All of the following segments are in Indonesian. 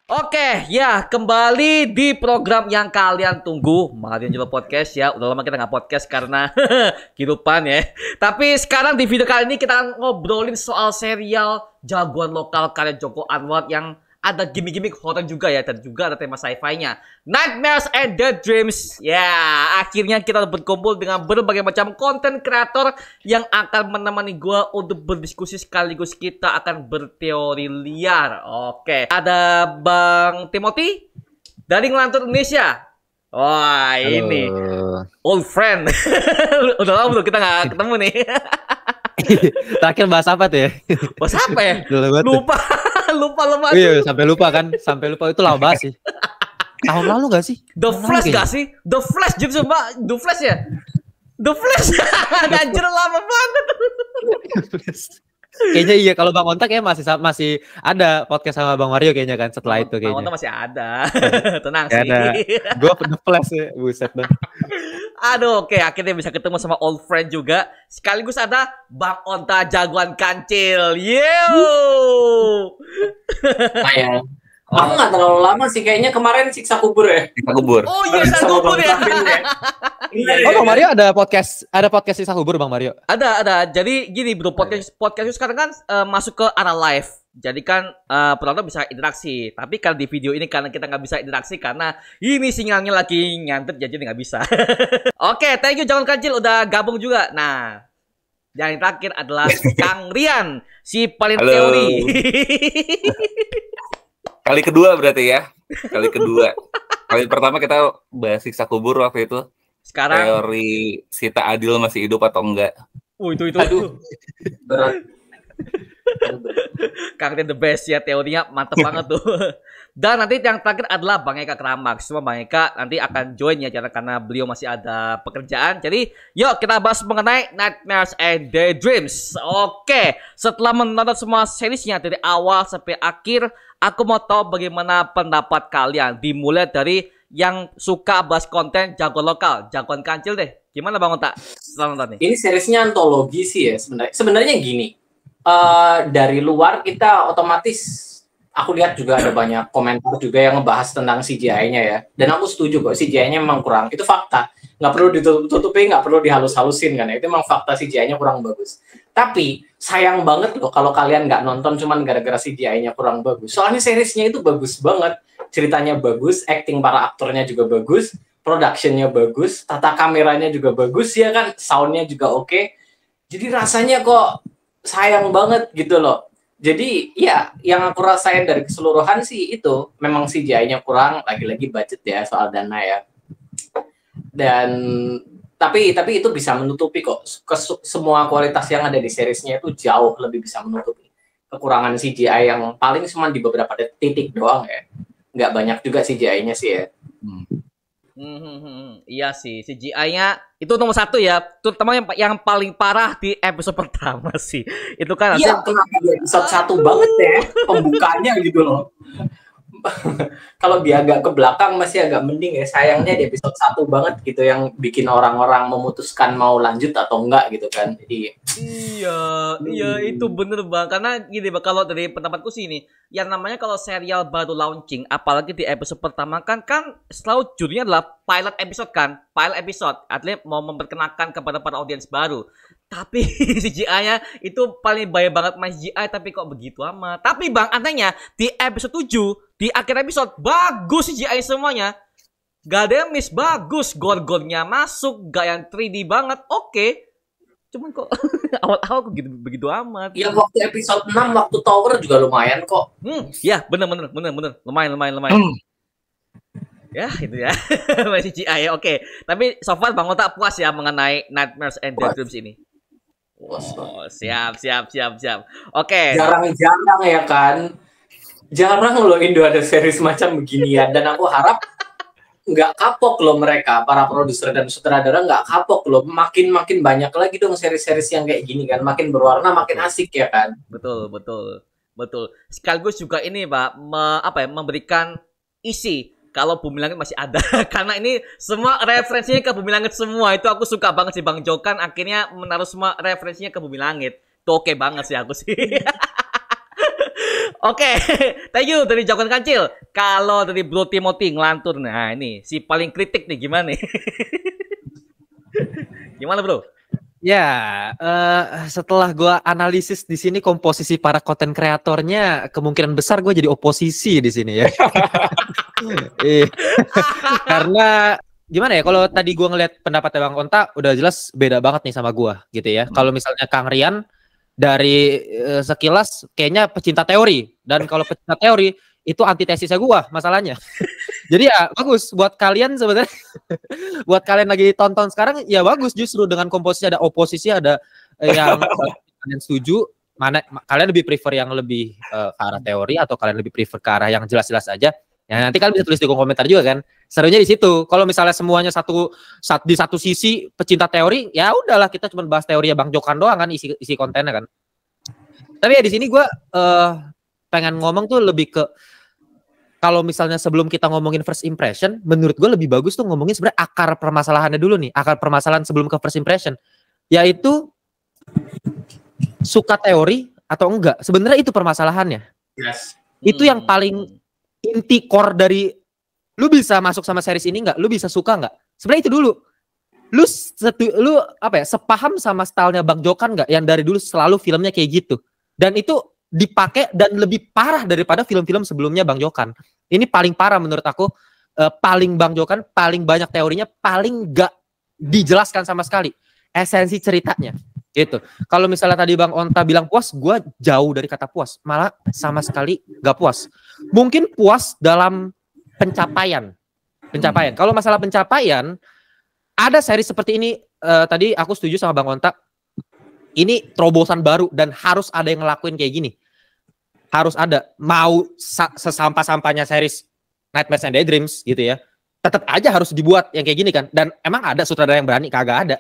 Oke, ya kembali di program yang kalian tunggu, Marion Jola Podcast ya. Udah lama kita nggak podcast karena kehidupan ya. Tapi sekarang di video kali ini kita akan ngobrolin soal serial jagoan lokal karya Joko Anwar yang ada gimmick-gimmick horror juga ya, dan juga ada tema sci-fi-nya, Nightmares and Daydreams. Ya, akhirnya kita berkumpul dengan berbagai macam konten kreator yang akan menemani gue untuk berdiskusi sekaligus kita akan berteori liar. Oke, ada Bang Timothy dari Ngelantur Indonesia. Wah, ini old friend. Udah lama belum kita nggak ketemu nih. Terakhir bahas apa tuh ya? Bahas apa ya? Lupa. Lupa. Iya, sampai lupa itu lama banget sih. Tahun lalu gak sih? The Flash gak sih? The Flash juga Mbak. The Flash ya? The Flash. Anjir lama banget. Kayaknya iya, kalau Bang Ontak ya masih ada podcast sama Bang Mario kayaknya kan setelah itu kayaknya. Bang Ontak masih ada. Tenang sih. Gue The Flash ya, buset dah. Aduh, oke, akhirnya bisa ketemu sama old friend juga. Sekaligus ada Bang Onta jagoan kancil. Saya aku nggak terlalu lama sih, kayaknya kemarin siksa kubur ya. Siksa kubur. Oh iya, siksa kubur ya. Oh, Bang Mario ada podcast siksa kubur Bang Mario. Ada. Jadi gini bro, podcast itu sekarang kan masuk ke arah live. Jadi kan penonton bisa interaksi. Tapi kalau di video ini karena kita nggak bisa interaksi karena ini sinyalnya lagi nyantet, jadi nggak bisa. Oke, thank you jagoan kancil udah gabung juga. Nah, yang terakhir adalah Kang Rian, si paling teori. Kali kedua berarti ya. Kali pertama kita bahas siksa kubur waktu itu. Sekarang teori Sita Adil masih hidup atau enggak. Itu. Aduh. Berat. Kang Rian the best ya, teorinya mantep banget tuh. Dan nanti yang terakhir adalah Bang Eka Keramak. Semua Bang Eka nanti akan join ya karena beliau masih ada pekerjaan. Jadi yuk kita bahas mengenai Nightmares and Daydreams. Oke, setelah menonton semua seriesnya dari awal sampai akhir, aku mau tahu bagaimana pendapat kalian. Dimulai dari yang suka bahas konten jagoan lokal, jagoan kancil deh. Gimana Bang Onta setelah nonton nih? Ini seriesnya antologi sih ya sebenarnya. Sebenarnya gini, dari luar kita otomatis, aku lihat juga ada banyak komentar juga yang ngebahas tentang CGI-nya ya. Dan aku setuju kok, CGI-nya memang kurang. Itu fakta. Nggak perlu ditutup-tutupi, nggak perlu dihalus-halusin kan. Itu memang fakta, CGI-nya kurang bagus. Tapi sayang banget loh kalau kalian nggak nonton cuman gara-gara CGI-nya kurang bagus. Soalnya seriesnya itu bagus banget. Ceritanya bagus, acting para aktornya juga bagus, production-nya bagus, tata kameranya juga bagus ya kan, sound-nya juga oke. Jadi rasanya kok sayang banget gitu loh. Jadi ya yang aku rasain dari keseluruhan sih itu memang CGI-nya kurang, lagi-lagi budget ya, soal dana ya. Dan tapi itu bisa menutupi kok semua kualitas yang ada di seriesnya, itu jauh lebih bisa menutupi kekurangan CGI yang paling cuma di beberapa titik doang ya. Nggak banyak juga CGI-nya sih ya. Iya sih, CGI-nya itu nomor satu ya, terutama yang paling parah di episode pertama sih. Itu kan iya, kenapa di episode 1 banget ya pembukanya gitu loh. Kalau dia agak ke belakang masih agak mending ya, sayangnya di episode 1 banget gitu yang bikin orang-orang memutuskan mau lanjut atau enggak gitu kan. Jadi iya itu bener Bang, karena gini Bang, kalau dari pendapatku sih ini, yang namanya kalau serial baru launching, apalagi di episode pertama kan selalu judulnya adalah pilot episode kan, pilot episode, artinya mau memperkenalkan kepada para audiens baru. Tapi CGI-nya itu paling bahaya banget main CGI, tapi kok begitu amat. Tapi Bang, anehnya di episode 7, di akhir episode, bagus CGI semuanya. Gak ada yang miss, bagus. Gorgonnya masuk, gak yang 3D banget, oke. Cuman kok awal-awal kok begitu amat. Ya waktu episode 6, waktu Tower juga lumayan kok. Ya bener. Lumayan. Ya itu ya. Masih CGI ya, oke. Tapi so far Bang Onta puas ya mengenai Nightmares and Daydreams ini. Oh, siap. Oke. Jarang-jarang ya kan. Jarang loh Indo ada series macam beginian. Dan aku harap nggak kapok loh mereka, para produser dan sutradara nggak kapok loh. Makin banyak lagi dong series-series yang kayak gini kan. Makin berwarna, makin asik ya kan. Betul. Sekaligus juga ini Pak, memberikan isi. Kalau Bumi Langit masih ada. Karena ini semua referensinya ke Bumi Langit semua. Itu aku suka banget sih Bang Jokan. Akhirnya menaruh semua referensinya ke Bumi Langit. Itu oke banget sih aku sih. Oke, thank you dari Jagoan Kancil. Kalau dari Bro Timothy ngelantur, nah ini si paling kritik nih gimana nih? Gimana Bro? Ya, setelah gua analisis di sini komposisi para konten kreatornya, kemungkinan besar gue jadi oposisi di sini ya. Karena gimana ya? Kalau tadi gua ngeliat pendapatnya Bang Onta, udah jelas beda banget nih sama gua, gitu ya. Kalau misalnya Kang Rian dari sekilas kayaknya pecinta teori, dan kalau pecinta teori itu antitesisnya gua masalahnya. Jadi ya bagus buat kalian sebenarnya. Buat kalian lagi tonton sekarang ya bagus, justru dengan komposisi ada oposisi, ada yang kalian setuju, mana kalian lebih prefer yang lebih ke arah teori atau kalian lebih prefer ke arah yang jelas-jelas aja. Ya nanti kalian bisa tulis di kolom komentar juga kan. Serunya di situ. Kalau misalnya semuanya di satu sisi pecinta teori, ya udahlah kita cuma bahas teori ya Bang Jokan doang kan isi kontennya kan. Tapi ya di sini gue pengen ngomong tuh lebih ke, kalau misalnya sebelum kita ngomongin first impression, menurut gue lebih bagus tuh ngomongin sebenarnya akar permasalahannya dulu nih. Akar permasalahan sebelum ke first impression. Yaitu suka teori atau enggak. Sebenarnya itu permasalahannya. Yes. Itu yang paling inti core dari lu bisa masuk sama series ini enggak? Lu bisa suka enggak? Sebenarnya itu dulu. Lu sepaham sama stylenya Bang Jokan enggak? Yang dari dulu selalu filmnya kayak gitu. Dan itu dipakai dan lebih parah daripada film-film sebelumnya Bang Jokan. Ini paling parah menurut aku, paling Bang Jokan, paling banyak teorinya, paling gak dijelaskan sama sekali esensi ceritanya. Gitu. Kalau misalnya tadi Bang Onta bilang puas, gue jauh dari kata puas, malah sama sekali gak puas. Mungkin puas dalam pencapaian. Kalau masalah pencapaian, ada seri seperti ini. Tadi aku setuju sama Bang Onta. Ini terobosan baru dan harus ada yang ngelakuin kayak gini. Harus ada. Mau sesampah-sampahnya series Nightmares and Daydreams gitu ya, tetap aja harus dibuat yang kayak gini kan. Dan emang ada sutradara yang berani? Kagak ada.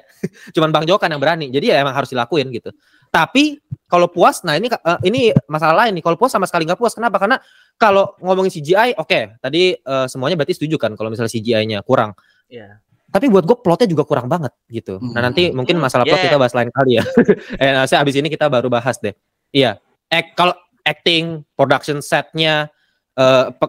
Cuman Bang Jokan yang berani. Jadi ya emang harus dilakuin gitu. Tapi kalau puas, nah ini masalah lain nih. Kalau puas sama sekali nggak puas. Kenapa? Karena kalau ngomongin CGI, oke, tadi semuanya berarti setuju kan kalau misalnya CGI-nya kurang. Iya. Tapi buat gue plotnya juga kurang banget gitu. Nah nanti mungkin masalah plot kita bahas lain kali ya. Saya abis ini kita baru bahas deh. Iya. Kalau acting, production setnya,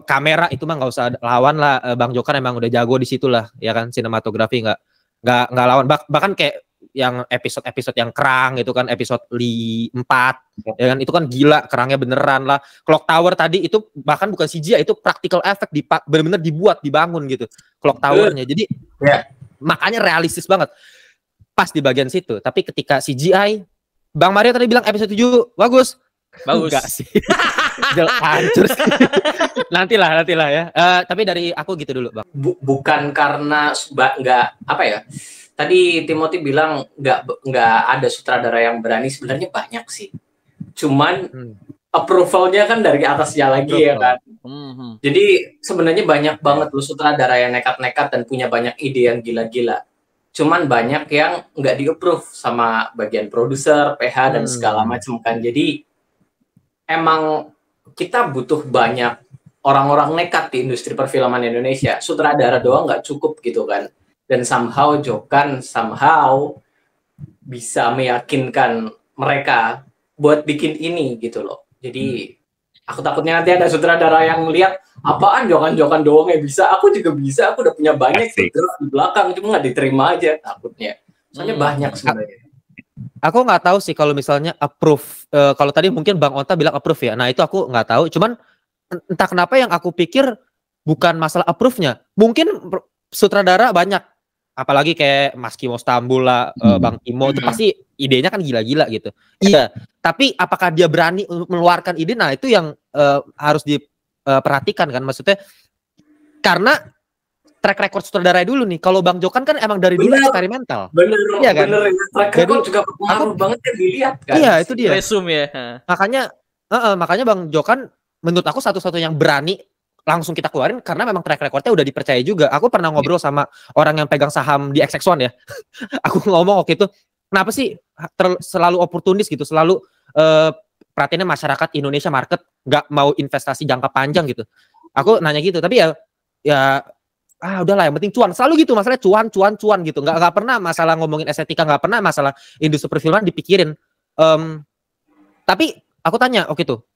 kamera itu mah nggak usah lawan lah. Bang Jokan emang udah jago di situ lah, ya kan. Sinematografi nggak lawan. Bahkan kayak yang episode yang kerang itu kan episode 4 ya kan, itu kan gila, kerangnya beneran lah. Clock Tower tadi itu bahkan bukan CGI, itu practical effect, bener-bener dibangun gitu Clock Towernya. Jadi makanya realistis banget pas di bagian situ. Tapi ketika CGI, Bang Mario tadi bilang episode 7 bagus. Enggak sih. Hancur sih. Nantilah ya. Tapi dari aku gitu dulu, Bang. Bukan karena nggak apa ya. Tadi Timothy bilang nggak ada sutradara yang berani. Sebenarnya banyak sih. Cuman approval-nya kan dari atasnya lagi ya kan. Jadi sebenarnya banyak banget loh sutradara yang nekat-nekat dan punya banyak ide yang gila-gila. Cuman banyak yang nggak di-approve sama bagian produser, PH dan segala macam kan. Jadi emang kita butuh banyak orang-orang nekat di industri perfilman Indonesia. Sutradara doang nggak cukup gitu kan. Dan somehow Jokan bisa meyakinkan mereka buat bikin ini gitu loh. Jadi aku takutnya nanti ada sutradara yang lihat apaan Jokan doang yang bisa. Aku juga bisa. Aku udah punya banyak di belakang, cuma nggak diterima aja takutnya. Soalnya banyak sebenarnya. Aku nggak tahu sih kalau misalnya approve. Kalau tadi mungkin Bang Onta bilang approve ya. Nah itu aku nggak tahu. Cuman entah kenapa yang aku pikir bukan masalah approve-nya. Mungkin sutradara banyak. Apalagi kayak Mas Kimo Stambul lah, Bang Kimo, itu pasti idenya kan gila-gila gitu. Iya, tapi apakah dia berani mengeluarkan ide? Nah itu yang harus diperhatikan kan. Maksudnya karena track record sutradara dulu nih. Kalau Bang Jokan kan emang dari dulu eksperimental. Iya kan? Track record juga pengaruh banget kan dilihat kan. Iya itu dia. Resume ya. Makanya Bang Jokan menurut aku satu-satunya yang berani langsung kita keluarin karena memang track recordnya udah dipercaya juga. Aku pernah ngobrol sama orang yang pegang saham di XX1 ya. Aku ngomong waktu itu, kenapa sih selalu oportunis gitu, selalu perhatiannya masyarakat Indonesia market, nggak mau investasi jangka panjang gitu. Aku nanya gitu, tapi ya udahlah yang penting cuan. Selalu gitu, masalahnya cuan gitu. Nggak pernah masalah ngomongin estetika, nggak pernah masalah industri perfilman dipikirin. Tapi aku tanya, oke tuh,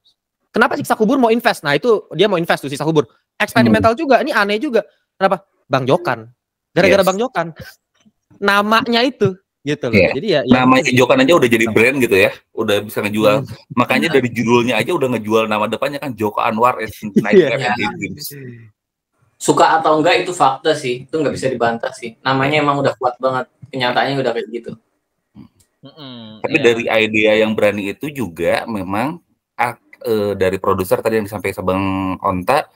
Kenapa siksa kubur mau invest? Nah itu dia mau invest tuh siksa kubur. Eksperimental juga, ini aneh juga. Kenapa? Bang Jokan. Gara-gara Yes. Bang Jokan. Namanya itu gitu loh. Iya. Jadi ya Namanya Jokan aja udah jadi brand gitu ya, udah bisa ngejual. Makanya Iya. dari judulnya aja udah ngejual nama depannya kan Joko Anwar and Nightmare and Daydreams. Suka atau enggak itu fakta sih, itu nggak bisa dibantah sih. Namanya emang udah kuat banget, kenyataannya udah kayak gitu. Tapi dari idea yang berani itu juga memang dari produser tadi yang disampaikan Bang Onta,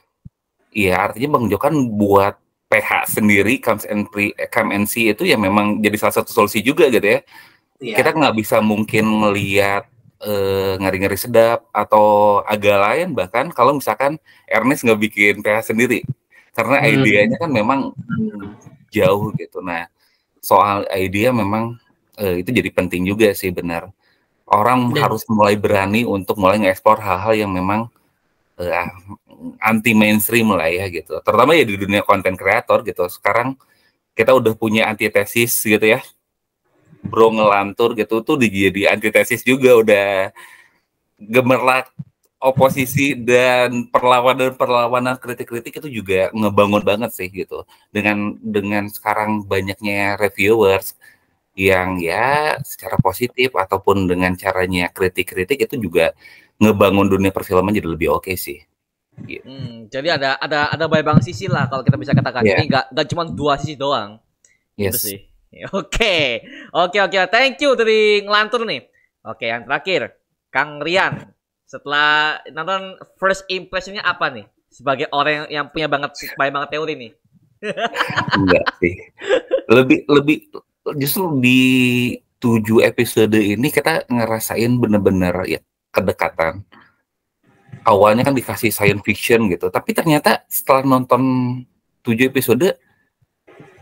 ya artinya Bang Jokan buat PH sendiri Come and See itu ya memang jadi salah satu solusi juga gitu ya. Iya. Kita nggak bisa mungkin ngelihat ngeri-ngeri sedap atau agak lain bahkan kalau misalkan Ernest nggak bikin PH sendiri karena idenya kan memang jauh gitu. Nah soal idea memang itu jadi penting juga sih benar. Orang harus mulai berani untuk mulai nge-explore hal-hal yang memang anti mainstream lah ya gitu. Terutama ya di dunia konten kreator gitu. Sekarang kita udah punya antitesis gitu ya. Bro ngelantur gitu tuh jadi antitesis juga, udah gemerlap oposisi dan perlawanan kritik-kritik itu juga ngebangun banget sih gitu. Dengan sekarang banyaknya reviewers yang ya secara positif ataupun dengan caranya kritik-kritik itu juga ngebangun dunia perfilman jadi lebih oke sih. Gitu. Jadi ada banyak sisi lah kalau kita bisa katakan. Yeah. Jadi nggak cuma 2 sisi doang. Yes. Gitu sih. Oke. Thank you dari ngelantur nih. Oke, yang terakhir, Kang Rian. Setelah nonton first impressionnya apa nih? Sebagai orang yang punya banyak banget teori nih. Enggak sih. Lebih justru di 7 episode ini kita ngerasain bener-bener ya kedekatan. Awalnya kan dikasih science fiction gitu, tapi ternyata setelah nonton 7 episode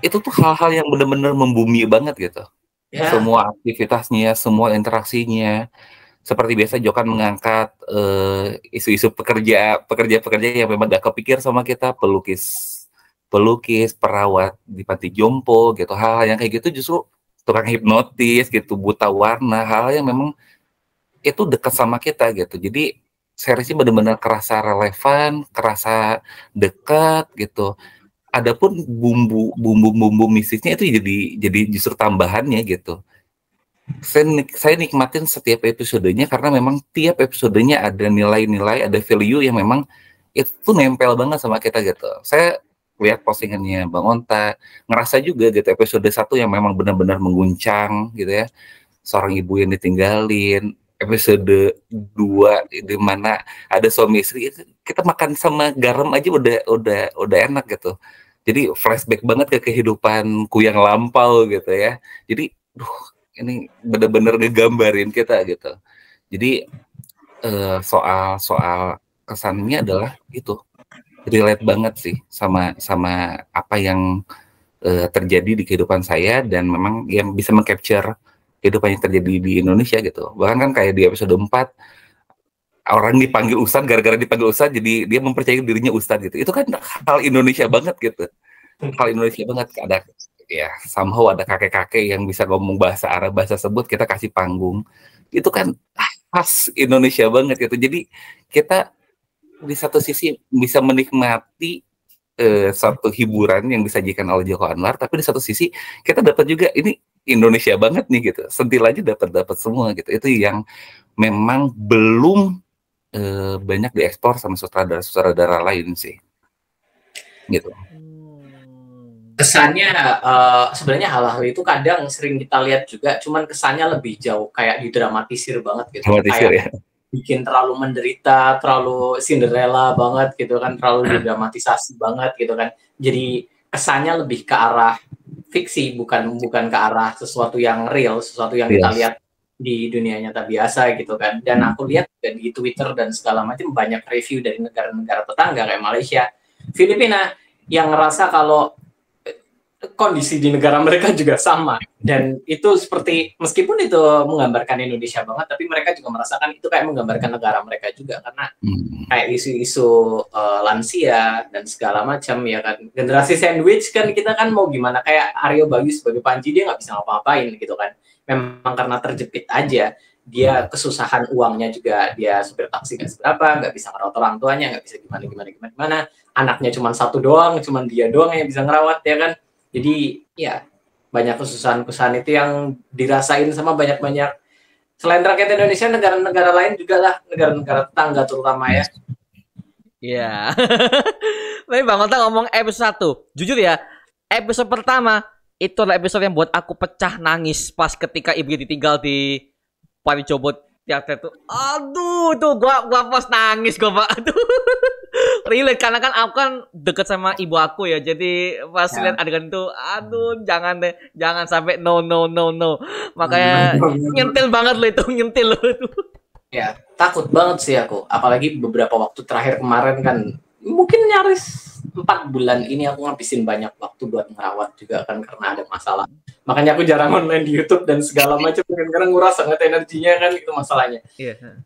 itu tuh hal-hal yang bener-bener membumi banget gitu. Ya. Semua aktivitasnya, semua interaksinya. Seperti biasa Jokan mengangkat isu-isu pekerja yang memang gak kepikir sama kita, pelukis, perawat di panti jompo gitu. Hal-hal yang kayak gitu justru tukang hipnotis gitu, buta warna, hal-hal yang memang itu dekat sama kita gitu. Jadi seriesnya benar-benar kerasa relevan, kerasa dekat gitu. Adapun bumbu mistisnya itu jadi justru tambahannya gitu. Saya nikmatin setiap episodenya karena memang tiap episodenya ada nilai-nilai, ada value yang memang itu nempel banget sama kita gitu. Saya lihat postingannya Bang Onta, ngerasa juga gitu episode 1 yang memang benar-benar mengguncang gitu ya. Seorang ibu yang ditinggalin, episode 2 di mana ada suami istri, kita makan sama garam aja udah enak gitu. Jadi flashback banget ke kehidupanku yang lampau gitu ya. Jadi ini bener-bener ngegambarin kita gitu. Jadi soal kesannya adalah itu relate banget sih sama apa yang terjadi di kehidupan saya dan memang yang bisa mengcapture kehidupan yang terjadi di Indonesia gitu. Bahkan kan kayak di episode 4 orang dipanggil Ustadz, gara-gara dipanggil Ustadz jadi dia mempercayai dirinya Ustadz gitu. Itu kan hal Indonesia banget gitu. Hal Indonesia banget. Ada ya somehow ada kakek-kakek yang bisa ngomong bahasa Arab, bahasa sebut, kita kasih panggung. Itu kan khas Indonesia banget gitu. Jadi kita di satu sisi bisa menikmati satu hiburan yang disajikan oleh Joko Anwar, tapi di satu sisi kita dapat juga ini Indonesia banget nih gitu. Sentil aja dapat semua gitu. Itu yang memang belum banyak diekspor sama sutradara lain sih. Gitu. Kesannya sebenarnya hal-hal itu kadang sering kita lihat juga, cuman kesannya lebih jauh kayak didramatisir banget gitu. Dramatisir, kayak bikin terlalu menderita, terlalu Cinderella banget gitu kan, terlalu didramatisasi banget gitu kan. Jadi kesannya lebih ke arah fiksi, bukan ke arah sesuatu yang real, sesuatu yang kita lihat di dunia nyata biasa gitu kan. Dan aku lihat di Twitter dan segala macam banyak review dari negara-negara tetangga kayak Malaysia, Filipina yang ngerasa kalau kondisi di negara mereka juga sama, dan itu seperti meskipun itu menggambarkan Indonesia banget, tapi mereka juga merasakan itu kayak menggambarkan negara mereka juga, karena kayak isu-isu lansia dan segala macam ya kan, generasi sandwich kan, kita kan mau gimana, kayak Aryo Bayu sebagai Panji dia nggak bisa ngapa-ngapain gitu kan, memang karena terjepit aja dia kesusahan uangnya juga, dia supir taksi nggak seberapa, nggak bisa ngerawat orang tuanya, nggak bisa gimana, anaknya cuma satu doang, cuma dia doang yang bisa ngerawat ya kan. Jadi ya banyak kesusahan itu yang dirasain sama banyak selain rakyat Indonesia, negara-negara lain juga lah, negara-negara tetangga terutama ya. Iya. Tapi Bang Onta ngomong episode 1. Jujur ya, episode pertama itu adalah episode yang buat aku pecah nangis pas ketika ibunya ditinggal di Paricobot teater tuh. Aduh, tuh gua pas nangis gua, Pak. Aduh. Relate karena kan aku kan deket sama ibu aku ya. Jadi pas lihat adegan itu, aduh, jangan deh, jangan sampai no. Makanya nyentil banget lo itu, nyentil lo itu. Ya, takut banget sih aku. Apalagi beberapa waktu terakhir kemarin kan, mungkin nyaris 4 bulan ini aku ngabisin banyak waktu buat ngerawat juga kan karena ada masalah. Makanya aku jarang online di YouTube dan segala macam karena nguras sangat energinya kan, itu masalahnya.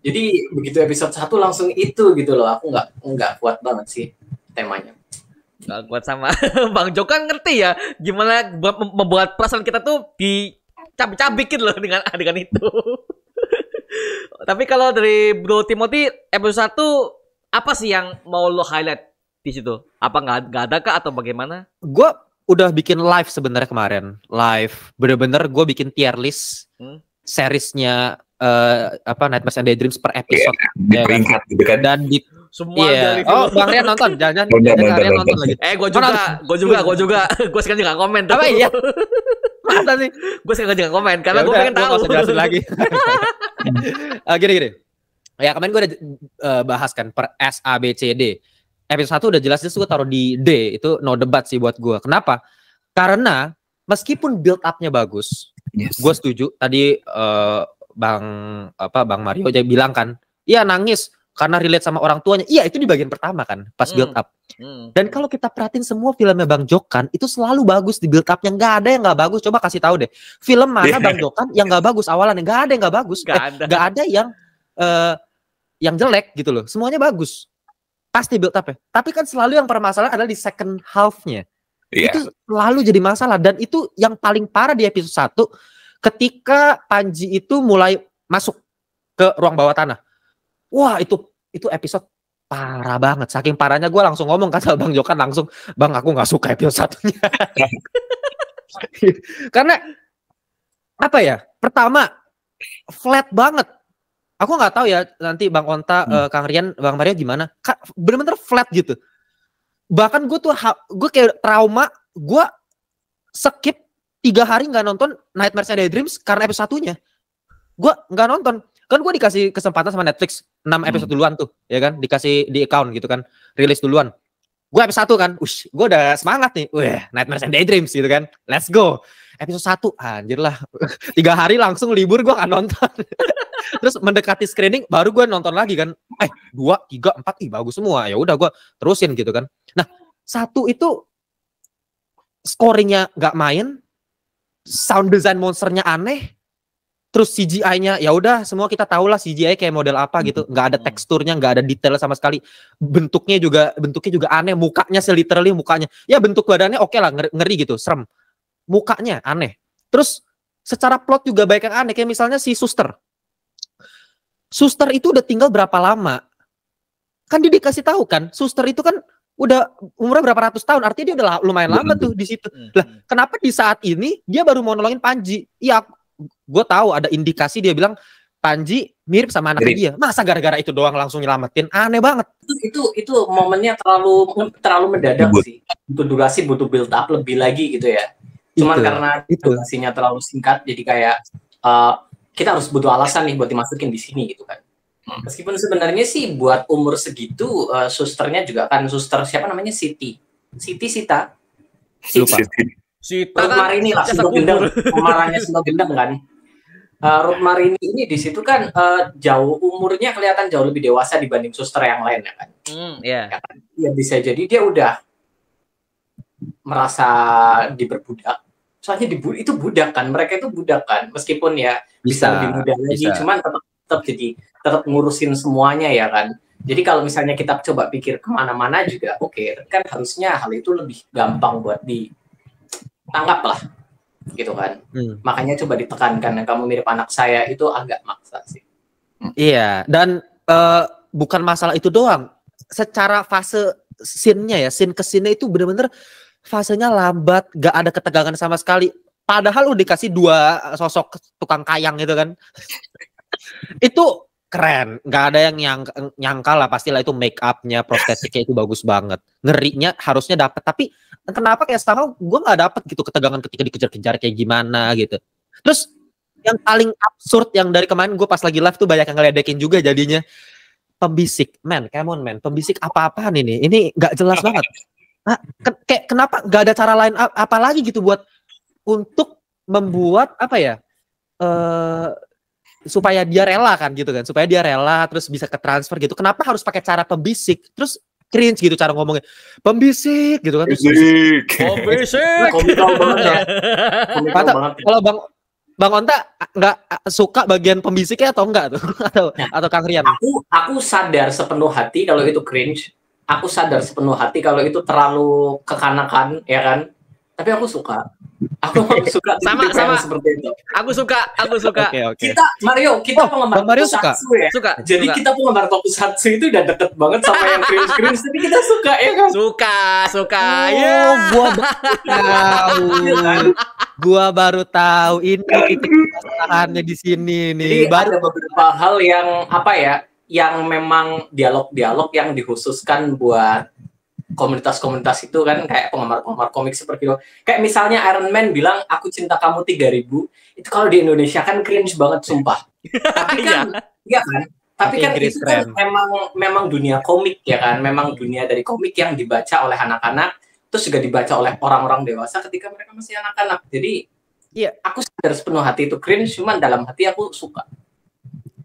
Jadi begitu episode 1 langsung itu gitu loh. Aku nggak kuat banget sih temanya. Nggak kuat sama Bang Joka ngerti ya gimana membuat perasaan kita tuh dicabik-cabikin loh dengan adegan itu. Tapi kalau dari Bro Timothy episode 1 apa sih yang mau lo highlight di situ? Apa nggak ada kah atau bagaimana? Gue udah bikin live sebenarnya kemarin. Live, bener-bener gue bikin tier list seriesnya Nightmares and Daydreams per episode. Ya, peringkat gitu kan. Dan di semua dari Bang Rian nonton, jangan Rian nonton lagi. Gue juga. Gue sekarang juga komen. Apa iya? Masa sih? Gue sekarang juga komen karena gue pengen tahu. Gue usah jelasin lagi. Gini. Ya kemarin gue udah bahas kan per S, A, B, C, D. Episode 1 udah jelas gue taruh di D. Itu no debat sih buat gue. Kenapa? Karena meskipun build up-nya bagus, gue setuju. Tadi Bang Mario aja bilang kan, iya nangis karena relate sama orang tuanya. Iya, itu di bagian pertama kan, pas build up. Dan kalau kita perhatiin semua filmnya Bang Jokan, itu selalu bagus di build up-nya. Nggak ada yang nggak bagus. Coba kasih tahu deh. Film mana Bang Jokan yang nggak bagus awalannya? Nggak ada yang nggak bagus. Nggak ada yang jelek gitu loh. Semuanya bagus. Pasti build up ya. Tapi kan selalu yang permasalahan adalah di second half-nya. Itu selalu jadi masalah. Dan itu yang paling parah di episode 1, ketika Panji itu mulai masuk ke ruang bawah tanah. Wah, itu episode parah banget. Saking parahnya gue langsung ngomong kan sama Bang Jokan langsung, Bang aku nggak suka episode 1-nya. Karena apa ya? Pertama, flat banget. Aku nggak tahu ya nanti Bang Onta, Kang Rian, Bang Mario gimana. Bener-bener flat gitu. Bahkan gue kayak trauma. Gue skip 3 hari nggak nonton Nightmares and Daydreams karena episode 1-nya. Gue nggak nonton. Kan gue dikasih kesempatan sama Netflix 6 episode duluan tuh, ya kan? Dikasih di account gitu kan, rilis duluan. Gue episode 1 kan, gue udah semangat nih. Nightmares and Daydreams gitu kan. Let's go. Episode 1, anjir lah. 3 hari langsung libur gue nggak nonton. Terus mendekati screening baru gue nonton lagi kan. 2, 3, 4, bagus semua. Ya udah gue terusin gitu kan. Nah, 1 itu scoringnya nggak main, sound design monsternya aneh, terus CGI-nya ya udah semua kita tahu lah CGI kayak model apa gitu, nggak ada teksturnya, nggak ada detail sama sekali, bentuknya juga aneh, mukanya literally mukanya ya bentuk badannya oke lah, ngeri gitu, serem, mukanya aneh. Terus secara plot juga banyak yang aneh, kayak misalnya si Suster itu udah tinggal berapa lama kan, dia dikasih tahu kan Suster itu kan udah umurnya berapa ratus tahun, artinya dia udah lumayan lama tuh di situ. Lah, kenapa di saat ini dia baru mau nolongin Panji? Iya, gue tahu ada indikasi dia bilang Panji mirip sama anaknya dia. Masa gara-gara itu doang langsung nyelamatin? Aneh banget. Itu momennya terlalu mendadak sih. Butuh durasi, butuh build up lebih lagi gitu ya. Cuman karena durasinya terlalu singkat, jadi kayak kita harus butuh alasan nih buat dimasukin di sini gitu kan. Meskipun sebenarnya sih buat umur segitu, susternya juga kan suster siapa namanya, Sita. Ruth Marini lah, Sino Gendeng, pemerannya Sino Gendeng kan. Ruth Marini ini di situ kan jauh umurnya kelihatan jauh lebih dewasa dibanding suster yang lain ya kan. Ya bisa jadi dia udah merasa diperbudak. Soalnya itu budak kan, mereka itu budak kan, meskipun ya bisa lebih muda lagi, cuman tetap ngurusin semuanya ya kan. Jadi kalau misalnya kita coba pikir kemana-mana juga oke, kan harusnya hal itu lebih gampang buat ditangkap lah. gitu kan. Makanya coba ditekankan, kamu mirip anak saya itu agak maksa sih. Iya, dan bukan masalah itu doang. Secara fase scene-nya ya, scene ke scene itu bener-bener fasenya lambat, gak ada ketegangan sama sekali. Padahal udah dikasih 2 sosok tukang kayang gitu kan. Itu keren, nggak ada yang nyangka lah, pastilah itu make up-nya, prostetiknya itu bagus banget. Ngerinya harusnya dapet, tapi kenapa kayak sama gue nggak dapet gitu ketegangan ketika dikejar-kejar kayak gimana gitu. Terus yang paling absurd yang dari kemarin gue pas lagi live tuh banyak yang ngeledekin juga jadinya, pembisik, come on man, pembisik apa-apaan ini nggak jelas banget. Nah, kayak kenapa nggak ada cara lain apa lagi gitu buat untuk membuat apa ya? Supaya dia rela kan gitu kan, supaya dia rela terus bisa ke transfer gitu. Kenapa harus pakai cara pembisik? Terus cringe gitu cara ngomongnya, pembisik gitu kan. Pembisik. Komikal banget ya. Kalau Bang Onta nggak suka bagian pembisiknya atau enggak tuh? atau Kang Rian? Aku sadar sepenuh hati kalau itu cringe. Aku sadar sepenuh hati kalau itu terlalu kekanakan, ya kan? Tapi aku suka. Aku suka sama seperti itu. Aku suka. Okay. Kita penggemar Mario tokusatsu ya. Suka. Jadi kita penggemar tokusatsu itu udah deket banget sama yang cringe tapi kita suka ya kan. Suka. Gua baru tahu ini titik kesalahannya di sini nih. Jadi ada beberapa hal yang apa ya, yang memang dialog-dialog yang dikhususkan buat komunitas-komunitas itu kan, kayak penggemar komik superhero. Kayak misalnya Iron Man bilang aku cinta kamu 3000, itu kalau di Indonesia kan cringe banget sumpah. Tapi kan iya kan? Tapi kan itu kan memang dunia komik ya kan, memang dunia dari komik yang dibaca oleh anak-anak, terus juga dibaca oleh orang-orang dewasa ketika mereka masih anak-anak. Jadi aku sadar sepenuh hati itu cringe, cuman dalam hati aku suka.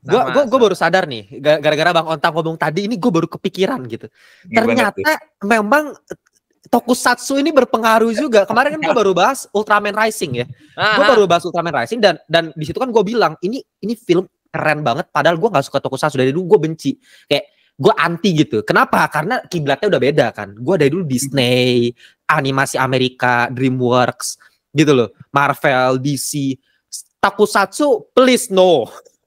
Gue baru sadar nih, gara-gara Bang Onta ngomong tadi ini gue baru kepikiran gitu. Ternyata memang tokusatsu ini berpengaruh juga. Kemarin kan gue baru bahas Ultraman Rising ya. Gue baru bahas Ultraman Rising dan di situ kan gue bilang ini film keren banget. Padahal gue nggak suka tokusatsu, dari dulu gue benci. Kayak gue anti gitu. Kenapa? Karena kiblatnya udah beda kan. Gue dari dulu Disney, animasi Amerika, DreamWorks gitu loh, Marvel, DC. Tokusatsu please no.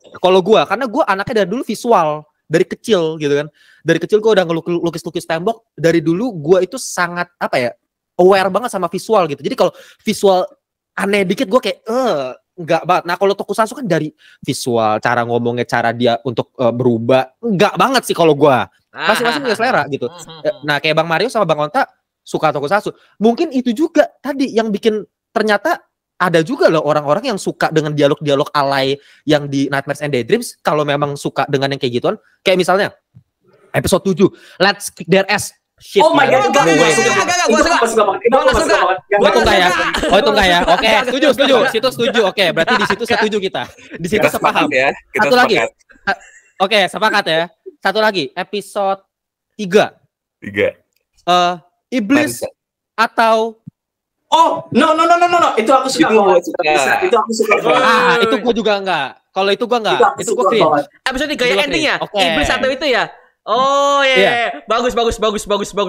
Kalau karena gue anaknya dari dulu visual, dari kecil gitu kan. Dari kecil gue udah ngelukis-lukis tembok. Dari dulu gue itu sangat aware banget sama visual gitu. Jadi kalau visual aneh dikit gue kayak enggak banget. Nah kalau tokusatsu kan dari visual, cara ngomongnya, cara dia untuk berubah, enggak banget sih kalau gue. Masing-masing punya selera gitu. Nah kayak Bang Mario sama Bang Onta suka tokusatsu. Mungkin itu juga tadi yang bikin ternyata ada juga loh orang-orang yang suka dengan dialog-dialog alay yang di Nightmares and Daydreams. Kalau memang suka dengan yang kayak gituan, kayak misalnya episode 7, Let's Kick Their Ass. Shit. Oh my god, gue suka. Oh itu enggak ya. Oke, setuju. Situ setuju. Oke, berarti di situ setuju kita. Di situ sepaham. Ya, satu lagi. Oke, sepakat ya. Satu lagi, episode 3. Iblis atau no. Itu aku suka banget. Itu aku suka banget. Itu gue juga enggak. Kalau itu gue enggak. Itu gue cringe. Episode 3 ya endingnya. Iblis atau itu ya? Oh iya. Bagus.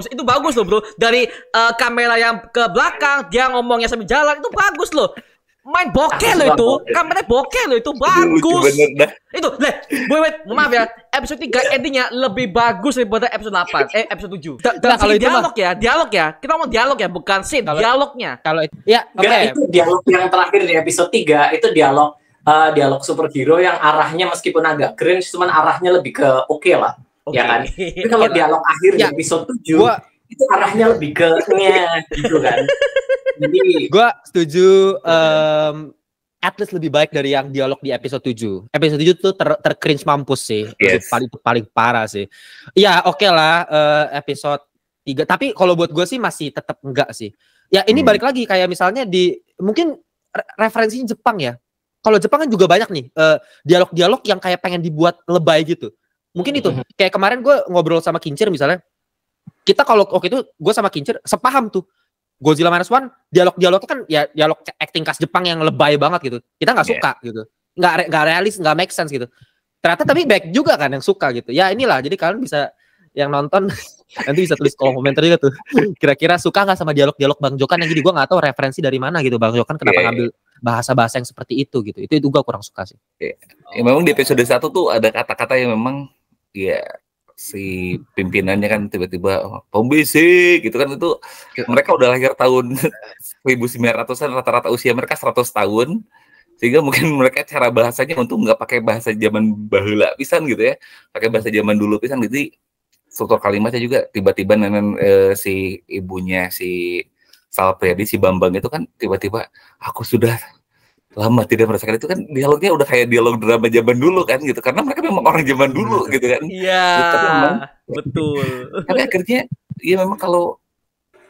Itu bagus loh bro. Dari kamera yang ke belakang, dia ngomongnya sambil jalan, itu bagus loh. Main bokeh loh itu. Kameranya bokeh loh itu, bagus. Itu, wait, maaf ya. Episode 3 endingnya lebih bagus daripada episode 8. Episode 7. Kalau dialog ya. Kita ngomong dialog ya, bukan scene, dialognya. Kalau itu dialog yang terakhir di episode 3 itu dialog superhero yang arahnya meskipun agak cringe, cuman arahnya lebih ke oke lah. Ya kan? Tapi kalau dialog akhir di episode 7 itu arahnya lebih ke gitu kan. Jadi gue setuju, at least lebih baik dari yang dialog di episode 7. Episode 7 tuh ter-cringe mampus sih. Yes. Paling parah sih. Ya oke lah, episode 3. Tapi kalau buat gue sih masih tetap enggak sih. Ya ini balik lagi kayak misalnya mungkin referensinya Jepang ya. Kalau Jepang kan juga banyak nih dialog-dialog yang kayak pengen dibuat lebay gitu. Mungkin itu. Kayak kemarin gue ngobrol sama Kincir misalnya. Kita kalau waktu itu gue sama Kincir sepaham tuh. Godzilla Minus One, dialog-dialognya kan ya dialog acting khas Jepang yang lebay banget gitu. Kita nggak suka gitu. Nggak realis, nggak make sense gitu. Ternyata tapi baik juga kan yang suka gitu. Ya inilah, jadi kalian bisa yang nonton Nanti bisa tulis kolom komentar juga tuh. Kira-kira suka nggak sama dialog-dialog Bang Jokan yang jadi gue nggak tahu referensi dari mana gitu Bang Jokan kenapa ngambil bahasa-bahasa yang seperti itu gitu. Itu gue kurang suka sih. Ya, memang di episode 1 tuh ada kata-kata yang memang ya si pimpinannya kan tiba-tiba pembisik gitu kan, itu mereka udah lahir tahun 1900-an, rata-rata usia mereka 100 tahun, sehingga mungkin mereka cara bahasanya untuk nggak pakai bahasa zaman baheula pisan gitu ya, pakai bahasa zaman dulu pisan. Jadi struktur kalimatnya juga tiba-tiba si ibunya si Salpredi, si Bambang itu kan tiba-tiba aku sudah lama tidak merasakan itu, kan dialognya udah kayak dialog drama zaman dulu kan gitu, karena mereka memang orang zaman dulu gitu kan. Iya, betul. Tapi akhirnya ya memang kalau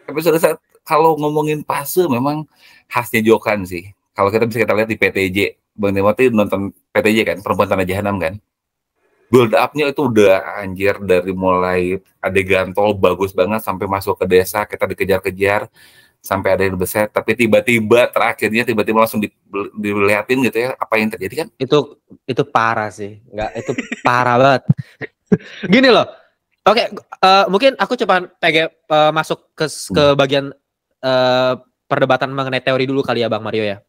episode saat kalau ngomongin fase memang khasnya Jokan sih. Kalau kita bisa kita lihat di PTJ, Bang Timothy nonton PTJ kan, Perempuan Tanah Jahanam kan. Build up-nya itu udah anjir, dari mulai adegan tol bagus banget sampai masuk ke desa kita dikejar-kejar sampai ada yang beset, tapi tiba-tiba terakhirnya tiba-tiba langsung dilihatin gitu ya apa yang terjadi kan. Itu parah sih. Enggak, itu parah banget. Gini loh. Oke, mungkin aku coba masuk ke bagian perdebatan mengenai teori dulu kali ya Bang Mario ya.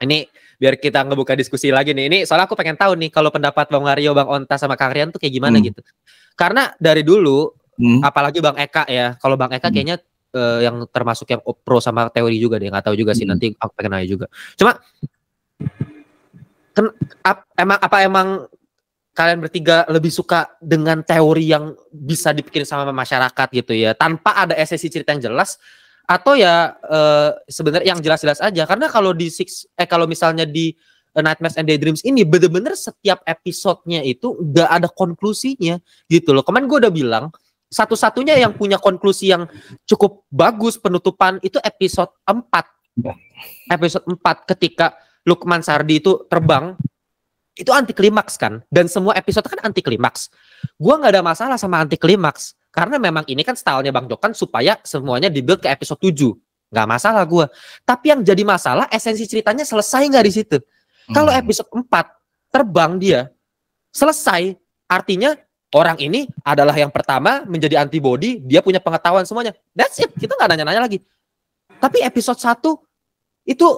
Ini biar kita ngebuka diskusi lagi nih. Ini soalnya aku pengen tahu nih kalau pendapat Bang Mario, Bang Onta sama Kang Rian tuh kayak gimana gitu. Karena dari dulu apalagi Bang Eka ya. Kalau Bang Eka kayaknya yang termasuk yang pro sama teori juga deh. Nggak tahu juga sih, nanti aku pengen nanya juga. Cuma emang kalian bertiga lebih suka dengan teori yang bisa dipikirin sama masyarakat gitu ya, tanpa ada esensi cerita yang jelas, atau ya sebenarnya yang jelas-jelas aja? Karena kalau kalau misalnya di Nightmares and Daydreams ini bener-bener setiap episodenya itu nggak ada konklusinya gitu loh. Kemarin gue udah bilang satu-satunya yang punya konklusi yang cukup bagus penutupan itu episode 4. Episode 4 ketika Lukman Sardi itu terbang, itu anti klimaks kan, dan semua episode kan anti klimaks. Gua nggak ada masalah sama anti klimaks karena memang ini kan stylenya Bang Jokan supaya semuanya dibuild ke episode 7. Nggak masalah gua. Tapi yang jadi masalah esensi ceritanya selesai nggak di situ. Kalau episode 4 terbang dia selesai, artinya orang ini adalah yang pertama menjadi antibody, dia punya pengetahuan semuanya. That's it, kita nggak nanya-nanya lagi. Tapi episode 1 itu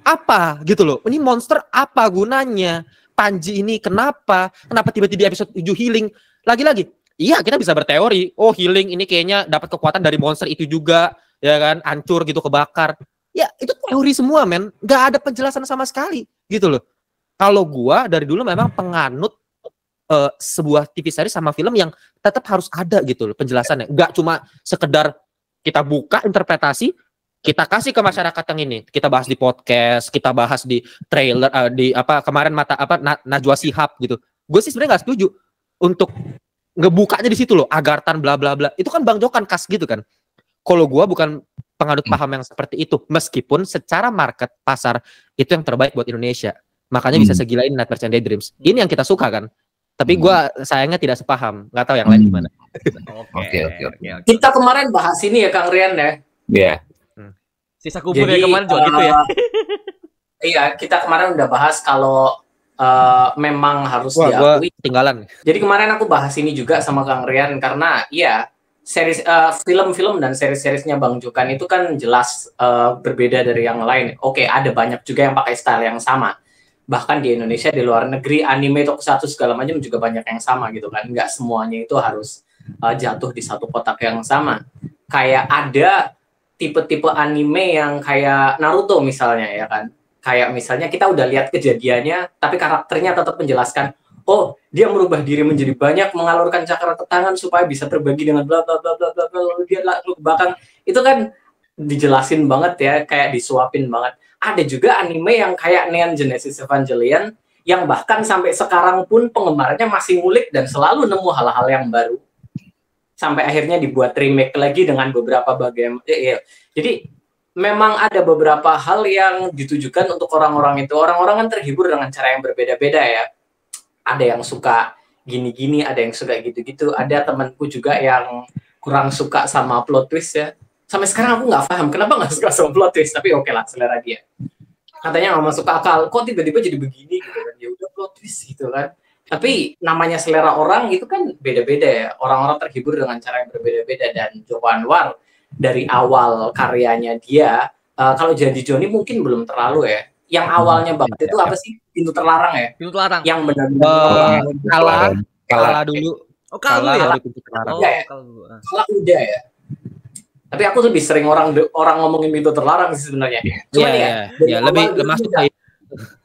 apa gitu loh. Ini monster apa gunanya? Panji ini kenapa tiba-tiba di episode 7 healing? Lagi-lagi, iya kita bisa berteori, oh healing ini kayaknya dapat kekuatan dari monster itu juga, ya kan, hancur gitu, kebakar. Ya itu teori semua men, nggak ada penjelasan sama sekali gitu loh. Kalau gua dari dulu memang penganut sebuah TV series sama film yang tetap harus ada gitu loh penjelasannya. Nggak cuma sekedar kita buka interpretasi, kita kasih ke masyarakat yang ini, kita bahas di podcast, kita bahas di trailer, di kemarin Najwa Shihab gitu. Gue sih sebenarnya nggak setuju untuk ngebukanya di situ loh, Agartan bla bla bla. Itu kan Bang Jokan kas gitu kan. Kalau gue bukan penganut paham yang seperti itu, meskipun secara market pasar itu yang terbaik buat Indonesia. Makanya bisa segilain Nightmares and Daydreams. Ini yang kita suka kan. Tapi gue sayangnya tidak sepaham, nggak tahu yang lain gimana. Oke. Kita kemarin bahas ini ya Kang Rian ya. Iya. Sisa kubur ya kemarin juga gitu ya. Iya, kita kemarin udah bahas kalau memang harus diakui. Ketinggalan. Jadi kemarin aku bahas ini juga sama Kang Rian karena ya series film-film dan series-seriesnya Bang Jokan itu kan jelas berbeda dari yang lain. Oke, ada banyak juga yang pakai style yang sama. Bahkan di Indonesia, di luar negeri, anime tokusatsu segala macam juga banyak yang sama gitu kan. Nggak semuanya itu harus jatuh di satu kotak yang sama. Kayak ada tipe-tipe anime yang kayak Naruto misalnya ya kan. Kayak misalnya kita udah lihat kejadiannya, tapi karakternya tetap menjelaskan, oh dia merubah diri menjadi banyak, mengalurkan cakra tangan supaya bisa terbagi dengan bla bla bla bla bla, lalu dia lalu ke belakang. Itu kan dijelasin banget ya, kayak disuapin banget. Ada juga anime yang kayak Neon Genesis Evangelion yang bahkan sampai sekarang pun penggemarnya masih ngulik dan selalu nemu hal-hal yang baru. Sampai akhirnya dibuat remake lagi dengan beberapa bagian. Jadi memang ada beberapa hal yang ditujukan untuk orang-orang itu. Orang-orang kan terhibur dengan cara yang berbeda-beda ya. Ada yang suka gini-gini, ada yang suka gitu-gitu. Ada temanku juga yang kurang suka sama plot twist ya. Sampai sekarang aku nggak paham kenapa nggak suka sama plot twist, tapi oke lah, selera dia. Katanya nggak masuk akal, kok tiba-tiba jadi begini gitu kan. Ya udah plot twist gitu kan. Tapi namanya selera orang itu kan beda-beda ya. Orang-orang terhibur dengan cara yang berbeda-beda. Dan Joko Anwar dari awal karyanya dia, kalau Janji Joni mungkin belum terlalu ya. Yang awalnya banget itu apa sih? Pintu Terlarang ya? Pintu Terlarang. Yang benar-benar Kalah dulu. Oh, kalau ya. baru Pintu Terlarang. Oh, ya. kalau dulu. Salah udah ya. Tapi aku lebih sering orang ngomongin Pintu Terlarang sih sebenarnya. Cuman Iya, lebih masuk kayak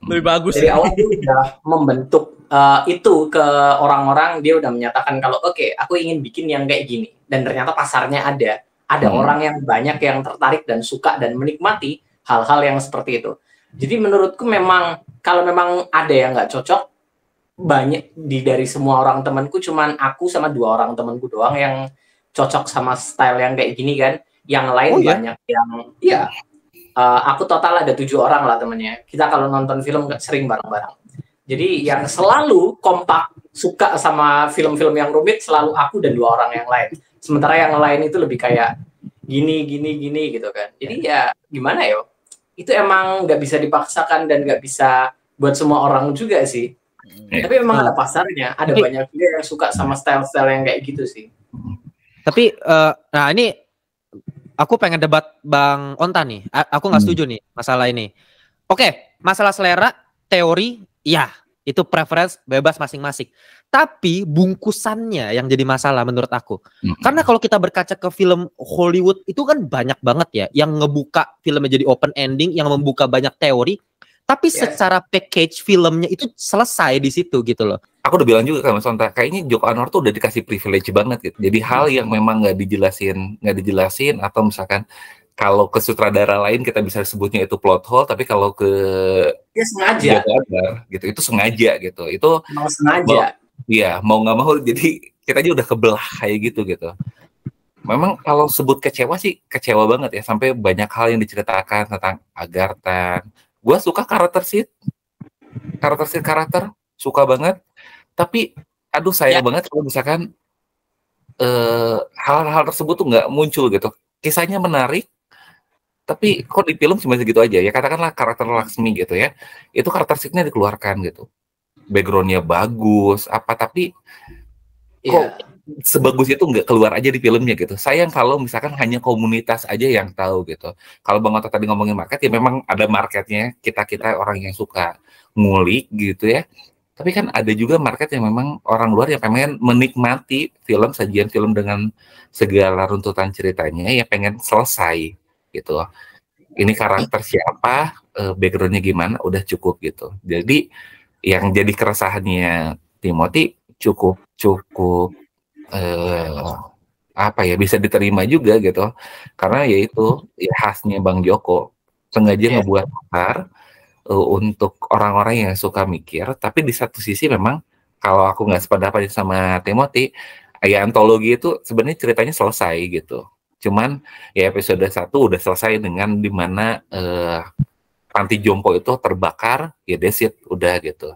Lebih bagus. dari awal dia udah membentuk itu ke orang-orang. Dia udah menyatakan kalau oke, aku ingin bikin yang kayak gini, dan ternyata pasarnya ada orang yang banyak yang tertarik dan suka dan menikmati hal-hal yang seperti itu. Jadi menurutku memang kalau memang ada yang nggak cocok, banyak dari semua orang temanku cuman aku sama 2 orang temanku doang yang cocok sama style yang kayak gini kan. Yang lain banyak yang aku total ada 7 orang lah temennya. Kita kalau nonton film sering bareng-bareng. Jadi yang selalu kompak suka sama film-film yang rumit selalu aku dan 2 orang yang lain. Sementara yang lain itu lebih kayak gini gitu kan. Jadi ya gimana ya? Itu emang nggak bisa dipaksakan dan nggak bisa buat semua orang juga sih. Tapi memang ada pasarnya. Ada banyak juga yang suka sama style-style yang kayak gitu sih. Tapi nah ini aku pengen debat Bang Onta nih. Aku nggak setuju nih masalah ini. Oke, masalah selera, teori, ya itu preference bebas masing-masing. Tapi bungkusannya yang jadi masalah menurut aku. Karena kalau kita berkaca ke film Hollywood itu kan banyak banget ya yang ngebuka filmnya jadi open ending, yang membuka banyak teori. Tapi secara package filmnya itu selesai di situ gitu loh. Aku udah bilang juga kan Mas Onta, kayaknya Joko Anwar tuh udah dikasih privilege banget gitu. Jadi hal yang memang nggak dijelasin atau misalkan kalau ke sutradara lain kita bisa sebutnya itu plot hole, tapi kalau ke dia sengaja Joko Anwar gitu itu sengaja gitu. Itu mau sengaja. Iya, mau nggak mau jadi kita aja udah kebelah kayak gitu. Memang kalau sebut kecewa sih kecewa banget ya, sampai banyak hal yang diceritakan tentang Agartha. Gue suka karakter suka banget. Tapi aduh sayang banget kalau misalkan hal-hal tersebut tuh nggak muncul gitu. Kisahnya menarik, tapi kok di film cuma segitu aja ya. Katakanlah karakter Laksmi gitu ya, itu karakteristiknya dikeluarkan gitu. Backgroundnya bagus, tapi kok sebagus itu nggak keluar aja di filmnya gitu. Sayang kalau misalkan hanya komunitas aja yang tahu gitu. Kalau Bang Oto tadi ngomongin market, ya memang ada marketnya, kita orang yang suka ngulik gitu ya. Tapi kan ada juga market yang memang orang luar yang pengen menikmati sajian film dengan segala runtutan ceritanya, ya pengen selesai gitu. Ini karakter siapa, backgroundnya gimana, udah cukup gitu. Jadi yang jadi keresahannya Timothy cukup bisa diterima juga gitu. Karena yaitu khasnya Bang Joko, sengaja ngebuat besar untuk orang-orang yang suka mikir, tapi di satu sisi memang kalau aku nggak sependapat sama Timothy, ya antologi itu sebenarnya ceritanya selesai gitu. Cuman ya episode 1 udah selesai dengan dimana panti jompo itu terbakar, ya desit udah gitu.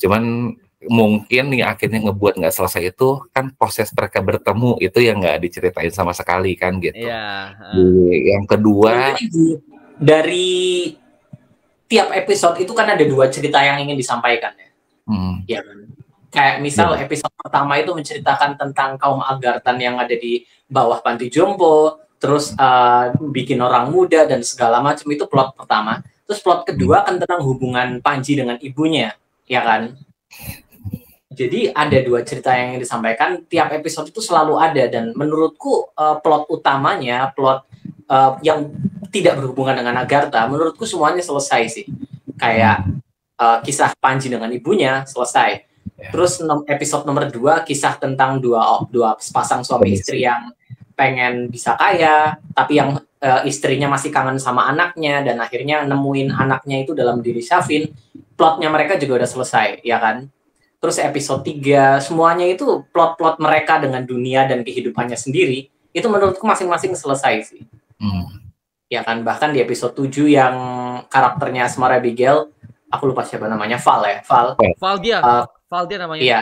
Cuman mungkin yang akhirnya ngebuat nggak selesai itu kan proses mereka bertemu itu yang nggak diceritain sama sekali kan gitu. Yang kedua dari tiap episode itu kan ada 2 cerita yang ingin disampaikan ya. Ya kan? Kayak misal episode pertama itu menceritakan tentang kaum Agartha yang ada di bawah panti jompo, terus bikin orang muda dan segala macam, itu plot pertama. Terus plot kedua kan tentang hubungan Panji dengan ibunya, ya kan? Jadi ada 2 cerita yang ingin disampaikan, tiap episode itu selalu ada, dan menurutku plot utamanya, plot yang tidak berhubungan dengan Agartha, menurutku semuanya selesai sih. Kayak kisah Panji dengan ibunya selesai. Terus episode nomor 2 kisah tentang dua pasang suami istri yang pengen bisa kaya, tapi yang istrinya masih kangen sama anaknya, dan akhirnya nemuin anaknya itu dalam diri Syafin. Plotnya mereka juga udah selesai, ya kan? Terus episode 3 semuanya itu plot-plot mereka dengan dunia dan kehidupannya sendiri, itu menurutku masing-masing selesai sih. Ya kan, bahkan di episode 7 yang karakternya Asmara Abigail, aku lupa siapa namanya, Val dia namanya. Iya.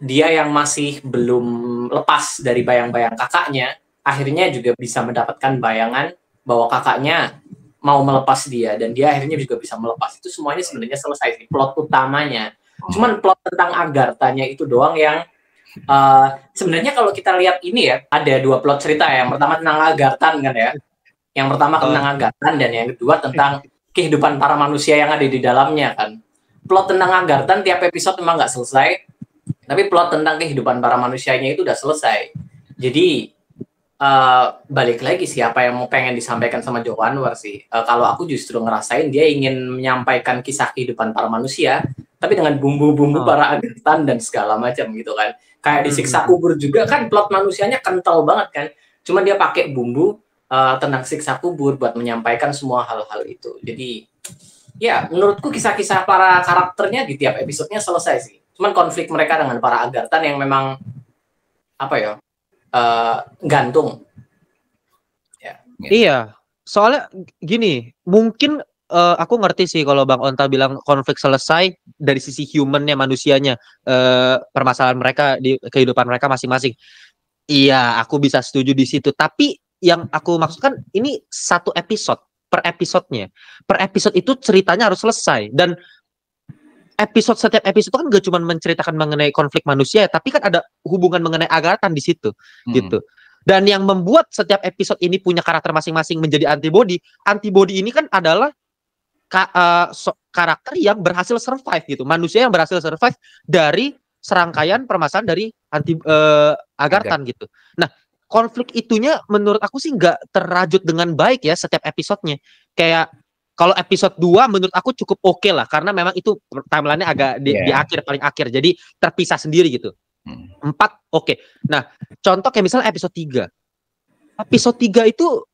Dia yang masih belum lepas dari bayang-bayang kakaknya, akhirnya juga bisa mendapatkan bayangan bahwa kakaknya mau melepas dia, dan dia akhirnya juga bisa melepas. Itu semuanya sebenarnya selesai sih, plot utamanya. Cuman plot tentang Agarthanya itu doang yang sebenarnya kalau kita lihat ini ya, ada 2 plot cerita ya. Yang pertama tentang Agarthan kan ya. Yang pertama tentang Agarthan dan yang kedua tentang kehidupan para manusia yang ada di dalamnya kan. Plot tentang Agarthan tiap episode memang nggak selesai, tapi plot tentang kehidupan para manusianya itu udah selesai. Jadi balik lagi siapa yang mau pengen disampaikan sama Joko Anwar sih. Kalau aku justru ngerasain dia ingin menyampaikan kisah kehidupan para manusia, tapi dengan bumbu-bumbu para Agarthan dan segala macam gitu kan. Kayak di Siksa Kubur juga kan plot manusianya kental banget kan. Cuma dia pakai bumbu tentang siksa kubur buat menyampaikan semua hal-hal itu. Jadi ya menurutku kisah-kisah para karakternya di tiap episodenya selesai sih. Cuman konflik mereka dengan para Agarthan yang memang apa ya gantung. Ya. Iya, soalnya gini, mungkin aku ngerti sih kalau Bang Onta bilang konflik selesai dari sisi humannya, manusianya, permasalahan mereka di kehidupan mereka masing-masing. Iya, aku bisa setuju di situ. Tapi yang aku maksudkan ini satu episode per episodenya. Per episode itu ceritanya harus selesai. Dan setiap episode itu kan gak cuma menceritakan mengenai konflik manusia, tapi kan ada hubungan mengenai Agarthan di situ, gitu. Dan yang membuat setiap episode ini punya karakter masing-masing menjadi antibody. Antibody ini kan adalah karakter yang berhasil survive gitu, manusia yang berhasil survive dari serangkaian permasalahan dari Agarthan gitu. Nah, konflik itunya menurut aku sih nggak terrajut dengan baik ya setiap episodenya. Kayak kalau episode 2 menurut aku cukup oke lah, karena memang itu timelinenya agak di akhir, paling akhir, jadi terpisah sendiri gitu. 4 oke. Nah, contoh kayak misalnya episode 3. Episode 3 itu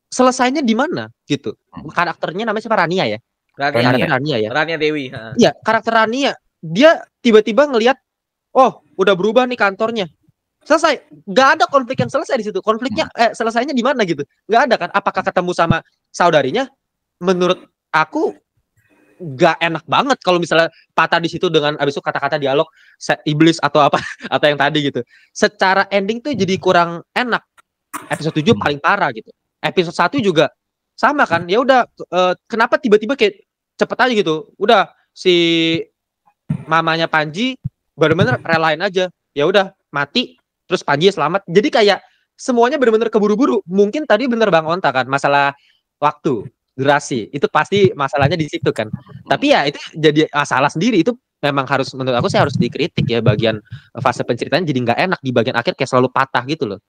selesainya di mana gitu. Karakternya namanya siapa? Rania ya? Rania ya. Rania Dewi. Iya, karakter Rania. Dia tiba-tiba ngelihat, oh, udah berubah nih kantornya. Selesai. Gak ada konflik yang selesai di situ. Konfliknya selesainya di mana gitu? Gak ada kan? Apakah ketemu sama saudarinya? Menurut aku gak enak banget kalau misalnya patah di situ dengan abis itu kata-kata dialog iblis atau apa atau yang tadi gitu. Secara ending tuh jadi kurang enak. Episode 7 paling parah gitu. Episode 1 juga sama kan. Ya udah kenapa tiba-tiba kayak cepet aja gitu. Udah si mamanya Panji benar-benar relain aja. Ya udah mati terus Panji selamat. Jadi kayak semuanya benar-benar keburu-buru. Mungkin tadi bener Bang Onta kan masalah waktu, durasi. Itu pasti masalahnya di situ kan. Tapi ya itu jadi masalah sendiri. Itu memang harus, menurut aku sih harus dikritik ya, bagian fase penceritaan jadi nggak enak di bagian akhir, kayak selalu patah gitu loh.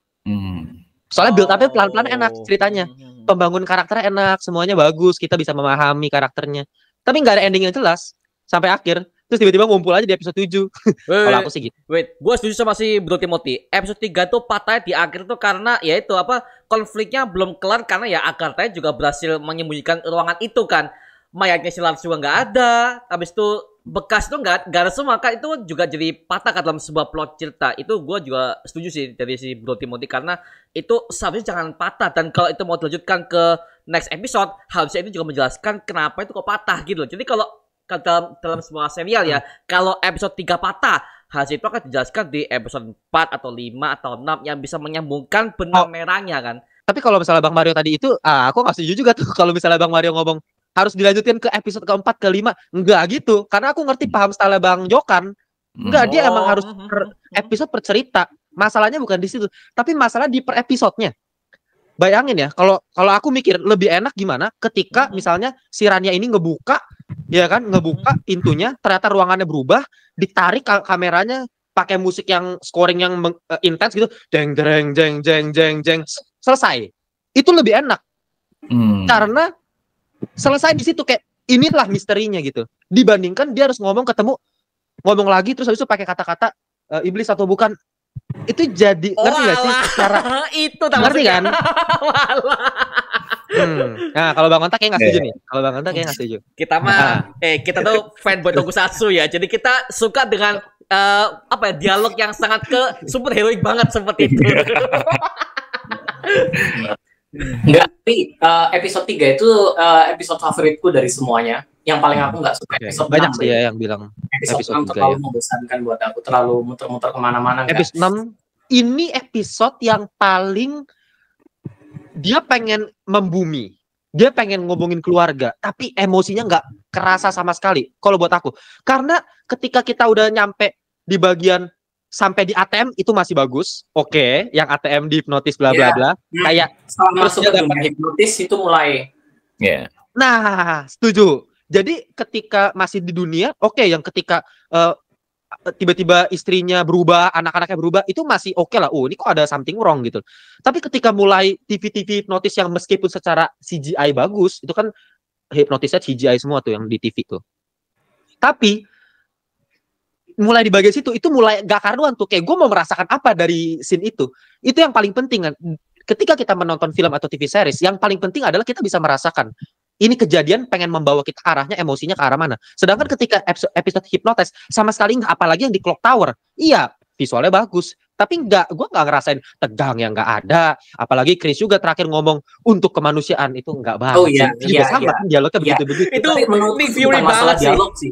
Soalnya build up-nya pelan-pelan enak ceritanya. Pembangun karakternya enak, semuanya bagus, kita bisa memahami karakternya. Tapi nggak ada ending yang jelas sampai akhir. Terus tiba-tiba ngumpul aja di episode 7. Kalau aku sih gitu. Gue setuju sama si Bro Timothy. Episode 3 tuh patah di akhir tuh karena ya itu apa, konfliknya belum kelar karena ya Agartha juga berhasil menyembunyikan ruangan itu kan. Mayatnya si Lars juga nggak ada. Habis itu bekas itu nggak ada semua kan, itu juga jadi patah kan dalam sebuah plot cerita. Itu gue juga setuju sih dari si Bro Timothy, karena itu seharusnya jangan patah. Dan kalau itu mau dilanjutkan ke next episode, harusnya itu juga menjelaskan kenapa itu kok patah gitu loh. Jadi kalau dalam sebuah serial ya, kalau episode 3 patah, hasil itu akan dijelaskan di episode 4 atau 5 atau 6 yang bisa menyambungkan benang merahnya kan. Tapi kalau misalnya Bang Mario tadi itu, aku nggak setuju juga tuh kalau misalnya Bang Mario ngomong harus dilanjutin ke episode keempat, kelima. Enggak gitu, karena aku ngerti paham style Bang Jokan. Enggak, dia emang harus per episode per cerita. Masalahnya bukan di situ, tapi masalah di per episodenya. Bayangin ya, kalau aku mikir lebih enak gimana ketika misalnya si Rania ini ngebuka, ya kan, ngebuka pintunya, ternyata ruangannya berubah, ditarik kameranya pakai musik yang scoring yang intens gitu, jeng jeng jeng jeng jeng jeng, selesai. Itu lebih enak. Karena selesai di situ, kayak inilah misterinya gitu. Dibandingkan dia harus ngomong lagi terus habis itu pakai kata-kata iblis atau bukan. Itu jadi ngerti gak sih cara itu ngerti kan? Nah, kalau Bang Onta kayak nggak setuju nih. Kalau Bang Onta kayak nggak setuju. Kita mah kita tuh fanboy Tokusatsu ya. Jadi kita suka dengan apa ya, dialog yang sangat super heroik banget seperti itu. Enggak, tapi episode 3 itu episode favoritku dari semuanya. Yang paling aku nggak suka episode 6. Banyak sih ya yang bilang episode 6 terlalu membosankan buat aku, terlalu muter-muter kemana-mana. Episode 6 ini episode yang paling dia pengen membumi. dia pengen ngomongin keluarga, tapi emosinya nggak kerasa sama sekali. Kalau buat aku, karena ketika kita udah nyampe di bagian sampai di ATM itu masih bagus. Oke, yang ATM di hipnotis bla bla bla. Kayak Setelah masuk ke dia dunia hipnotis itu mulai Nah, setuju. Jadi ketika masih di dunia, oke, yang ketika tiba-tiba istrinya berubah, anak-anaknya berubah, itu masih oke lah. Oh, ini kok ada something wrong gitu. Tapi ketika mulai TV-TV hipnotis yang meskipun secara CGI bagus, itu kan hipnotisnya CGI semua tuh yang di TV tuh. Tapi mulai di bagian situ, itu mulai gak karuan tuh. Kayak gue mau merasakan apa dari scene itu. Itu yang paling penting kan. Ketika kita menonton film atau TV series, yang paling penting adalah kita bisa merasakan ini kejadian pengen membawa kita arahnya, emosinya ke arah mana. Sedangkan ketika episode hipnotis sama sekali nggak, apalagi yang di Clock Tower, iya visualnya bagus, tapi gue nggak ngerasain tegang yang nggak ada. Apalagi Chris juga terakhir ngomong untuk kemanusiaan, itu nggak banget. Oh iya, juga sama kan dialognya begitu-begitu. Itu menurutku itu bukan masalah dialog sih.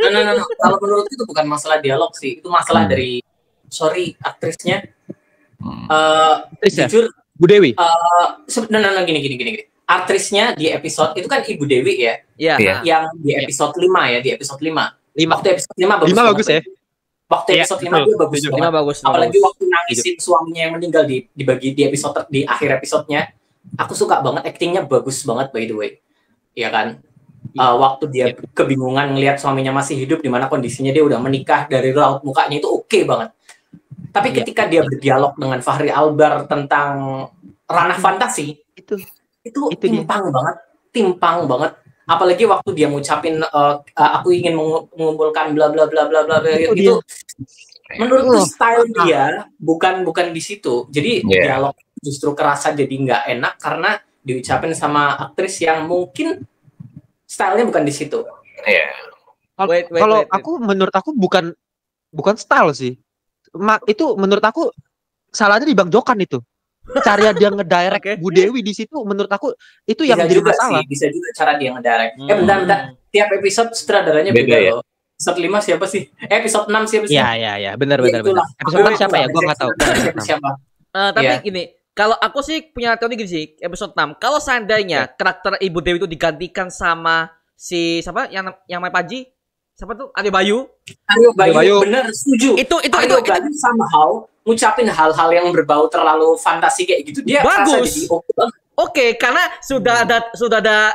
No. Kalau menurutku itu bukan masalah dialog sih, itu masalah dari aktrisnya. Jujur, Bu Dewi. Gini. Aktrisnya di episode itu kan Ibu Dewi ya. Iya. Yang di episode 5 ya, di episode 5. Waktu episode 5 bagus ya. Waktu episode 5 dia bagus banget. Apalagi waktu nangisin suaminya yang meninggal di episode di akhir episodenya. Aku suka banget, aktingnya bagus banget by the way. Iya kan? Waktu dia kebingungan ngelihat suaminya masih hidup, di mana kondisinya dia udah menikah, dari raut mukanya itu oke banget. Tapi ketika dia berdialog dengan Fachri Albar tentang ranah fantasi, itu timpang banget. Apalagi waktu dia ngucapin aku ingin mengumpulkan bla bla bla bla bla itu menurutku style dia bukan di situ. Jadi dialog justru kerasa jadi nggak enak karena diucapin sama aktris yang mungkin stylenya bukan di situ. Kalau aku menurut aku bukan style sih. Itu menurut aku salahnya di Bang Jokan itu. Cara dia ngedirect Bu Dewi di situ menurut aku itu yang jadi masalah. Bisa juga cara dia ngedirect. Bentar. Tiap episode sutradaranya beda loh. Episode 5 siapa sih? Episode 6 siapa sih? Iya, benar. Episode 6 siapa ya? Gua enggak tahu. Siapa? Tapi gini, kalau aku sih punya teori gini sih, episode 6. Kalau seandainya karakter Ibu Dewi itu digantikan sama siapa yang main Panji? Siapa tuh? Aryo Bayu. Bener, setuju. Itu Bayu somehow ngucapin hal-hal yang berbau terlalu fantasi kayak gitu, dia bagus. Oke, karena sudah ada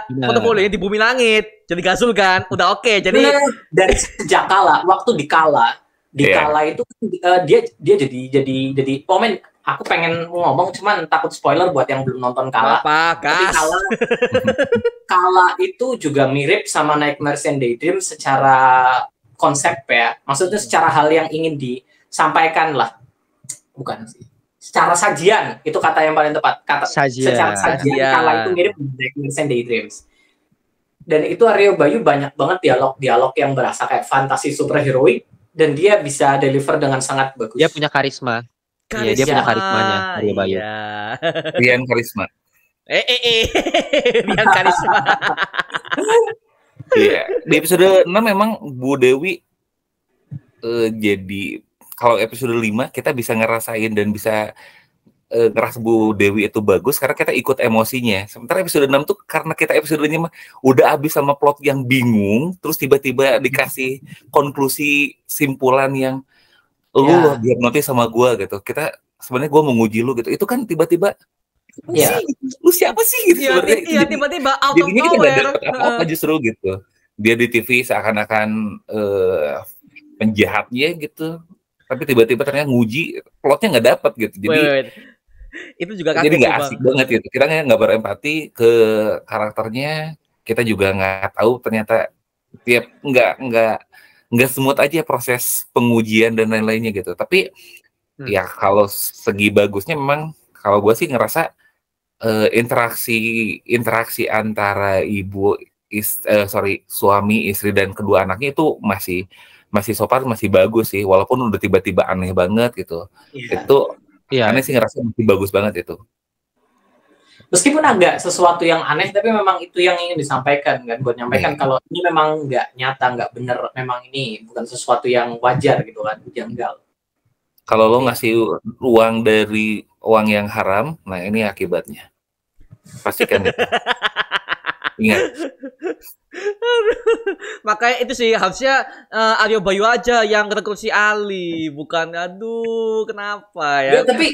portofolio di Bumi Langit, jadi Gazul kan, udah oke. Jadi dari sejak waktu di Kala itu dia jadi komen. Aku pengen ngomong cuman takut spoiler buat yang belum nonton Kala. Tapi Kala itu juga mirip sama Nightmares and Daydreams secara konsep ya. Maksudnya secara hal yang ingin disampaikan lah. Bukan sih. Secara sajian, itu kata yang paling tepat. Secara sajian Kala itu mirip Nightmares and Daydreams. Dan itu Aryo Bayu banyak banget dialog yang berasa kayak fantasi superheroik dan dia bisa deliver dengan sangat bagus. Dia punya karisma. Iya, dia punya karismanya, Aryo Bayu. Rian karisma. Rian karisma. Iya, di episode 6 memang Bu Dewi jadi kalau episode 5 kita bisa ngerasain dan bisa ngerasa Bu Dewi itu bagus karena kita ikut emosinya. Sementara episode 6 tuh karena kita episodenya mah udah habis sama plot yang bingung, terus tiba-tiba dikasih konklusi simpulan yang lu dihipnotis sama gua gitu. Kita sebenarnya gua mau nguji lu gitu. Itu kan tiba-tiba lu siapa sih gitu sebenarnya. Iya, tiba-tiba out of jadinya kita nggak dapat apa-apa justru gitu. Dia di TV seakan-akan penjahatnya gitu. Tapi tiba-tiba ternyata nguji plotnya nggak dapat gitu. Jadi itu juga kaget. Jadi nggak asik banget gitu. Kita nggak berempati ke karakternya. Kita juga nggak tahu ternyata tiap nggak smooth aja proses pengujian dan lain-lainnya gitu. Tapi ya kalau segi bagusnya memang kalau gue sih ngerasa interaksi antara suami, istri dan kedua anaknya itu masih so far masih bagus sih, walaupun udah tiba-tiba aneh banget gitu. Itu aneh sih ngerasa masih bagus banget itu. Meskipun agak sesuatu yang aneh, tapi memang itu yang ingin disampaikan kan, buat nyampaikan kalau ini memang nggak nyata, nggak bener, memang ini bukan sesuatu yang wajar gitu kan, janggal. Kalau lo ngasih uang dari uang yang haram, nah ini akibatnya. Pastikan gitu. Ingat. Makanya itu sih harusnya Aryo Bayu aja yang rekrut si Ali, bukan aduh kenapa Ya, ya? tapi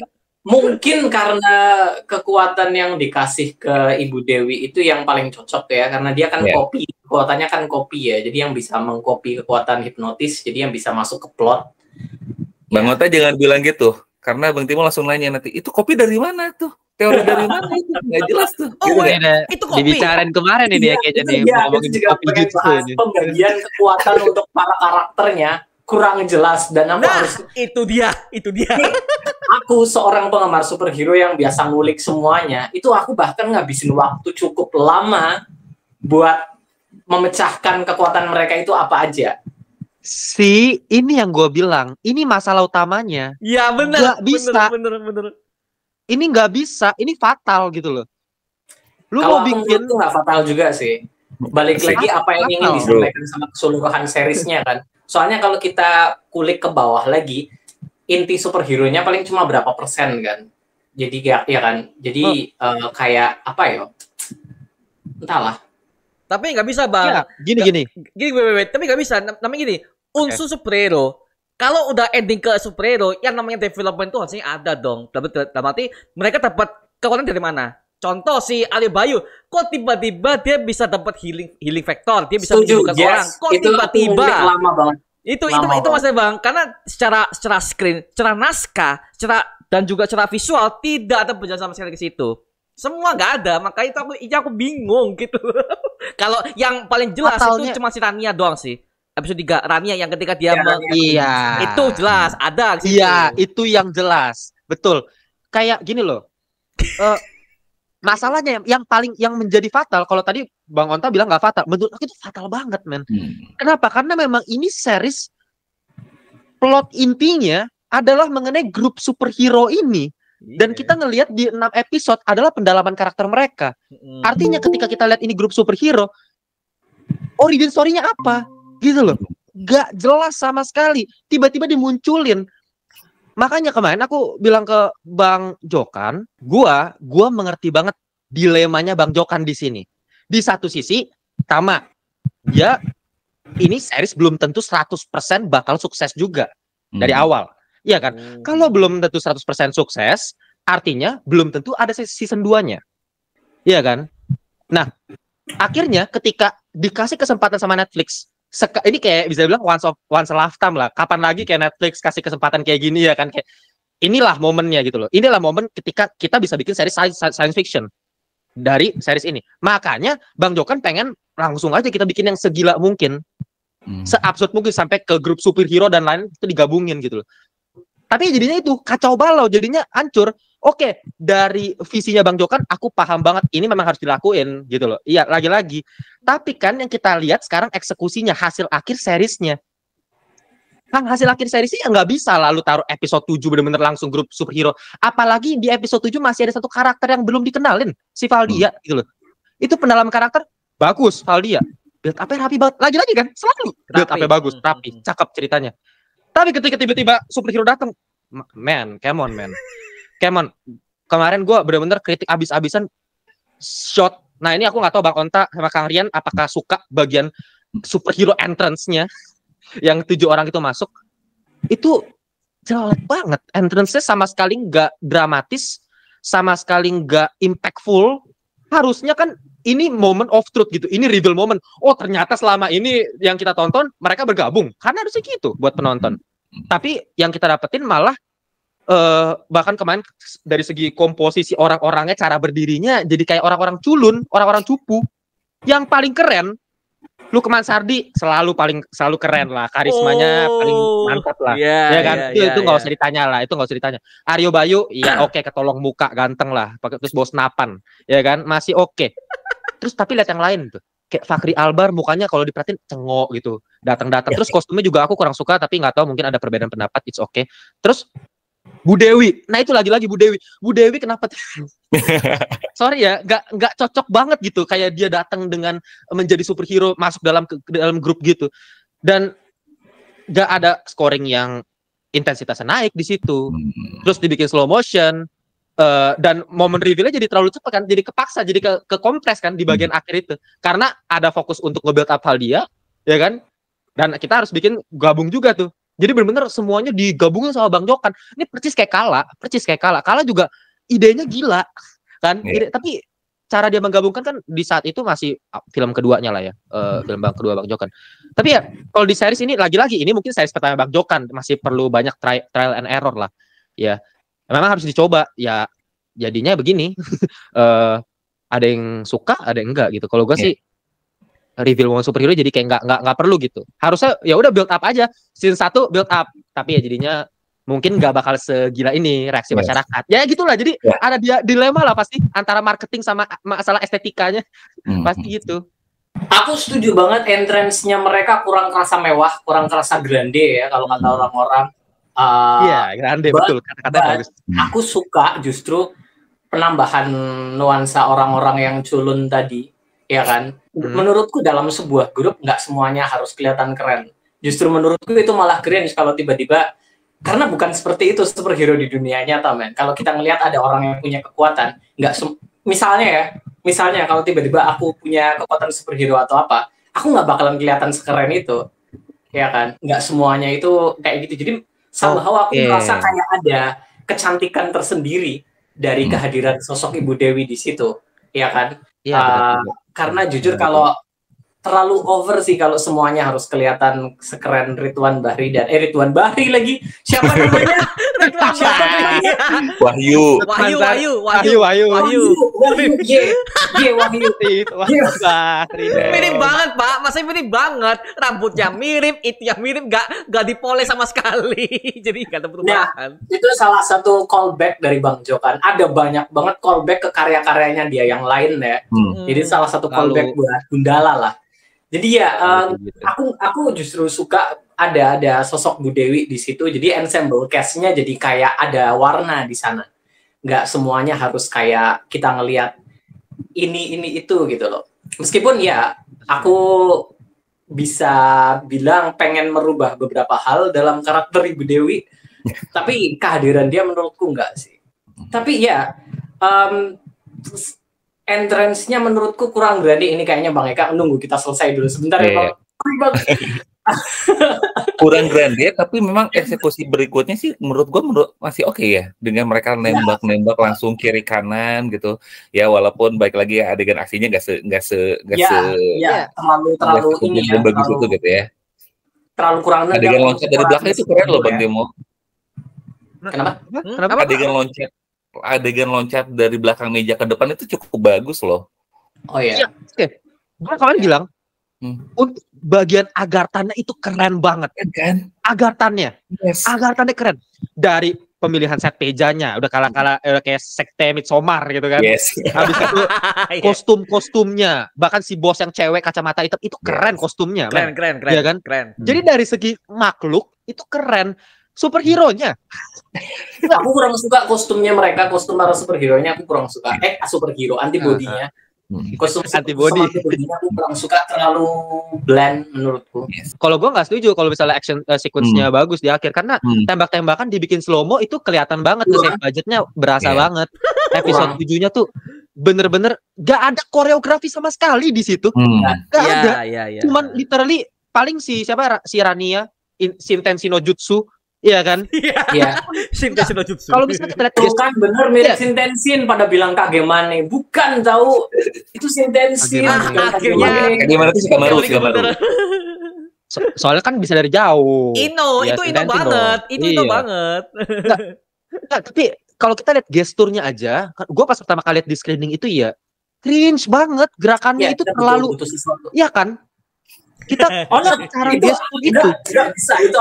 mungkin karena kekuatan yang dikasih ke Ibu Dewi itu yang paling cocok ya, karena dia kan Ya. kopi, kekuatannya kan kopi ya, jadi yang bisa mengcopy kekuatan hipnotis, jadi yang bisa masuk ke plot. Bang Ota jangan bilang gitu, karena Bang Timo langsung nanya nanti, itu kopi dari mana tuh? Teori dari mana itu? Nggak jelas tuh. Oh, Gitu wait. nggak? Itu kopi. Dibicarain kemarin ini ya kayaknya nih Iya, mau ngomongin itu juga kopi pengen jutsu bahas ini. pembagian kekuatan untuk para karakternya kurang jelas, dan aku Nah, harus itu dia. aku seorang penggemar superhero yang biasa ngulik semuanya, itu aku bahkan ngabisin waktu cukup lama buat memecahkan kekuatan mereka itu apa aja. Ini yang gue bilang, ini masalah utamanya. Ya benar. Nggak bisa. Bener. Ini nggak bisa, ini fatal gitu loh. Lu Kalau mau aku bikin menurut tuh nggak fatal juga sih. Balik lagi apa yang ingin Fatal. disampaikan sama keseluruhan seriesnya kan. Soalnya kalau kita kulik ke bawah lagi, inti superhero-nya paling cuma berapa persen kan. Jadi ya kan. Jadi kayak apa ya? Entahlah. Tapi nggak bisa bang. ya, gini. Gini, wait. Tapi nggak bisa. Namanya gini. Unsur superhero. Kalau udah ending ke superhero, yang namanya development itu harusnya ada dong. Dalam arti mereka dapat kekuatan dari mana? Contoh si Ali Bayu, kok tiba-tiba dia bisa dapat healing factor, dia bisa Setuju, menyembuhkan orang. Kok itu tiba-tiba? lama banget. Itu Lama maksudnya bang, karena secara screen, secara naskah, dan juga secara visual tidak ada penjelasan sama sekali ke situ. Semua nggak ada, makanya itu aku bingung gitu. Kalau yang paling jelas Fatalnya- itu cuma si Rania doang sih. Episode 3 Rania yang ketika dia Ya, Iya. itu jelas ada di situ. Iya, itu yang jelas. Betul. Kayak gini loh. Masalahnya yang menjadi fatal, kalau tadi Bang Onta bilang nggak fatal, menurut aku itu fatal banget, men. Kenapa? Karena memang ini series plot intinya adalah mengenai grup superhero ini. Dan kita ngelihat di 6 episode adalah pendalaman karakter mereka. Artinya ketika kita lihat ini grup superhero, origin story-nya apa? Gitu loh. Gak jelas sama sekali. Tiba-tiba dimunculin. Makanya kemarin aku bilang ke Bang Jokan, gua mengerti banget dilemanya Bang Jokan di sini. Di satu sisi, pertama, ya ini series belum tentu 100% bakal sukses juga dari awal. Iya kan? Kalau belum tentu 100% sukses, artinya belum tentu ada season 2-nya. Iya kan? Nah, akhirnya ketika dikasih kesempatan sama Netflix, ini kayak bisa bilang once a lifetime lah. Kapan lagi kayak Netflix kasih kesempatan kayak gini ya kan? Kayak inilah momennya gitu loh. Inilah momen ketika kita bisa bikin series science fiction dari series ini. Makanya Bang Jokan pengen langsung aja kita bikin yang segila mungkin. Se-absurd mungkin sampai ke grup superhero dan lain itu digabungin gitu loh. Tapi jadinya itu kacau balau, jadinya hancur. Oke, dari visinya Bang Jokan aku paham banget ini memang harus dilakuin gitu loh. Iya, lagi-lagi. Tapi kan yang kita lihat sekarang eksekusinya, hasil akhir seriesnya. Kang, hasil akhir seriesnya nggak bisa lalu taruh episode 7 bener-bener langsung grup superhero. Apalagi di episode 7 masih ada satu karakter yang belum dikenalin, si Valdia gitu loh. Itu pendalaman karakter bagus, Valdia. Build up-nya rapi banget. Lagi-lagi kan, selalu build up-nya bagus, rapi, cakep ceritanya. Tapi ketika tiba-tiba superhero datang, man, come on. Kemarin gue bener-bener kritik abis-abisan shot. Nah ini aku nggak tahu Bang Onta sama Kang Rian apakah suka bagian superhero entrance-nya yang 7 orang itu masuk. Itu jelek banget. Entrance-nya sama sekali nggak dramatis, sama sekali nggak impactful. Harusnya kan ini moment of truth gitu. Ini reveal moment. Oh ternyata selama ini yang kita tonton mereka bergabung. Karena harusnya gitu buat penonton. Tapi yang kita dapetin malah bahkan kemarin dari segi komposisi orang-orangnya, cara berdirinya jadi kayak orang-orang culun, orang-orang cupu. Yang paling keren, Lukman Sardi selalu keren lah, karismanya paling mantap lah. Ya kan? Itu nggak usah ditanya lah, itu nggak usah ditanya. Aryo Bayu, ya oke, ketolong muka, ganteng lah, pakai terus bawa senapan, ya kan? Masih oke. Terus tapi lihat yang lain tuh. Kayak Fachri Albar mukanya kalau diperhatiin cengok gitu, datang-datang. Terus kostumnya juga aku kurang suka, tapi nggak tahu mungkin ada perbedaan pendapat, it's okay. Terus Bu Dewi, nah itu lagi-lagi Bu Dewi kenapa? Sorry ya, nggak cocok banget gitu, kayak dia datang dengan menjadi superhero masuk dalam grup gitu, dan nggak ada scoring yang intensitasnya naik di situ. Terus dibikin slow motion, Dan momen reveal-nya jadi terlalu cepat kan, jadi kepaksa, jadi ke kompres kan di bagian akhir itu. Karena ada fokus untuk nge-build up hal dia, ya kan? Dan kita harus bikin gabung juga tuh. Jadi benar-benar semuanya digabungin sama Bang Jokan. Ini percis kayak Kala. Kala juga idenya gila kan. Tapi cara dia menggabungkan kan di saat itu masih film keduanya lah ya. Film kedua Bang Jokan. Tapi ya kalau di series ini lagi-lagi ini mungkin series pertama Bang Jokan, masih perlu banyak trial and error lah. Ya. Memang harus dicoba. Ya jadinya begini. Ada yang suka, ada yang enggak gitu. Kalau gue sih reveal momen superhero jadi kayak nggak perlu gitu. Harusnya ya udah build up aja. Scene 1 build up, tapi ya jadinya mungkin nggak bakal segila ini reaksi masyarakat. Ya gitulah. Jadi ada dilema lah pasti antara marketing sama masalah estetikanya. Pasti gitu. Aku setuju banget entrance-nya mereka kurang kerasa mewah, kurang kerasa grande ya kalau kata orang-orang. Iya, grande betul. Kata-kata bagus. Aku suka justru penambahan nuansa orang-orang yang culun tadi. Ya kan, menurutku dalam sebuah grup nggak semuanya harus kelihatan keren. Justru menurutku itu malah keren kalau tiba-tiba, karena bukan seperti itu superhero di dunia nyata, men. Kalau kita ngelihat ada orang yang punya kekuatan, misalnya kalau tiba-tiba aku punya kekuatan superhero atau apa, aku nggak bakalan kelihatan sekeren itu, ya kan? Nggak semuanya itu kayak gitu. Jadi somehow aku merasa kayak ada kecantikan tersendiri dari kehadiran sosok Ibu Dewi di situ, ya kan? Karena jujur kalau terlalu over sih kalau semuanya harus kelihatan sekeren Ridwan Bahri dan Ridwan Bahri lagi. Siapa namanya? Wahyu. Mirip banget, Pak. Masa mirip banget. Rambutnya mirip, itu yang mirip, gak dipoles sama sekali. Jadi gak ada perubahan. Nah, itu salah satu callback dari Bang Jokan. Ada banyak banget callback ke karya-karyanya dia yang lain ya. Jadi salah satu callback buat Gundala lah. Jadi ya, aku justru suka ada sosok Bu Dewi di situ. Jadi ensemble cast-nya jadi kayak ada warna di sana. Nggak semuanya harus kayak kita ngelihat ini itu gitu loh. Meskipun ya aku bisa bilang pengen merubah beberapa hal dalam karakter Ibu Dewi, tapi kehadiran dia menurutku enggak sih. Tapi ya entrance-nya menurutku kurang berani. Ini kayaknya Bang Eka nunggu kita selesai dulu sebentar ya Bang. Kurang grande, tapi memang eksekusi berikutnya sih menurut masih oke ya, dengan mereka nembak langsung kiri kanan gitu ya, walaupun baik lagi ya, adegan aksinya terlalu ini ya, bagus itu gitu ya, terlalu kurang. Adegan loncat dari belakang itu keren loh Bang Demo. Kenapa? Adegan loncat dari belakang meja ke depan itu cukup bagus loh. Oh iya. Oke. Kalian bilang untuk bagian agartannya itu keren banget kan? Agartannya keren. Dari pemilihan set pejanya udah kala-kala kayak sekte Midsommar gitu kan. Habis itu kostum-kostumnya, bahkan si bos yang cewek kacamata hitam itu keren kostumnya. Keren. Ya kan? Keren. Jadi dari segi makhluk itu keren. Superhero-nya aku kurang suka kostumnya mereka, kostum para superhero-nya aku kurang suka. Superhero antibody-nya. Kostum antibody aku kurang suka, terlalu bland menurutku. Kalau gue nggak setuju kalau misalnya action sequence-nya bagus di akhir, karena tembak-tembakan dibikin slow-mo itu kelihatan banget, save budgetnya berasa banget. Episode 7-nya tuh bener-bener gak ada koreografi sama sekali di situ. Gak ada. Cuman literally paling si Rania Shinten no Jutsu. Iya kan? Iya. Shinten no Jutsu. Kalau misalnya kita lihat kan bener mirip Shinten pada bilang Kagemane, bukan tahu itu Shinten. Kagemane itu Shikamaru. Soalnya kan bisa dari jauh. Ino banget. Itu banget. Nah, tapi kalau kita lihat gesturnya aja, gue pas pertama kali lihat di screening itu ya cringe banget, gerakannya itu terlalu, ya kan? Kita cara gestur itu bisa itu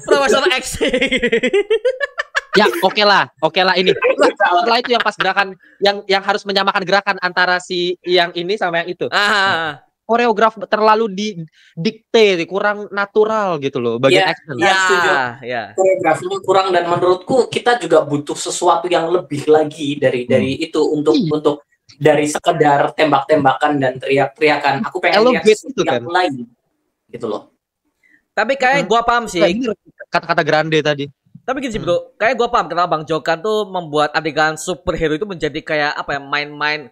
Profesor X. Ya oke lah ini. Setelah itu yang pas gerakan yang harus menyamakan gerakan antara si yang ini sama yang itu. Koreograf terlalu didikte, kurang natural gitu loh bagian action. Koreografinya kurang, dan menurutku kita juga butuh sesuatu yang lebih lagi dari itu untuk dari sekedar tembak-tembakan dan teriak-teriakan. Aku pengen lihat sesuatu yang lain gitu loh. Tapi kayak gua paham sih kata-kata grande tadi. Tapi gini sih bro, kayak gue paham kenapa Bang Jokan tuh membuat adegan superhero itu menjadi kayak apa ya, main-main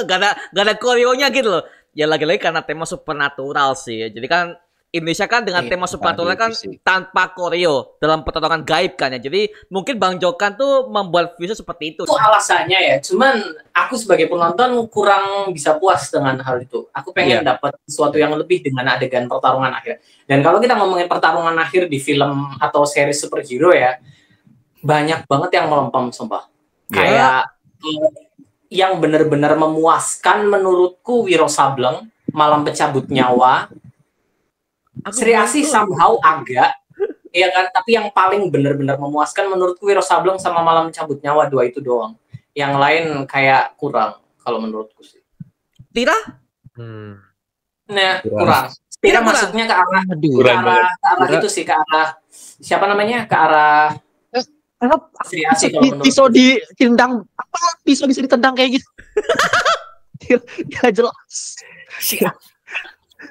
gak ada koreonya gitu loh. Ya lagi-lagi karena tema supernatural sih. Jadi kan Indonesia kan dengan tema supernatural kan tanpa koreo dalam pertolongan gaib kan ya. Jadi mungkin Bang Jokan tuh membuat visual seperti itu. Itu alasannya ya. Cuman aku sebagai penonton kurang bisa puas dengan hal itu. Aku pengen dapat sesuatu yang lebih dengan adegan pertarungan akhir. Dan kalau kita ngomongin pertarungan akhir di film atau series superhero ya, banyak banget yang melempem sumpah. Kayak yang benar-benar memuaskan menurutku Wiro Sableng, Malam Pencabut Nyawa. Sri Asih somehow agak, ya kan? Tapi yang paling benar-benar memuaskan menurutku Wiro Sableng sama Malam Mencabut Nyawa, 2 itu doang. Yang lain kayak kurang kalau menurutku sih. Tira? Nah, kurang. Tira masuknya ke arah, itu sih, ke arah siapa namanya? Ke arah Sri Asih kalau menurutku. Pisau ditendang, apa? Pisau bisa ditendang kayak gitu. Gak jelas.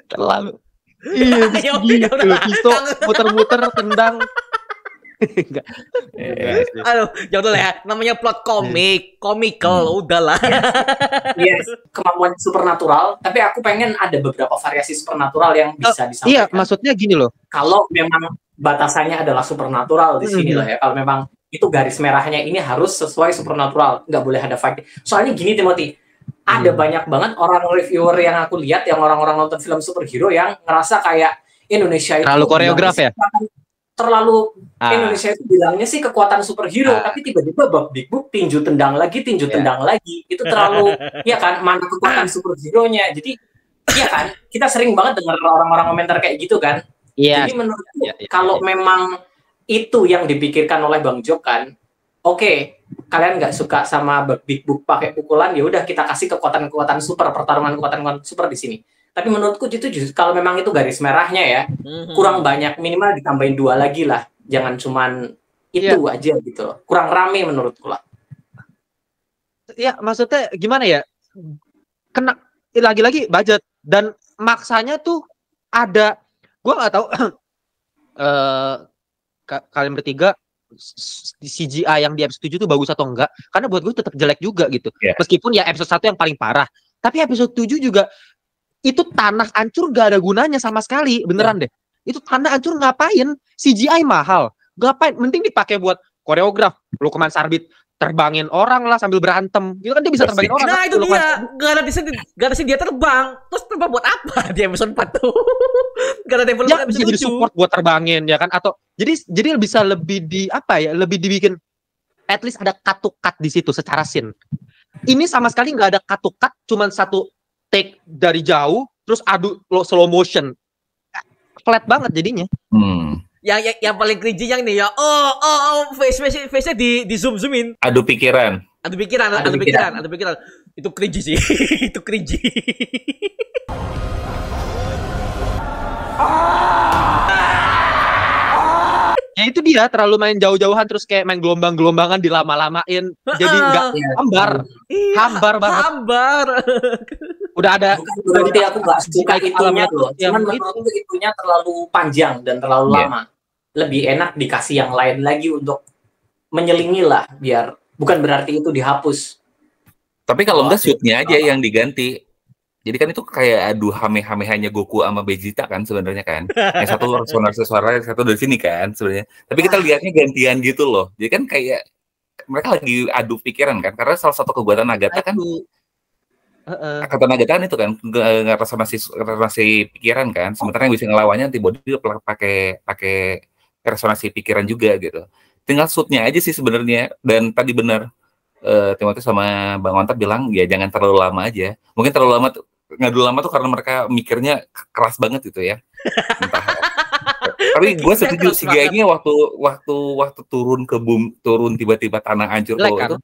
Terlalu. Iya, pisau muter-muter tendang. Enggak. Aduh, ya udah lah ya. Namanya plot comical, udahlah. Yes, kemampuan supernatural, tapi aku pengen ada beberapa variasi supernatural yang bisa disampaikan. Iya, maksudnya gini loh. Kalau memang batasannya adalah supernatural di sini lah ya. Kalau memang itu garis merahnya ini harus sesuai supernatural, nggak boleh ada fight. Soalnya gini Timothy, ada banyak banget orang reviewer yang aku lihat, yang orang-orang nonton film superhero yang ngerasa kayak Indonesia itu terlalu koreograf ya? Terlalu Indonesia itu bilangnya sih kekuatan superhero, tapi tiba-tiba bab Big Book tinju tendang lagi, tendang lagi. Itu terlalu, ya kan, mana kekuatan superhero-nya. Jadi, ya kan, kita sering banget dengar orang-orang komentar kayak gitu kan. Jadi menurutku, kalau memang itu yang dipikirkan oleh Bang Jokan, oke, kalian nggak suka sama Big Book pakai pukulan, ya udah kita kasih kekuatan-kekuatan super, pertarungan kekuatan super di sini. Tapi menurutku itu justru kalau memang itu garis merahnya ya, kurang banyak, minimal ditambahin 2 lagi lah. Jangan cuman itu aja gitu. Kurang rame menurutku lah. Ya, maksudnya gimana ya? Kena lagi-lagi budget dan maksanya tuh ada, gua nggak tahu kalian bertiga CGI yang di episode 7 tuh bagus atau enggak, karena buat gue tetap jelek juga gitu. Meskipun ya episode 1 yang paling parah, tapi episode 7 juga itu tanah hancur gak ada gunanya sama sekali, beneran deh. Itu tanah hancur ngapain? CGI mahal, ngapain? Mending dipakai buat koreograf. Lukman Sarbit terbangin orang lah sambil berantem, gitu kan dia bisa terbangin orang. Nah itu dia, gak ada sih dia terbang. Terus terbang buat apa di episode 4 tuh? Gak ada development ya, bisa jadi support buat terbangin ya kan, atau jadi bisa lebih di apa ya, lebih dibikin at least ada cut to cut di situ secara scene. Ini sama sekali nggak ada cut to cut, cuman satu take dari jauh terus adu slow motion, flat banget jadinya. Yang paling cringy yang nih ya, face-nya di zoom-zoomin. Adu pikiran. Itu cringy sih. Itu cringy. Ya itu dia, terlalu main jauh-jauhan terus kayak main gelombang-gelombangan dilama-lamain, jadi nggak hambar banget. Udah ada. Berarti aku nggak suka itunya loh. Cuman menurutku itunya terlalu panjang dan terlalu lama. Lebih enak dikasih yang lain lagi untuk menyelingi lah, biar bukan berarti itu dihapus. Tapi kalau enggak shootnya aja yang diganti. Jadi kan itu kayak adu hame-hamehannya Goku sama Vegeta kan sebenarnya kan. Yang satu resonansi suara, yang satu dari sini kan sebenarnya. Tapi kita lihatnya gantian gitu loh. Jadi kan kayak mereka lagi adu pikiran kan. Karena salah satu kekuatan Agatha kan kekuatan Agatha kan itu kan resonansi pikiran kan. Sementara yang bisa ngelawannya antibody pakai resonansi pikiran juga gitu. Tinggal shootnya aja sih sebenarnya. Dan tadi benar Timothy sama Bang Onta bilang ya jangan terlalu lama aja. Mungkin terlalu lama ngadu lama tuh karena mereka mikirnya keras banget gitu ya. Entah. Tapi gue setuju CGI-nya waktu turun tiba-tiba tanah hancur itu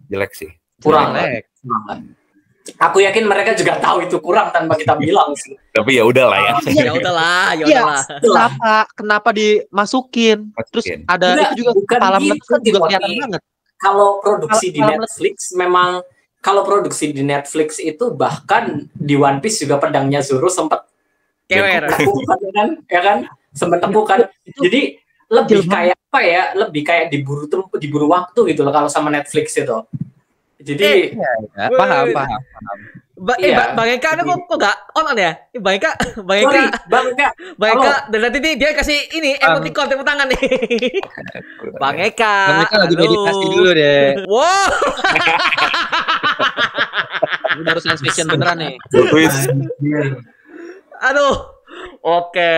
jelek sih. Kurang. Aku yakin mereka juga tahu itu kurang tanpa kita bilang sih. Tapi ya udahlah ya. Ya udahlah. Kenapa dimasukin? Terus ada itu juga kepala menekan juga kelihatan banget. Kalau produksi di Netflix memang, kalau produksi di Netflix itu bahkan di One Piece juga pedangnya Zoro sempat kewer kan, ya kan? Sempat tepuk kan. Jadi lebih kayak apa ya? Lebih kayak diburu waktu gitu loh kalau sama Netflix itu. Jadi paham. Iya. Bang Eka, ada kok gak on ya? Bang Eka, Bang Eka, dan nanti dia kasih ini emoticon tepuk tangan nih. Bang Eka, Bang Eka lagi meditasi dulu deh. Wow. Ini baru science fiction beneran nih. Aduh. Oke,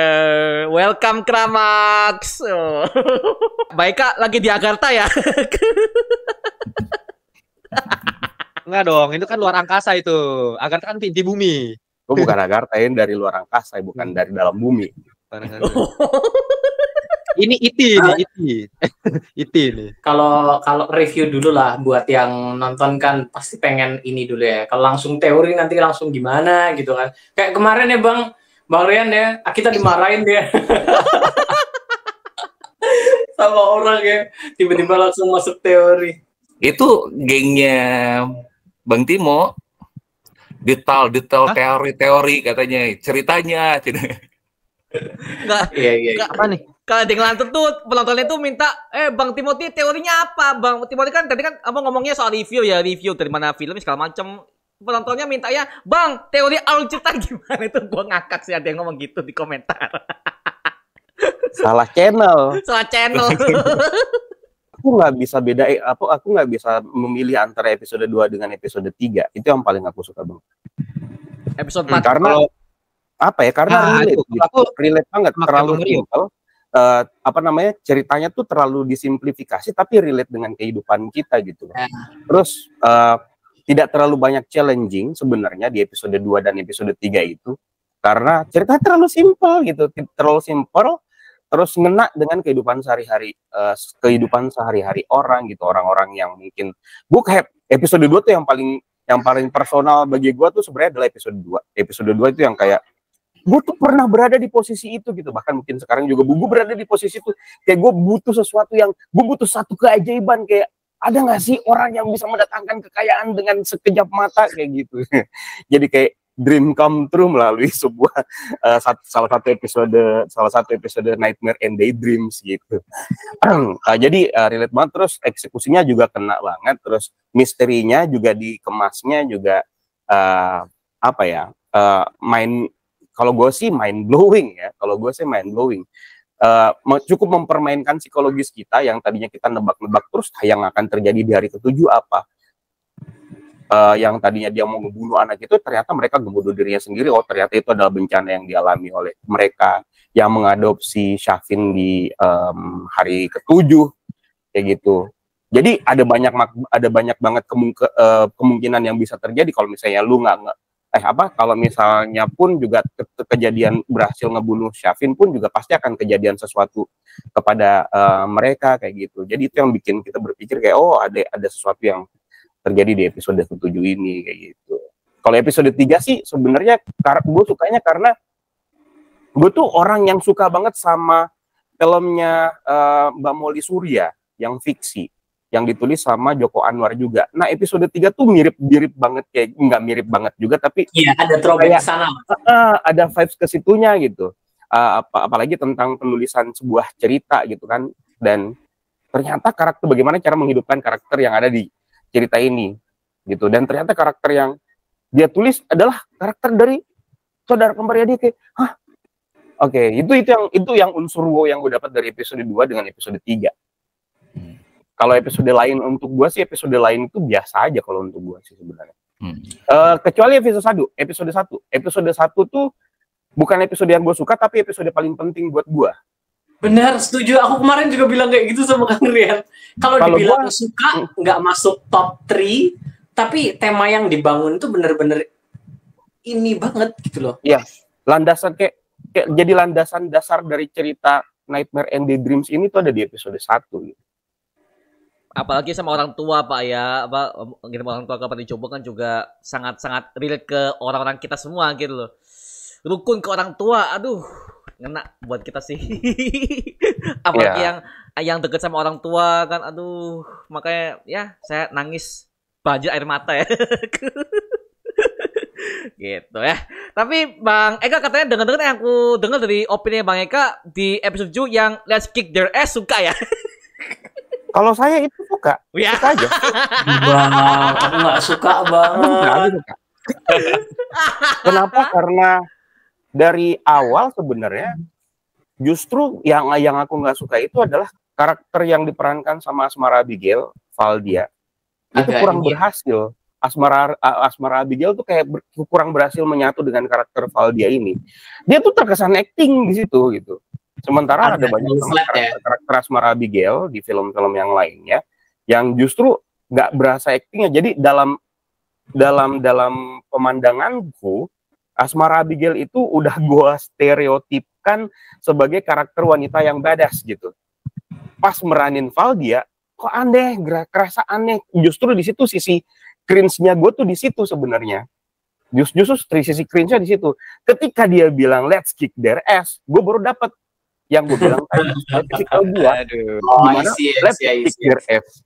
welcome Kramax. Bang Eka lagi di Agartha ya? Enggak dong, itu kan luar angkasa itu. Agartha kan di bumi. Gue bukan Agartha, ini dari luar angkasa, bukan dari dalam bumi. Ini IT nih. Kalau review dulu lah buat yang nonton kan pasti pengen ini dulu ya. Kalau langsung teori nanti langsung gimana gitu kan. Kayak kemarin ya Bang Rian ya, kita dimarahin dia. Sama orang ya, tiba-tiba langsung masuk teori. Itu gengnya Bang Timo. Detail teori-teori katanya, ceritanya. Enggak. Iya. Apa nih? Kalau di ngelantur tuh penontonnya tuh minta, Bang Timothy teorinya apa? Bang Timothy kan tadi kan apa ngomongnya soal review dari mana film segala macam. Penontonnya minta ya, Bang, teori alur cerita gimana? Itu gua ngakak sih ada yang ngomong gitu di komentar. Salah channel. Aku nggak bisa bedain, aku nggak bisa memilih antara episode 2 dengan episode 3. Itu yang paling aku suka banget. Episode 4. Karena apa ya? Karena relate, itu, gitu. Relate banget, terlalu simple. Ceritanya tuh terlalu disimplifikasi tapi relate dengan kehidupan kita gitu. Terus tidak terlalu banyak challenging sebenarnya di episode 2 dan episode 3 itu. Karena ceritanya terlalu simple gitu, terus ngena dengan kehidupan sehari-hari orang gitu, orang-orang yang mungkin gue kayak episode 2 tuh yang paling personal bagi gue tuh sebenarnya adalah episode 2 itu yang kayak gue tuh pernah berada di posisi itu gitu, bahkan mungkin sekarang juga gue berada di posisi itu, kayak gue butuh satu keajaiban, kayak ada nggak sih orang yang bisa mendatangkan kekayaan dengan sekejap mata kayak gitu. Jadi kayak dream come true melalui sebuah salah satu episode Nightmare and Daydreams gitu. Jadi relate banget, terus eksekusinya juga kena banget, terus misterinya juga dikemasnya juga kalau gue sih mind blowing. Cukup mempermainkan psikologis kita yang tadinya kita nebak-nebak terus yang akan terjadi di hari ke-7 apa. Yang tadinya dia mau ngebunuh anak itu, ternyata mereka ngebunuh dirinya sendiri. Oh, ternyata itu adalah bencana yang dialami oleh mereka yang mengadopsi Syafin di hari ke-7 kayak gitu. Jadi ada banyak banget kemungkinan yang bisa terjadi kalau misalnya lu kalau misalnya pun juga kejadian berhasil ngebunuh Syafin pun juga pasti akan kejadian sesuatu kepada mereka kayak gitu. Jadi itu yang bikin kita berpikir kayak ada sesuatu yang terjadi di episode ke-7 ini kayak gitu. Kalau episode 3 sih sebenarnya gue sukanya karena gue tuh orang yang suka banget sama filmnya Mbak Molly Surya yang fiksi, yang ditulis sama Joko Anwar juga. Nah, episode 3 tuh mirip banget, kayak nggak mirip banget juga, tapi iya, ada throwback ke sana. Ada vibes ke situnya gitu. Apalagi tentang penulisan sebuah cerita gitu kan. Dan ternyata bagaimana cara menghidupkan karakter yang ada di cerita ini gitu. Dan ternyata karakter yang dia tulis adalah karakter dari saudara kembarnya dia, kayak Oke, itu yang unsur wow yang gue dapat dari episode 2 dengan episode 3. Kalau episode lain untuk gue sih, episode lain itu biasa aja kalau untuk gue sih sebenarnya. Kecuali episode 1. Episode 1 tuh bukan episode yang gue suka, tapi episode paling penting buat gue. Benar, setuju. Aku kemarin juga bilang kayak gitu sama Kang Rian. Kalau dibilang suka, nggak masuk top 3, tapi tema yang dibangun itu bener-bener ini banget gitu loh. Iya, landasan kayak jadi landasan dasar dari cerita Nightmare and Daydreams ini tuh ada di episode 1 gitu. Apalagi sama orang tua, Pak ya, ngirim orang tua kapan dicoba kan juga sangat-sangat relate ke orang-orang kita semua gitu loh. Rukun ke orang tua, aduh, ngena buat kita sih. Apalagi yang deket sama orang tua kan, aduh, makanya ya saya nangis banjir air mata ya. Gitu ya. Tapi Bang Eka katanya dengar-dengar yang aku dengar dari opini Bang Eka di episode 7 yang Let's Kick Their Ass suka ya. Kalau saya itu suka, Ya. suka aja. Bang, aku nggak suka Aku suka aja, banget. suka. Kenapa? Karena dari awal sebenarnya justru yang aku nggak suka itu adalah karakter yang diperankan sama Asmara Abigail, Valdia, itu Agak kurang ini. berhasil. Asmara Abigail tuh kayak kurang berhasil menyatu dengan karakter Valdia ini. Dia tuh terkesan acting di situ gitu. Sementara ada Agak banyak flat ya. karakter Asmara Abigail di film-film yang lainnya yang justru nggak berasa actingnya. Jadi dalam pemandanganku Asmara Abigail itu udah gua stereotipkan sebagai karakter wanita yang badass gitu. Pas meranin Valdia, kok aneh, kerasa aneh. Justru di situ sisi cringe-nya gue tuh di situ sebenarnya. Justru sisi cringe-nya di situ. Ketika dia bilang let's kick their ass, gue baru dapat yang gue bilang tadi. Tipikal gue, Aduh. Oh, gimana let's kick their ass.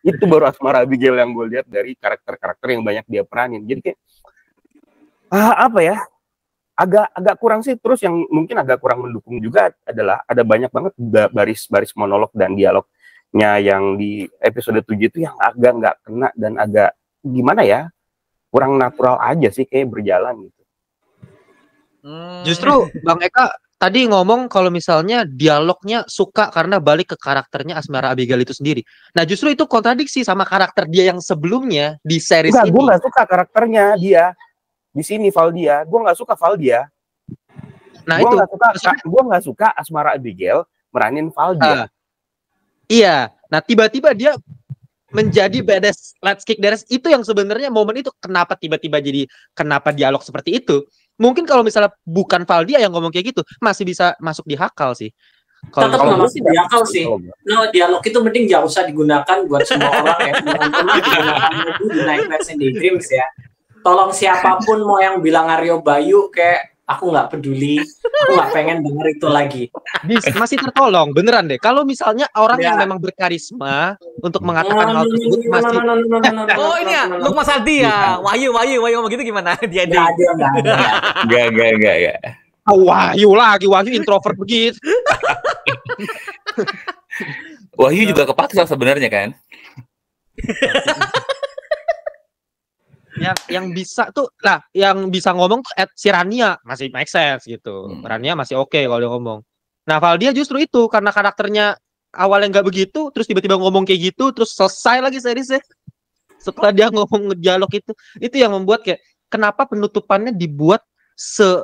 Itu baru Asmara Abigail yang gue lihat dari karakter-karakter yang banyak dia peranin. Jadi kayak apa ya? Agak kurang sih. Terus yang mungkin agak kurang mendukung juga adalah ada banyak banget baris monolog dan dialognya yang di episode 7 itu yang agak nggak kena dan agak gimana ya? Kurang natural aja sih kayak berjalan gitu. Justru Bang Eka tadi ngomong kalau misalnya dialognya suka karena balik ke karakternya Asmara Abigail itu sendiri. Nah justru itu kontradiksi sama karakter dia yang sebelumnya di series Enggak, ini. gue nggak suka karakternya dia di sini Valdia. Gue nggak suka Valdia. Nah Gue itu nggak suka Asmara Abigail meranin Valdia. iya. Nah tiba-tiba dia menjadi badass let's kick their ass. Itu yang sebenarnya momen itu kenapa tiba-tiba jadi kenapa dialog seperti itu. Mungkin kalau misalnya bukan Valdia yang ngomong kayak gitu masih bisa masuk di hakal sih. Tetap Kalau nggak masuk di akal sih. No, dialog itu mending jangan usah digunakan buat semua orang ya. Digunakan itu di Nightmares and Daydreams ya. Tolong siapapun mau yang bilang Aryo Bayu kayak aku nggak peduli, aku nggak pengen denger itu lagi. masih tertolong beneran deh. Kalau misalnya orang Ya. yang memang berkarisma untuk mengatakan hal tersebut masih Oh ini ya, Lukman Sardi ya. Wahyu ngomong gitu gimana? Dia nggak ada. Enggak. Wahyu lagi, Wahyu introvert begitu. Wahyu juga kepaksa sebenarnya kan. yang bisa tuh lah, yang bisa ngomong tuh si Rania masih make sense gitu. Rania masih oke kalau dia ngomong. Nah, Valdia justru itu karena karakternya awalnya nggak begitu, terus tiba-tiba ngomong kayak gitu, terus selesai lagi seriesnya. Setelah dia ngomong dialog itu yang membuat kayak kenapa penutupannya dibuat se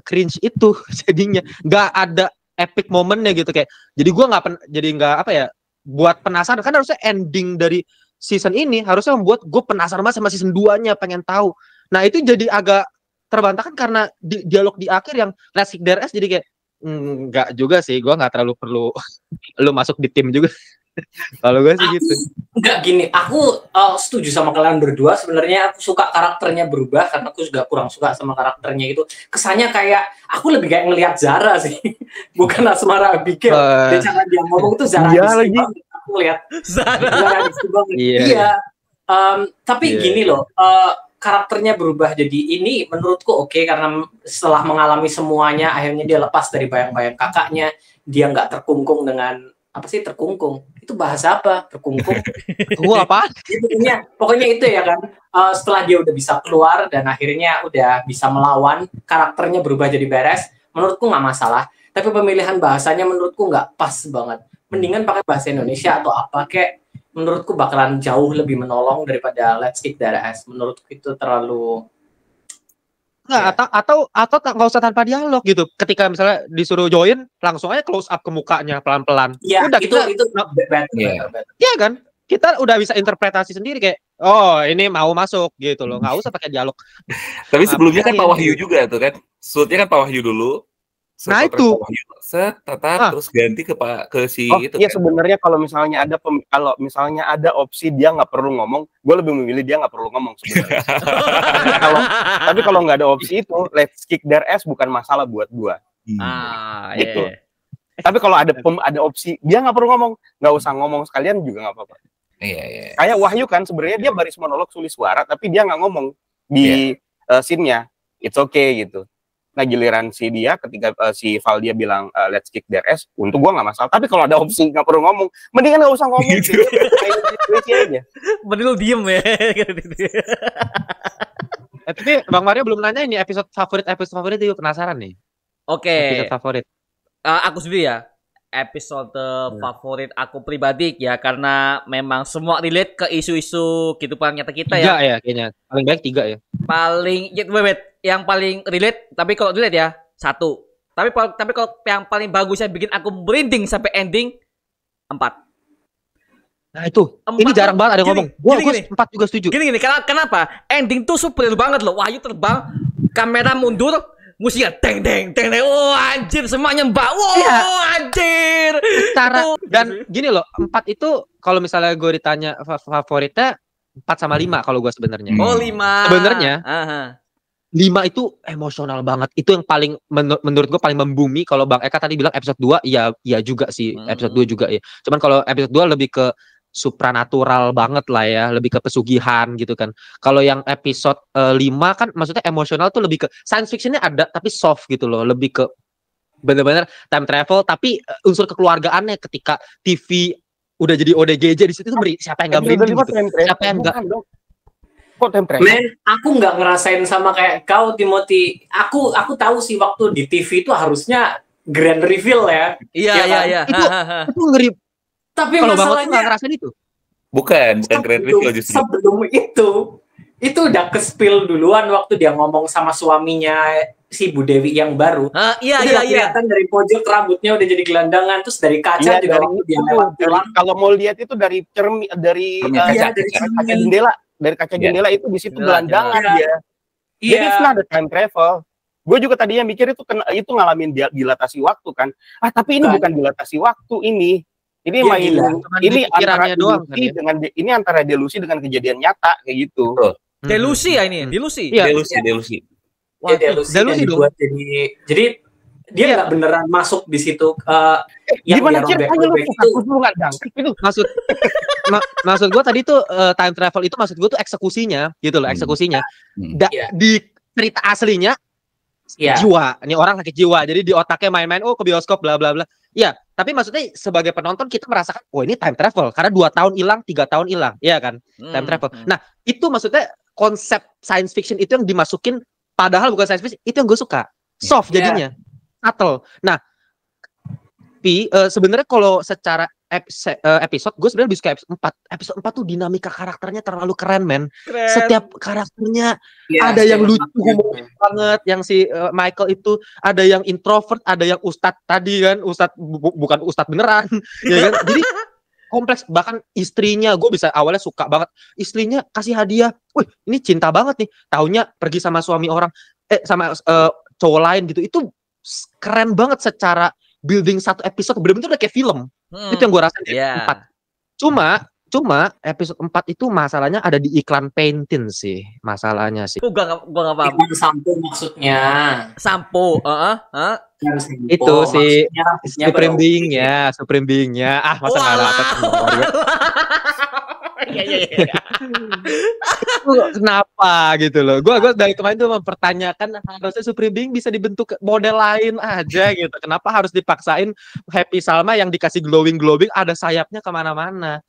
cringe itu jadinya nggak ada epic momennya gitu kayak. Jadi gua nggak apa ya buat penasaran kan harusnya ending dari season ini harusnya membuat gue penasaran banget sama season 2-nya, pengen tahu. Nah, itu jadi agak terbantahkan karena dialog di akhir yang Let's Kick Their Ass jadi kayak enggak juga sih, gue nggak terlalu perlu lu masuk di tim juga. Kalau gue sih gitu. Enggak gini, aku setuju sama kalian berdua. Sebenarnya aku suka karakternya berubah karena aku juga kurang suka sama karakternya itu. Kesannya kayak aku lebih kayak ngelihat Zara sih, bukan Asmara Abigail. Dia cara dia ngomong tuh Zara lagi. Aku lihat Zara banget. Iya. Tapi gini loh, karakternya berubah jadi ini menurutku oke karena setelah mengalami semuanya akhirnya dia lepas dari bayang-bayang kakaknya, dia nggak terkungkung dengan apa sih terkungkung itu bahasa apa terkungkung apa pokoknya itu ya kan. Setelah dia udah bisa keluar dan akhirnya udah bisa melawan, karakternya berubah jadi beres, menurutku nggak masalah. Tapi pemilihan bahasanya menurutku nggak pas banget. Mendingan pakai bahasa Indonesia atau apa kayak, menurutku bakalan jauh lebih menolong daripada Let's Kick Their Ass. Menurutku itu terlalu nggak atau nggak usah tanpa dialog gitu. Ketika misalnya disuruh join langsung aja close up ke mukanya pelan-pelan. Ya, udah itu better. Iya kan? Kita udah bisa interpretasi sendiri kayak oh ini mau masuk gitu loh. Nggak usah pakai dialog. Tapi sebelumnya kan Pak Wahyu juga tuh kan. Shootnya kan Pak Wahyu dulu. Nah itu terus ganti ke si itu. Iya kan? Sebenarnya kalau misalnya ada opsi dia nggak perlu ngomong, gue lebih memilih dia nggak perlu ngomong sebenarnya. Tapi kalau nggak ada opsi itu, Let's Kick Their Ass bukan masalah buat gue. Gitu. Tapi kalau ada opsi dia nggak perlu ngomong, nggak usah ngomong sekalian juga nggak apa-apa. Iya. Kayak Wahyu kan sebenarnya dia baris monolog sulit suara, tapi dia nggak ngomong di scene-nya. it's okay gitu. Nah giliran si dia ketika si Val dia bilang let's kick their ass, untuk gue nggak masalah. Tapi kalau ada opsi nggak perlu ngomong, mendingan nggak usah ngomong. Gitu. Aja. Mending lu diem ya. Tapi Bang Mario belum nanya ini episode favorit itu penasaran nih. Oke. Episode favorit. Aku sendiri ya. Episode favorit aku pribadi ya, karena memang semua relate ke isu-isu kehidupan nyata kita 3 ya. ya kayaknya. Paling baik 3 ya. Paling wait, yang paling relate, tapi kalau relate ya 1. Tapi kalau yang paling bagus yang bikin aku merinding sampai ending 4. Nah itu, 4 ini jarang banget ada yang ngomong. Gua 4 juga setuju. Gini, kenapa? Ending tuh super banget loh. Wahyu terbang, kamera mundur, musiknya teng teng. Oh anjir, semuanya mbak. Wow, Iya. anjir. Cara dan gini loh, 4 itu kalau misalnya gue ditanya favoritnya 4 sama 5 kalau gue sebenarnya. Oh 5. Sebenarnya Aha. 5 itu emosional banget. Itu yang paling menurut gue paling membumi. Kalau Bang Eka tadi bilang episode 2, iya juga sih. Episode 2 juga ya. Cuman kalau episode 2 lebih ke supranatural banget lah ya, lebih ke pesugihan gitu kan. Kalau yang episode 5 kan maksudnya emosional tuh lebih ke science fictionnya ada tapi soft gitu loh, lebih ke bener-bener time travel tapi unsur kekeluargaannya ketika TV udah jadi ODGJ di situ tuh siapa yang nggak merinding gitu. Siapa yang nggak? Kok time travel? Men, aku nggak ngerasain sama kayak kau, Timothy. Aku tahu sih waktu di TV itu harusnya grand reveal ya. Iya. Itu ngeri. Tapi Kalau Bang Ot nggak masalahnya ngerasain itu. Bukan grand reveal justru. sebelum itu udah ke-spill duluan waktu dia ngomong sama suaminya si Bu Dewi yang baru. Iya. Kelihatan dari pojok rambutnya udah jadi gelandangan, terus dari kaca Iya, juga dari waktu dia itu, lewat pulang. kalau mau lihat itu dari cermin dari Iya, dari kaca cermin. jendela, dari kaca jendela itu di situ gelandangan dia. Iya. Jadi it's not a time travel. Gue juga tadinya mikir itu ngalamin dilatasi waktu kan. Tapi ini bukan dilatasi waktu ini. Ini Iya, main gila. ini antara doang delusi kan ya? dengan ini antara delusi dengan kejadian nyata kayak gitu. Betul. Delusi ya ini, delusi. Iya. Delusi. Dia delusi delusi dan dong. dibuat jadi dia Iya. nggak beneran masuk di situ. Gimana dia ceritanya lu robek-robek fokus dulu nggak jangkrik itu? Maksud gue tadi tuh time travel itu maksud gue tuh eksekusinya gitu loh, eksekusinya. Iya. Di cerita aslinya Iya. jiwa, ini orang sakit jiwa, jadi di otaknya main-main, ke bioskop bla bla bla. Ya, tapi maksudnya sebagai penonton kita merasakan, ini time travel karena 2 tahun hilang, 3 tahun hilang, iya kan? Time travel. Nah, itu maksudnya konsep science fiction itu yang dimasukin, padahal bukan science fiction, itu yang gue suka. Soft jadinya, subtle. Nah, tapi sebenarnya kalau secara episode, gue sebenarnya lebih suka episode 4. Episode 4 tuh dinamika karakternya terlalu keren, men. Keren. Setiap karakternya Iya, ada yang setiap lucu, humoris banget, yang si Michael itu, ada yang introvert, ada yang ustadz tadi kan, ustadz bukan ustadz beneran, ya kan? Jadi kompleks, bahkan istrinya gue bisa awalnya suka banget, istrinya kasih hadiah, wih ini cinta banget nih, taunya pergi sama suami orang, sama cowok lain gitu, itu keren banget secara building satu episode, bener-bener udah kayak film. Itu yang gue rasain di episode 4. Cuma episode 4 itu masalahnya ada di iklan Pantene sih, masalahnya sih. Gua nggak paham. Iklan sampo maksudnya. Sampo, Itu si Maksudnya Supreme Being-nya. Masa nggak dapat Iya. Kenapa gitu loh? Gue dari kemarin tuh mempertanyakan harusnya Supreme Being bisa dibentuk model lain aja gitu. Kenapa harus dipaksain Happy Salma yang dikasih glowing ada sayapnya kemana-mana?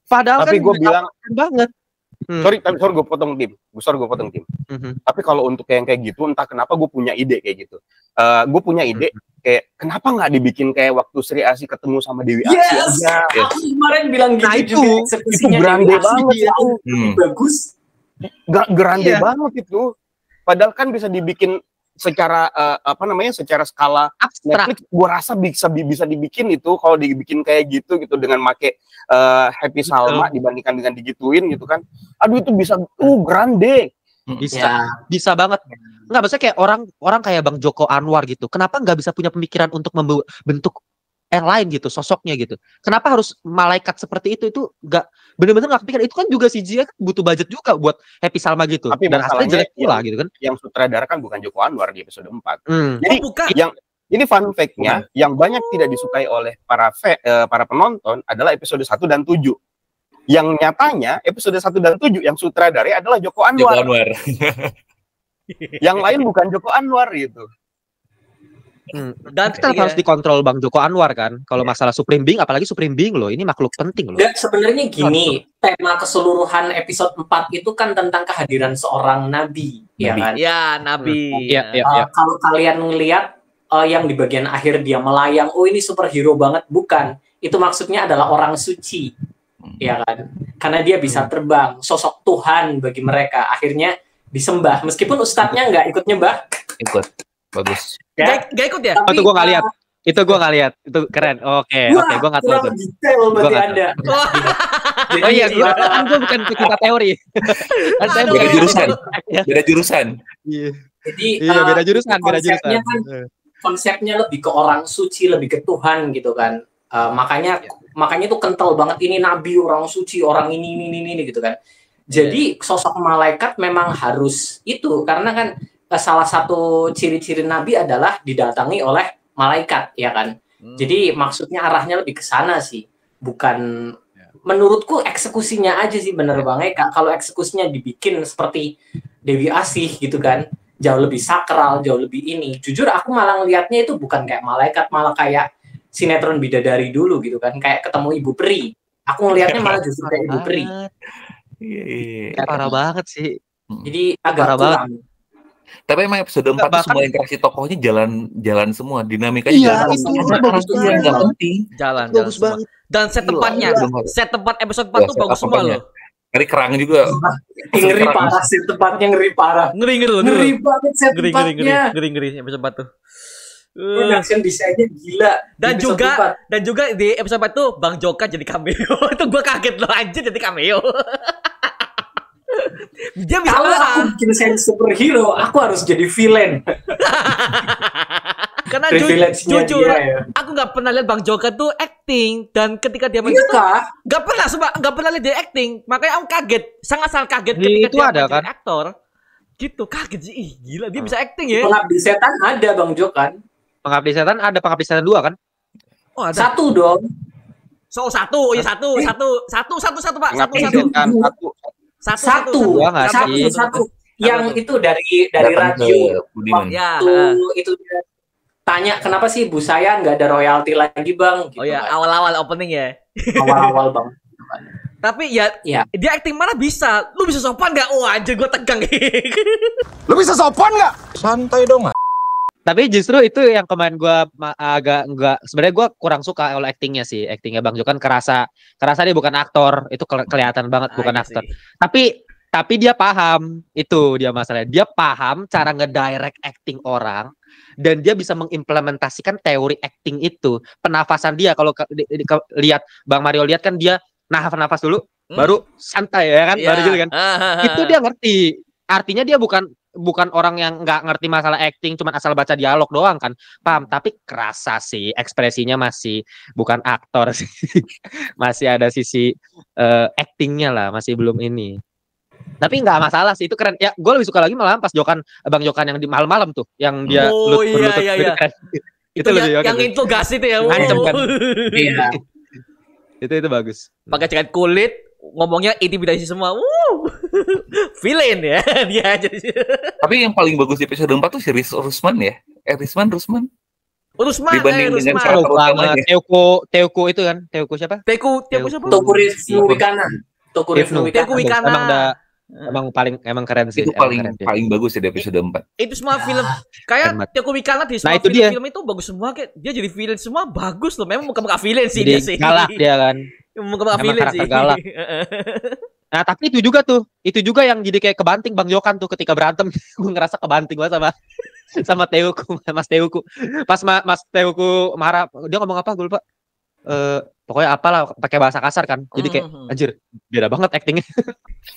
Padahal Tapi kan gue bilang banget. sorry gue potong tim. Tapi kalau untuk yang kayak gitu, entah kenapa gue punya ide kayak gitu. Gue punya ide kayak kenapa nggak dibikin kayak waktu Sri Asih ketemu sama Dewi Asih Yes, aja. aku kemarin bilang gitu Nah, juga. itu Eksekusinya grande Dewi Asih banget dia itu. bagus. Grande Iya. banget itu. Padahal kan bisa dibikin secara secara skala Abstrak. Netflix. Gue rasa bisa dibikin itu kalau dibikin kayak gitu dengan make Happy Salma dibandingkan dengan digituin gitu kan. Aduh itu bisa grande. Bisa banget. Nggak, maksudnya kayak orang kayak Bang Joko Anwar gitu. Kenapa nggak bisa punya pemikiran untuk membentuk lain gitu, sosoknya gitu. Kenapa harus malaikat seperti itu? Itu nggak bener-bener nggak kepikiran. Itu kan juga CGI kan butuh budget juga buat Happy Salma gitu. Tapi dan hasilnya jelek pula gitu kan. Yang sutradara kan bukan Joko Anwar di episode 4. Oh, Jadi bukan. ini fun fact-nya yang banyak tidak disukai oleh para penonton adalah episode 1 dan 7. Yang nyatanya episode 1 dan 7 yang sutradara adalah Joko Anwar. Yang lain bukan Joko Anwar gitu. Dan Kita harus dikontrol Bang Joko Anwar kan. Kalau masalah Supreme Being, apalagi Supreme Being loh, ini makhluk penting loh. Enggak, sebenarnya gini, tema keseluruhan episode 4 itu kan tentang kehadiran seorang nabi, ya kan? Ya, Nabi. Iya. Kalau kalian ngelihat yang di bagian akhir dia melayang, oh ini superhero banget, bukan. Itu maksudnya adalah orang suci, ya kan? Karena dia bisa terbang, sosok Tuhan bagi mereka. Akhirnya disembah, meskipun ustadznya nggak ikut nyembah. Ikut. Bagus. Ya. Gak ikut ya? Itu gue nggak lihat. Itu gue nggak lihat. Itu keren. Oke, gue nggak tahu tuh. Kurang detail bagi Gua nggak Anda. Oh iya, gue bukan pecinta teori. Kan saya Beda jurusan. Ya. Beda jurusan. Jadi Iya, beda jurusan. konsepnya kan konsepnya lebih ke orang suci, lebih ke Tuhan gitu kan. Makanya tuh kental banget, ini nabi, orang suci, orang ini gitu kan. Jadi sosok malaikat memang harus itu, karena kan salah satu ciri-ciri nabi adalah didatangi oleh malaikat, ya kan. Jadi maksudnya arahnya lebih ke sana sih, bukan. Menurutku eksekusinya aja sih bener banget. Kalau eksekusinya dibikin seperti Dewi Asih gitu kan, jauh lebih sakral, jauh lebih ini. Jujur aku malah ngelihatnya itu bukan kayak malaikat, malah kayak sinetron bidadari dulu gitu kan, kayak ketemu Ibu Peri. Aku ngelihatnya malah justru kayak Ibu Peri. Iya. Parah banget sih. Jadi agak Parah kurang. Tapi emang episode 4 tuh semua interaksi tokohnya jalan semua, dinamikanya Iya, jalan. itu Karena bagus karakternya banget. nggak penting. Jalan Bagus semua. banget. Dan set tempatnya, set tempat episode 4 tuh set bagus semua tempatnya. loh. Dari kerang juga. Ngeri parah sih tempatnya, ngeri parah. Ngeri Ngeri banget set ngeri tempatnya. episode 4 tuh. Production desainnya gila. Dan Episode juga 4. di episode 4 tuh Bang Joka jadi cameo. Itu gua kaget loh, anjir jadi cameo. Dia bisa Kalau aku bikin seri superhero, aku harus jadi villain. karena Privilege-nya jujur dia, ya. aku nggak pernah lihat Bang Joka tuh acting, dan ketika dia main Iya itu kah? nggak pernah lihat dia acting, makanya aku kaget, sangat kaget Di ketika itu dia ada main kan? jadi aktor gitu, kaget sih. Ih, gila dia bisa acting ya. Pengabdi setan ada Bang Jo kan? Pengabdi setan ada Pengabdi setan 2 kan? Oh ada Satu dong. satu Pak, satu Pengabdi satu setan Satu. Gua nggak sih. Satu. Yang itu dari Datang ke radio. Budiman. ya. Itu dia tanya kenapa sih Bu saya nggak ada royalti lagi Bang? Gitu Oh ya, kan. awal-awal opening ya. Awal-awal Bang. Tapi ya, Iya. dia acting mana bisa. Lu bisa sopan gak? Oh anjir gue tegang. Lu bisa sopan nggak? Santai dong. Tapi justru itu yang kemarin gue agak enggak, sebenarnya gue kurang suka oleh actingnya sih. Actingnya Bang Jo kan kerasa dia bukan aktor, itu kelihatan banget bukan iya aktor. sih. Tapi dia paham, itu dia masalahnya. Dia paham cara ngedirect acting orang, dan dia bisa mengimplementasikan teori acting itu. Penafasan dia, kalau lihat Bang Mario lihat kan, dia nafas dulu, baru santai ya kan, baru gitu kan. Itu dia ngerti. Artinya dia bukan orang yang nggak ngerti masalah acting, cuman asal baca dialog doang kan, paham. Tapi kerasa sih ekspresinya masih bukan aktor sih. Masih ada sisi actingnya lah, masih belum ini. Tapi nggak masalah sih, itu keren ya. Gue lebih suka lagi malah pas Bang Jokan yang di malam-malam tuh, yang dia berlutut iya. gitu kan. Itu yang interogasi itu ya. Ngancem kan. Iya. Itu bagus. Pakai cekat kulit, ngomongnya intimidasi semua. Villain ya dia aja. Tapi yang paling bagus di episode 4 tuh si Rusman ya. Rusman. Rusman, Dibanding dengan Rusman. karakter utamanya. Teuku itu kan, Teuku siapa? Teku siapa? Tokurifnu Wikana. Tokurifnu Teku Wikana. Wikana. Emang keren sih. Itu emang keren sih. paling bagus ya di episode 4. Itu semua film kayak Teku Wikana di semua itu dia. film itu bagus semua, kayak dia jadi villain semua bagus loh. Memang muka villain sih dia sih. Jadi galak dia kan. Muka Emang villain karakter sih. galak. Nah, tapi itu juga yang jadi kayak kebanting Bang Jokan tuh ketika berantem. Gue ngerasa kebanting banget sama Teuku, Mas Teuku. Pas Mas Teuku marah, dia ngomong apa gue lupa. Pokoknya apalah pakai bahasa kasar kan. Jadi kayak anjir, beda banget actingnya.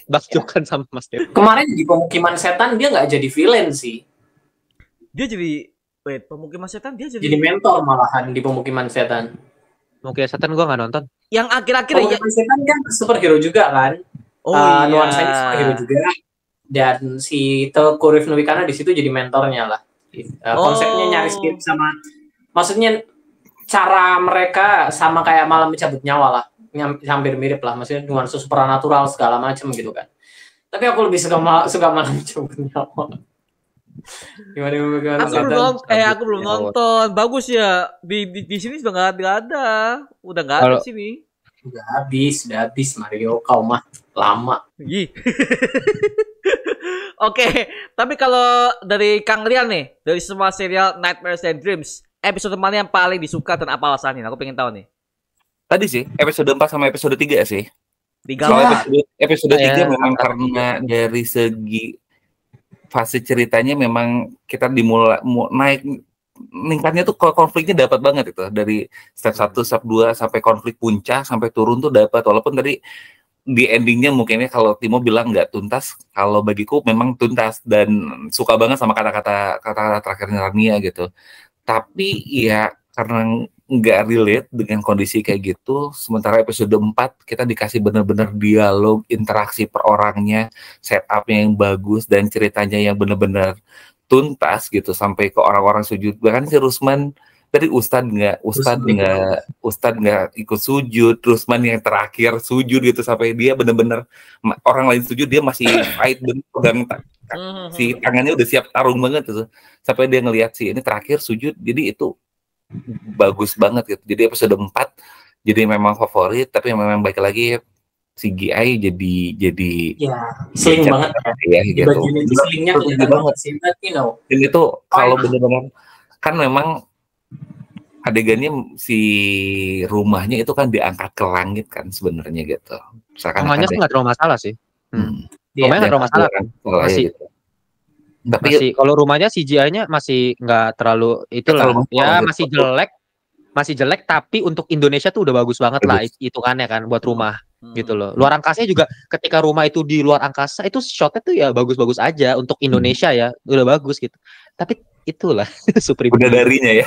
Bang Jokan sama Mas Teuku. Kemarin di Pemukiman Setan dia nggak jadi villain sih. Dia jadi Pemukiman Setan dia jadi mentor malahan di Pemukiman Setan. Mungkin setan gue nggak nonton. yang akhir-akhir ya. Pemukiman Setan kan superhero juga kan. Nuansanya superhero juga. Dan si Tokurifnu Wikana di situ jadi mentornya lah. Konsepnya nyaris mirip sama, maksudnya cara mereka sama kayak Malam Mencabut Nyawa lah, hampir mirip lah, maksudnya nuansa supernatural segala macam gitu kan. Tapi aku lebih suka Malam Mencabut Nyawa. Gimana Aku belum nonton. Bagus ya. Di sini sudah nggak ada. Udah nggak ada di sini. Udah habis Mario. Kau mah lama. Ih. Oke, tapi kalau dari Kang Rian nih, dari semua serial Nightmares and Dreams, episode mana yang paling disuka dan apa alasannya? Aku pengen tahu nih. Tadi sih, episode 4 sama episode 3 sih. Soalnya episode 3 memang karena dari segi fase ceritanya memang kita dimulai meningkatnya tuh konfliknya dapat banget itu. Dari step 1, step 2 sampai konflik puncak sampai turun tuh dapat, walaupun tadi di endingnya mungkinnya kalau Timo bilang nggak tuntas, kalau bagiku memang tuntas dan suka banget sama kata-kata terakhirnya Rania gitu. Tapi ya karena nggak relate dengan kondisi kayak gitu, sementara episode 4 kita dikasih bener-bener dialog, interaksi per orangnya, setupnya yang bagus dan ceritanya yang bener-bener tuntas gitu sampai ke orang-orang sujud. Bahkan si Rusman tadi Ustadz nggak ikut sujud, Rusman yang terakhir sujud gitu sampai dia bener-bener orang lain sujud dia masih fight dan pegang si tangannya udah siap tarung banget tuh sampai dia ngelihat si ini terakhir sujud, jadi itu bagus banget gitu. Jadi episode 4 jadi memang favorit, tapi memang baik lagi CGI jadi ya sling banget ya gitu. Slingnya kelihatan banget sih, dan itu kalau benar-benar kan memang adegannya si rumahnya itu kan diangkat ke langit kan sebenarnya gitu. Rumahnya sih nggak terlalu masalah sih. Rumahnya nggak terlalu masalah kan. Masih. Gitu. Tapi masih, kalau rumahnya CGI-nya masih nggak terlalu itulah. Ya masih jelek tapi untuk Indonesia tuh udah bagus banget lah hitungannya kan buat rumah gitu loh. Luar angkasanya juga ketika rumah itu di luar angkasa itu shotnya tuh ya bagus-bagus aja untuk Indonesia ya udah bagus gitu. Tapi itulah Supreme udah darinya ya.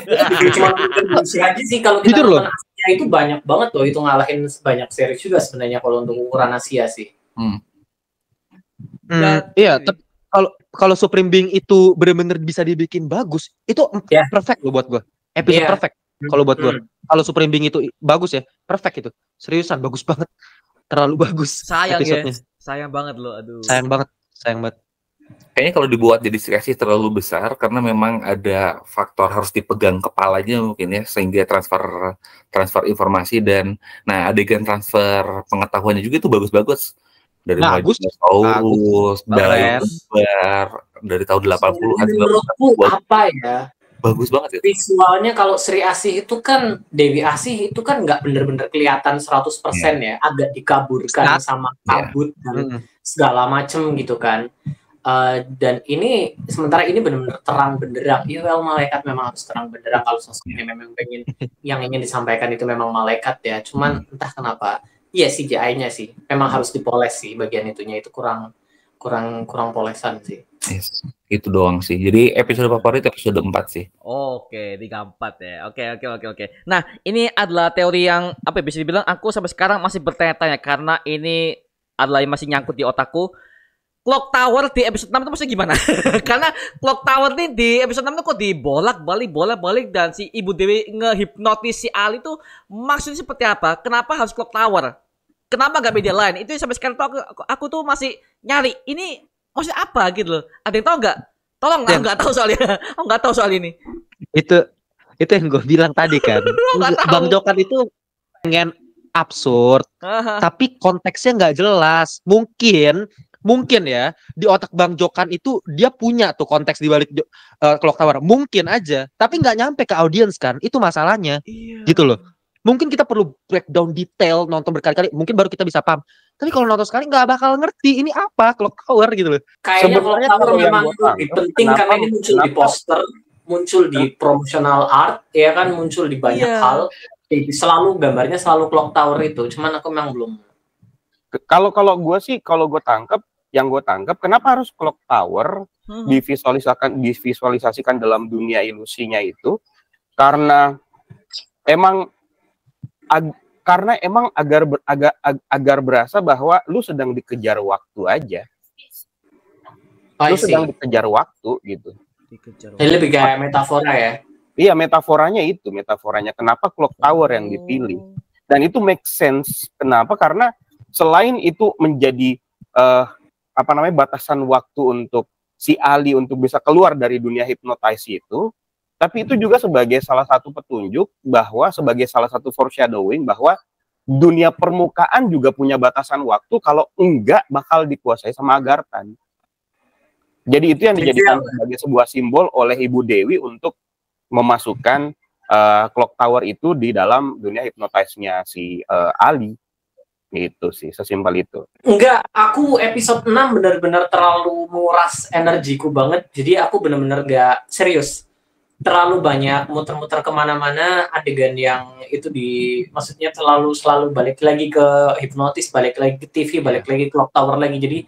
Cuma lagi sih kalau kita nonton Asia itu banyak banget loh, itu ngalahin banyak series juga sebenarnya kalau untuk ukuran Asia sih. Iya, kalau Supreme Being itu benar-benar bisa dibikin bagus, itu perfect loh buat gue. Episode perfect kalau buat gue. Kalau Supreme Being itu bagus ya, perfect itu. Seriusan bagus banget. Terlalu bagus. Sayang ya. Sayang banget loh, aduh. Sayang banget. Kayaknya kalau dibuat jadi series terlalu besar karena memang ada faktor harus dipegang kepalanya mungkin ya, sehingga transfer informasi dan adegan transfer pengetahuannya juga itu bagus-bagus. Dari Saurus, dari tahun 80-an. Menurutku apa ya? Bagus banget itu. Visualnya kalau Sri Asih itu kan, Dewi Asih itu kan nggak bener-bener kelihatan 100% ya, agak dikaburkan sama kabut dan segala macem gitu kan. Dan ini sementara ini benar-benar terang benderang. Well, malaikat memang harus terang benderang kalau sosoknya memang yang ingin disampaikan itu memang malaikat ya. Cuman entah kenapa, CGI-nya sih memang harus dipoles sih, bagian itunya itu kurang polesan sih. Yes, itu doang sih. Jadi episode favorit episode 4 sih. Oke, 3-4 ya. Oke. Nah, ini adalah teori yang bisa dibilang aku sampai sekarang masih bertanya-tanya karena ini adalah yang masih nyangkut di otakku. Clock Tower di episode 6 itu maksudnya gimana? Karena Clock Tower nih di episode 6 itu kok dibolak-balik dan si Ibu Dewi ngehipnotis si Ali tuh maksudnya seperti apa? Kenapa harus Clock Tower? Kenapa gak media lain? Itu sampai sekarang tuh aku tuh masih nyari. Ini maksudnya apa gitu loh? Ada yang tahu nggak? Tolong, aku nggak tahu soalnya. Aku nggak tahu soal ini. Itu yang gue bilang tadi kan. Bang Jokan itu pengen absurd, tapi konteksnya nggak jelas. Mungkin ya di otak Bang Jokan itu dia punya tuh konteks di balik Clock Tower. Mungkin aja, tapi nggak nyampe ke audiens kan. Itu masalahnya. Gitu loh. Mungkin kita perlu breakdown detail, nonton berkali-kali, mungkin baru kita bisa paham. Tapi kalau nonton sekali nggak bakal ngerti ini apa Clock Tower gitu loh. Kayaknya Clock Tower memang lebih penting karena ini muncul di poster, muncul di promotional art, ya kan, muncul di banyak hal. Selalu gambarnya selalu Clock Tower itu. Cuman aku memang belum. Kalau gue tangkap, kenapa harus Clock Tower divisualisasikan dalam dunia ilusinya itu? Karena emang agar berasa bahwa lu sedang dikejar waktu aja. Lu sedang dikejar waktu gitu. Ini lebih kayak metafora ya. Iya, metaforanya kenapa Clock Tower yang dipilih. Dan itu make sense. Kenapa? Karena selain itu menjadi batasan waktu untuk si Ali untuk bisa keluar dari dunia hipnotis itu, tapi itu juga sebagai salah satu petunjuk bahwa sebagai salah satu foreshadowing bahwa dunia permukaan juga punya batasan waktu, kalau enggak bakal dikuasai sama Agarthan. Jadi itu yang dijadikan sebagai sebuah simbol oleh Ibu Dewi untuk memasukkan clock tower itu di dalam dunia hipnotisnya si Ali. Itu sih, sesimpel itu. Enggak, aku episode 6 benar-benar terlalu menguras energiku banget. Jadi aku benar-benar gak serius. Terlalu banyak muter-muter kemana-mana, adegan yang itu maksudnya selalu balik lagi ke hipnotis, balik lagi ke TV, balik lagi ke clock tower lagi. Jadi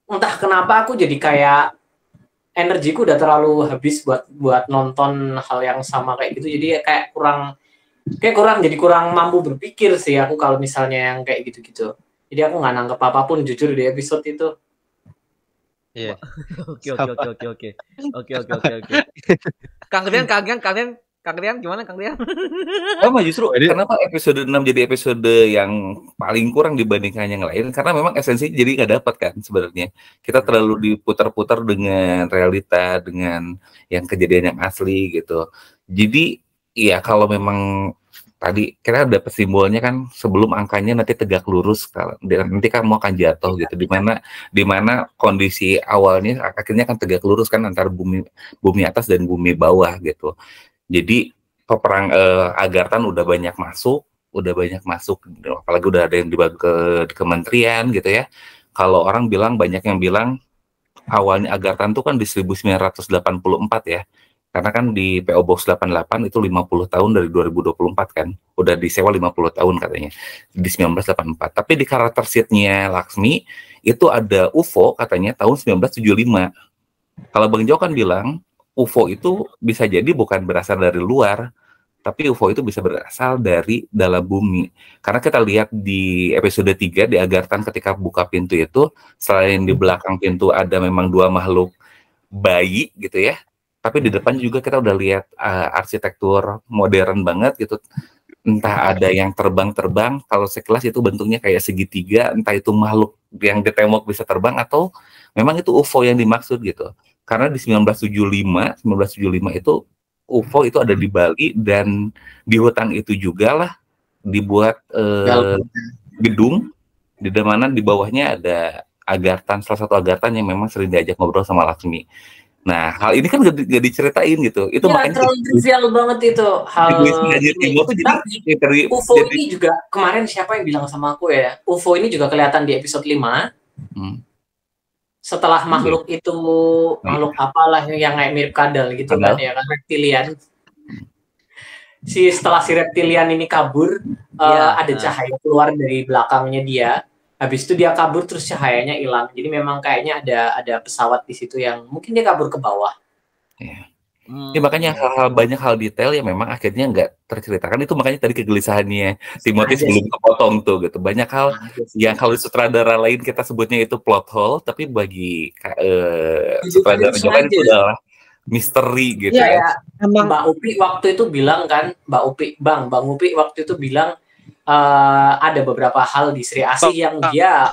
entah kenapa aku jadi kayak energiku udah terlalu habis buat nonton hal yang sama kayak gitu. Jadi kayak kurang mampu berpikir sih aku kalau misalnya yang kayak gitu-gitu. Jadi aku nggak nangkep apapun jujur di episode itu. Iya. Oke. Kang Rian gimana Kang Rian? Sama justru kenapa episode 6 jadi episode yang paling kurang dibandingkan yang lain, karena memang esensi jadi nggak dapat kan sebenarnya. Kita terlalu diputar-putar dengan realita, dengan yang kejadian yang asli gitu. Jadi ya kalau memang tadi kita dapat simbolnya kan sebelum angkanya nanti tegak lurus, nanti kamu akan jatuh gitu, di mana kondisi awalnya akhirnya akan tegak lurus kan antara bumi atas dan bumi bawah gitu. Jadi peperang Agarthan udah banyak masuk, apalagi udah ada yang dibagi ke kementerian gitu ya. Kalau orang banyak yang bilang awalnya Agarthan tuh kan di 1984 ya. Karena kan di PO Box 88 itu 50 tahun dari 2024 kan. Udah disewa 50 tahun katanya. Di 1984. Tapi di karakter sheet-nya Laksmi, itu ada UFO katanya tahun 1975. Kalau Bang Jo kan bilang, UFO itu bisa jadi bukan berasal dari luar, tapi UFO itu bisa berasal dari dalam bumi. Karena kita lihat di episode 3, di Agarthan ketika buka pintu itu, selain di belakang pintu ada memang 2 makhluk bayi gitu ya, tapi di depan juga kita udah lihat arsitektur modern banget gitu. Entah ada yang terbang-terbang, kalau sekelas itu bentuknya kayak segitiga, entah itu makhluk yang di tembok bisa terbang atau memang itu UFO yang dimaksud gitu. Karena di 1975 itu UFO itu ada di Bali, dan di hutan itu juga lah dibuat gedung di mana di bawahnya ada Agarthan, salah satu Agarthan yang memang sering diajak ngobrol sama Laksmi. Nah, hal ini kan gak diceritain gitu. Itu ya, makanya terlalu trivial banget itu hal ini. Tapi UFO ini juga kemarin siapa yang bilang sama aku ya? UFO ini juga kelihatan di episode 5. Setelah makhluk itu makhluk apalah yang kayak mirip kadal gitu kan ya, kan reptilian. Setelah si reptilian ini kabur, ada cahaya keluar dari belakangnya dia. Habis itu dia kabur terus cahayanya hilang. Jadi memang kayaknya ada pesawat di situ yang mungkin dia kabur ke bawah. Ya, makanya banyak hal detail yang memang akhirnya nggak terceritakan. Itu makanya tadi kegelisahannya Timotius belum kepotong tuh gitu. Banyak hal yang kalau sutradara lain kita sebutnya itu plot hole, tapi bagi sutradara Jokan itu adalah misteri gitu ya. Mbak Upi waktu itu bilang kan, Bang Upi waktu itu bilang ada beberapa hal di Sri Asih yang dia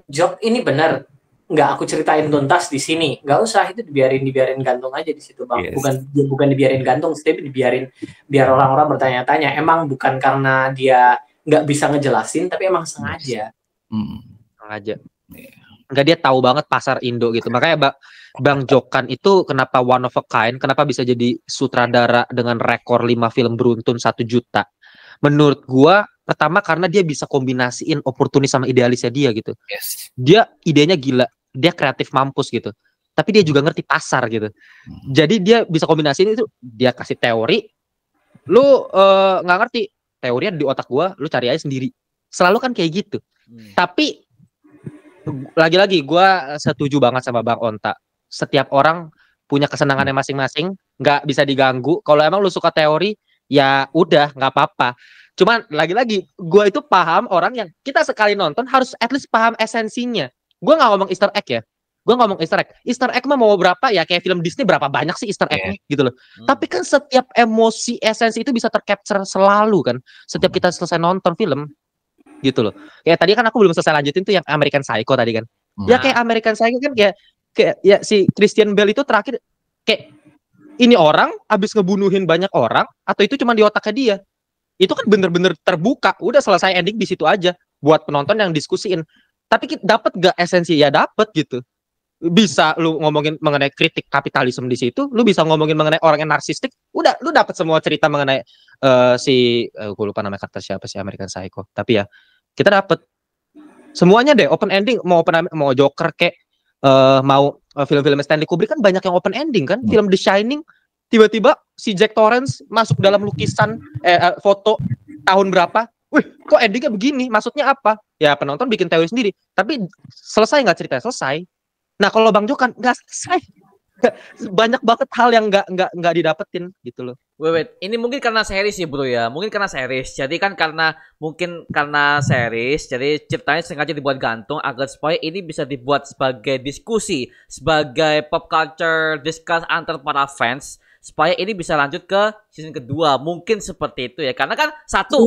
job ini benar nggak aku ceritain tuntas di sini, nggak usah, itu dibiarin gantung aja di situ Bang. Bukan dibiarin gantung, tapi biar orang-orang bertanya-tanya. Emang bukan karena dia nggak bisa ngejelasin, tapi emang sengaja. Sengaja. Enggak, dia tahu banget pasar Indo gitu. Makanya Bang Jokan itu kenapa one of a kind, kenapa bisa jadi sutradara dengan rekor 5 film beruntun 1 juta. Menurut gua pertama karena dia bisa kombinasiin oportunis sama idealisnya dia gitu. Dia idenya gila, dia kreatif mampus gitu. Tapi dia juga ngerti pasar gitu. Jadi dia bisa kombinasiin itu, dia kasih teori, lu nggak ngerti teorinya di otak gua, lu cari aja sendiri. Selalu kan kayak gitu. Tapi lagi-lagi gua setuju banget sama Bang Onta. Setiap orang punya kesenangannya masing-masing, nggak bisa diganggu. Kalau emang lu suka teori, ya udah nggak apa-apa. Cuman lagi-lagi gue itu paham orang yang kita sekali nonton harus at least paham esensinya. Gue nggak ngomong Easter egg ya. Gue ngomong Easter egg. Easter egg mah mau berapa ya, kayak film Disney berapa banyak sih Easter egg-nya gitu loh. Tapi kan setiap emosi esensi itu bisa tercapture selalu kan. Setiap kita selesai nonton film gitu loh. Kayak tadi kan aku belum selesai lanjutin tuh yang American Psycho tadi kan. Ya kayak American Psycho kan kayak kayak ya si Christian Bale itu terakhir kayak ini orang abis ngebunuhin banyak orang atau itu cuma di otaknya dia. Itu kan bener-bener terbuka, udah selesai ending di situ aja buat penonton yang diskusiin. Tapi dapat gak esensi? Ya dapat gitu. Bisa lu ngomongin mengenai kritik kapitalisme di situ, lu bisa ngomongin mengenai orang yang narsistik, udah lu dapat semua cerita mengenai gue lupa nama karakter siapa sih American Psycho. Tapi ya kita dapat semuanya deh open ending, mau Joker kayak mau film-film Stanley Kubrick kan banyak yang open ending kan. Film The Shining tiba-tiba si Jack Torrance masuk dalam lukisan foto tahun berapa. Wih, kok endingnya begini? Maksudnya apa? Ya penonton bikin teori sendiri. Tapi selesai nggak ceritanya? Selesai. Nah kalau Bang Jokan nggak selesai. Banyak banget hal yang nggak didapetin gitu loh. Wait, ini mungkin karena series sih bro ya. Mungkin karena series. Jadi kan karena series, jadi ceritanya sengaja dibuat gantung agar supaya ini bisa dibuat sebagai diskusi, sebagai pop culture discuss antar para fans, supaya ini bisa lanjut ke season kedua. Mungkin seperti itu ya. Karena kan satu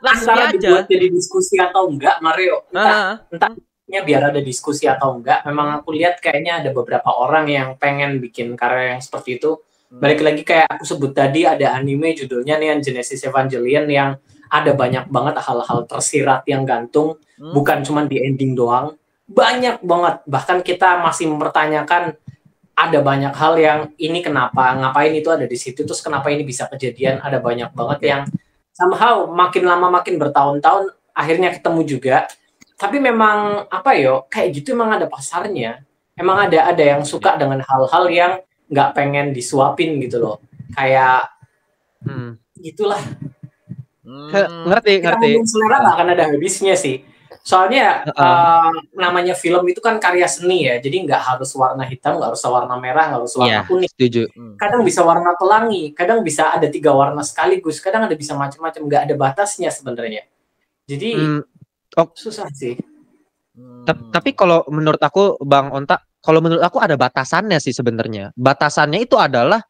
antara dibuat jadi diskusi atau enggak, Mario. Entahnya biar ada diskusi atau enggak. Memang aku lihat kayaknya ada beberapa orang yang pengen bikin karya yang seperti itu. Balik lagi kayak aku sebut tadi, ada anime judulnya Neon Genesis Evangelion yang ada banyak banget hal-hal tersirat yang gantung, bukan cuma di ending doang, banyak banget. Bahkan kita masih mempertanyakan ada banyak hal yang ini kenapa, ngapain itu ada di situ, terus kenapa ini bisa kejadian, ada banyak banget yang somehow makin lama makin bertahun-tahun akhirnya ketemu juga. Tapi memang apa yo, kayak gitu emang ada pasarnya. Emang ada yang suka dengan hal-hal yang nggak pengen disuapin gitu loh, kayak gitulah. Ngerti. Selera nggak akan ada habisnya sih. Soalnya namanya film itu kan karya seni ya, jadi nggak harus warna hitam, nggak harus warna merah, nggak harus warna kuning. Setuju. Kadang bisa warna pelangi, kadang bisa ada 3 warna sekaligus, kadang ada bisa macam-macam, nggak ada batasnya sebenarnya. Jadi susah sih. Tapi kalau menurut aku Bang Onta, kalau menurut aku ada batasannya sih sebenarnya. Batasannya itu adalah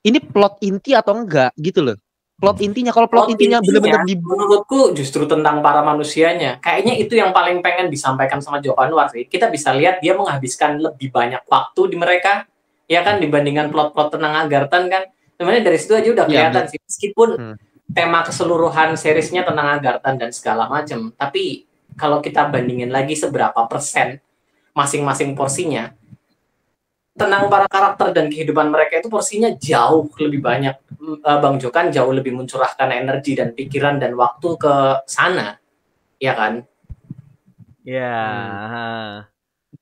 ini plot inti atau enggak gitu loh. Plot intinya, kalau plot intinya benar-benar menurutku justru tentang para manusianya. Kayaknya itu yang paling pengen disampaikan sama Joko Anwar sih. Kita bisa lihat dia menghabiskan lebih banyak waktu di mereka, ya kan, dibandingkan plot-plot tentang Agarthan kan. Sebenarnya dari situ aja udah kelihatan sih. Meskipun tema keseluruhan seriesnya tentang Agarthan dan segala macam, tapi kalau kita bandingin lagi seberapa persen masing-masing porsinya tentang para karakter dan kehidupan mereka, itu porsinya jauh lebih banyak. Bang Jokan jauh lebih mencurahkan energi dan pikiran dan waktu ke sana, ya kan? Ya.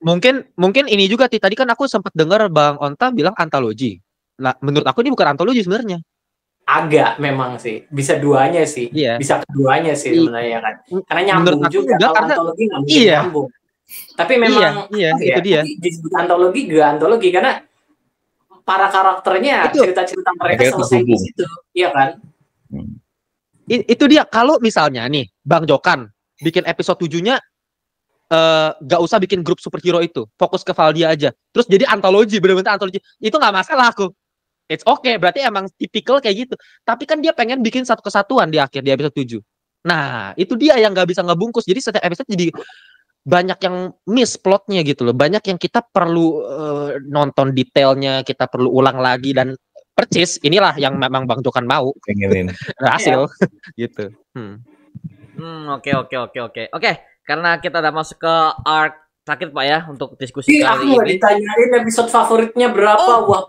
Mungkin ini juga tadi kan aku sempat dengar Bang Onta bilang antologi. Nah, menurut aku ini bukan antologi sebenarnya. Agak memang sih, bisa duanya sih, bisa keduanya sih sebenarnya kan. Karena nyambung juga, kalau antologi nggak mungkin nyambung. Tapi memang itu dia. Disebut antologi karena para karakternya, cerita-cerita mereka selesai di situ, iya kan? Itu dia. Kalau misalnya nih Bang Jokan bikin episode 7-nya gak usah bikin grup superhero itu, fokus ke Valdia aja, terus jadi antologi, bener-bener antologi, itu nggak masalah aku. It's okay, berarti emang tipikal kayak gitu. Tapi kan dia pengen bikin satu kesatuan di akhir, di episode 7. Nah, itu dia yang nggak bisa ngebungkus. Jadi setiap episode jadi banyak yang miss plotnya gitu loh. Banyak yang kita perlu nonton detailnya, kita perlu ulang lagi dan percis. Inilah yang memang Bang Jokan mau. Pengenin. Hasil gitu. Oke. Karena kita udah masuk ke arc terakhir Pak ya untuk diskusi kali ini. Aku ditanyain episode favoritnya berapa? Wah,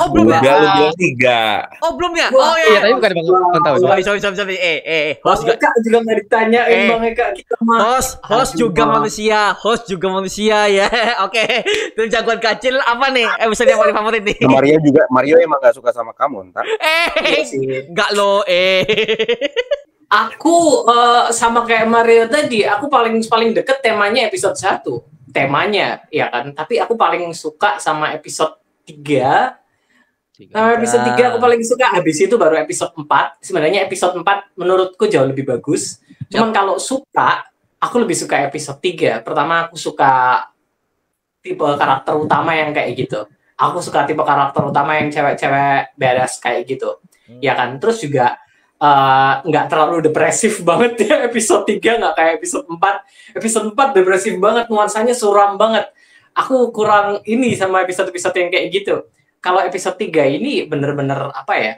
belum ya? Udah 3. Oh, belum ya? Oh iya, tapi bukan Bang tahu. Sorry. Host juga nggak ditanyain Bang Eka, kita mah. Host juga manusia ya. Oke. Terus jagoan kecil apa nih episode yang paling favorit nih? Mario emang nggak suka sama kamu, entar. Enggak lo. Aku sama kayak Mario tadi, aku paling deket temanya episode 1. Temanya, ya kan? Tapi aku paling suka sama episode 3. Sama episode 3 aku paling suka. Habis itu baru episode 4. Sebenarnya episode 4 menurutku jauh lebih bagus. Cuman kalau suka, aku lebih suka episode 3. Pertama aku suka tipe karakter utama yang kayak gitu. Aku suka tipe karakter utama yang cewek-cewek badass kayak gitu. Ya kan? Terus juga nggak terlalu depresif banget ya episode 3, nggak kayak episode 4. Episode 4 depresif banget, nuansanya suram banget. aku kurang ini sama episode-episode yang kayak gitu. Kalau episode 3 ini bener-bener apa ya?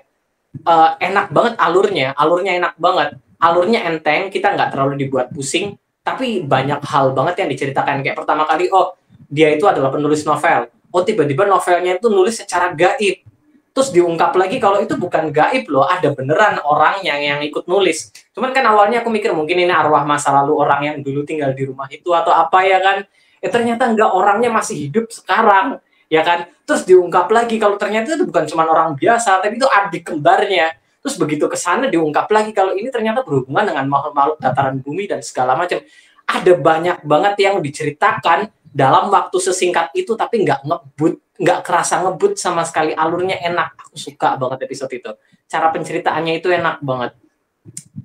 Enak banget alurnya enak banget. Alurnya enteng, kita nggak terlalu dibuat pusing, tapi banyak hal banget yang diceritakan. Kayak pertama kali, oh dia itu adalah penulis novel. Oh tiba-tiba novelnya itu nulis secara gaib. Terus diungkap lagi kalau itu bukan gaib loh, ada beneran orangnya yang ikut nulis. Cuman kan awalnya aku mikir mungkin ini arwah masa lalu orang yang dulu tinggal di rumah itu atau apa ya kan. Ternyata enggak, orangnya masih hidup sekarang. Ya kan? Terus diungkap lagi kalau ternyata itu bukan cuma orang biasa, tapi itu adik kembarnya. Terus begitu ke sana diungkap lagi kalau ini ternyata berhubungan dengan makhluk-makhluk dataran bumi dan segala macam. Ada banyak banget yang diceritakan dalam waktu sesingkat itu, tapi nggak kerasa ngebut sama sekali. Alurnya enak, aku suka banget episode itu. Cara penceritaannya itu enak banget.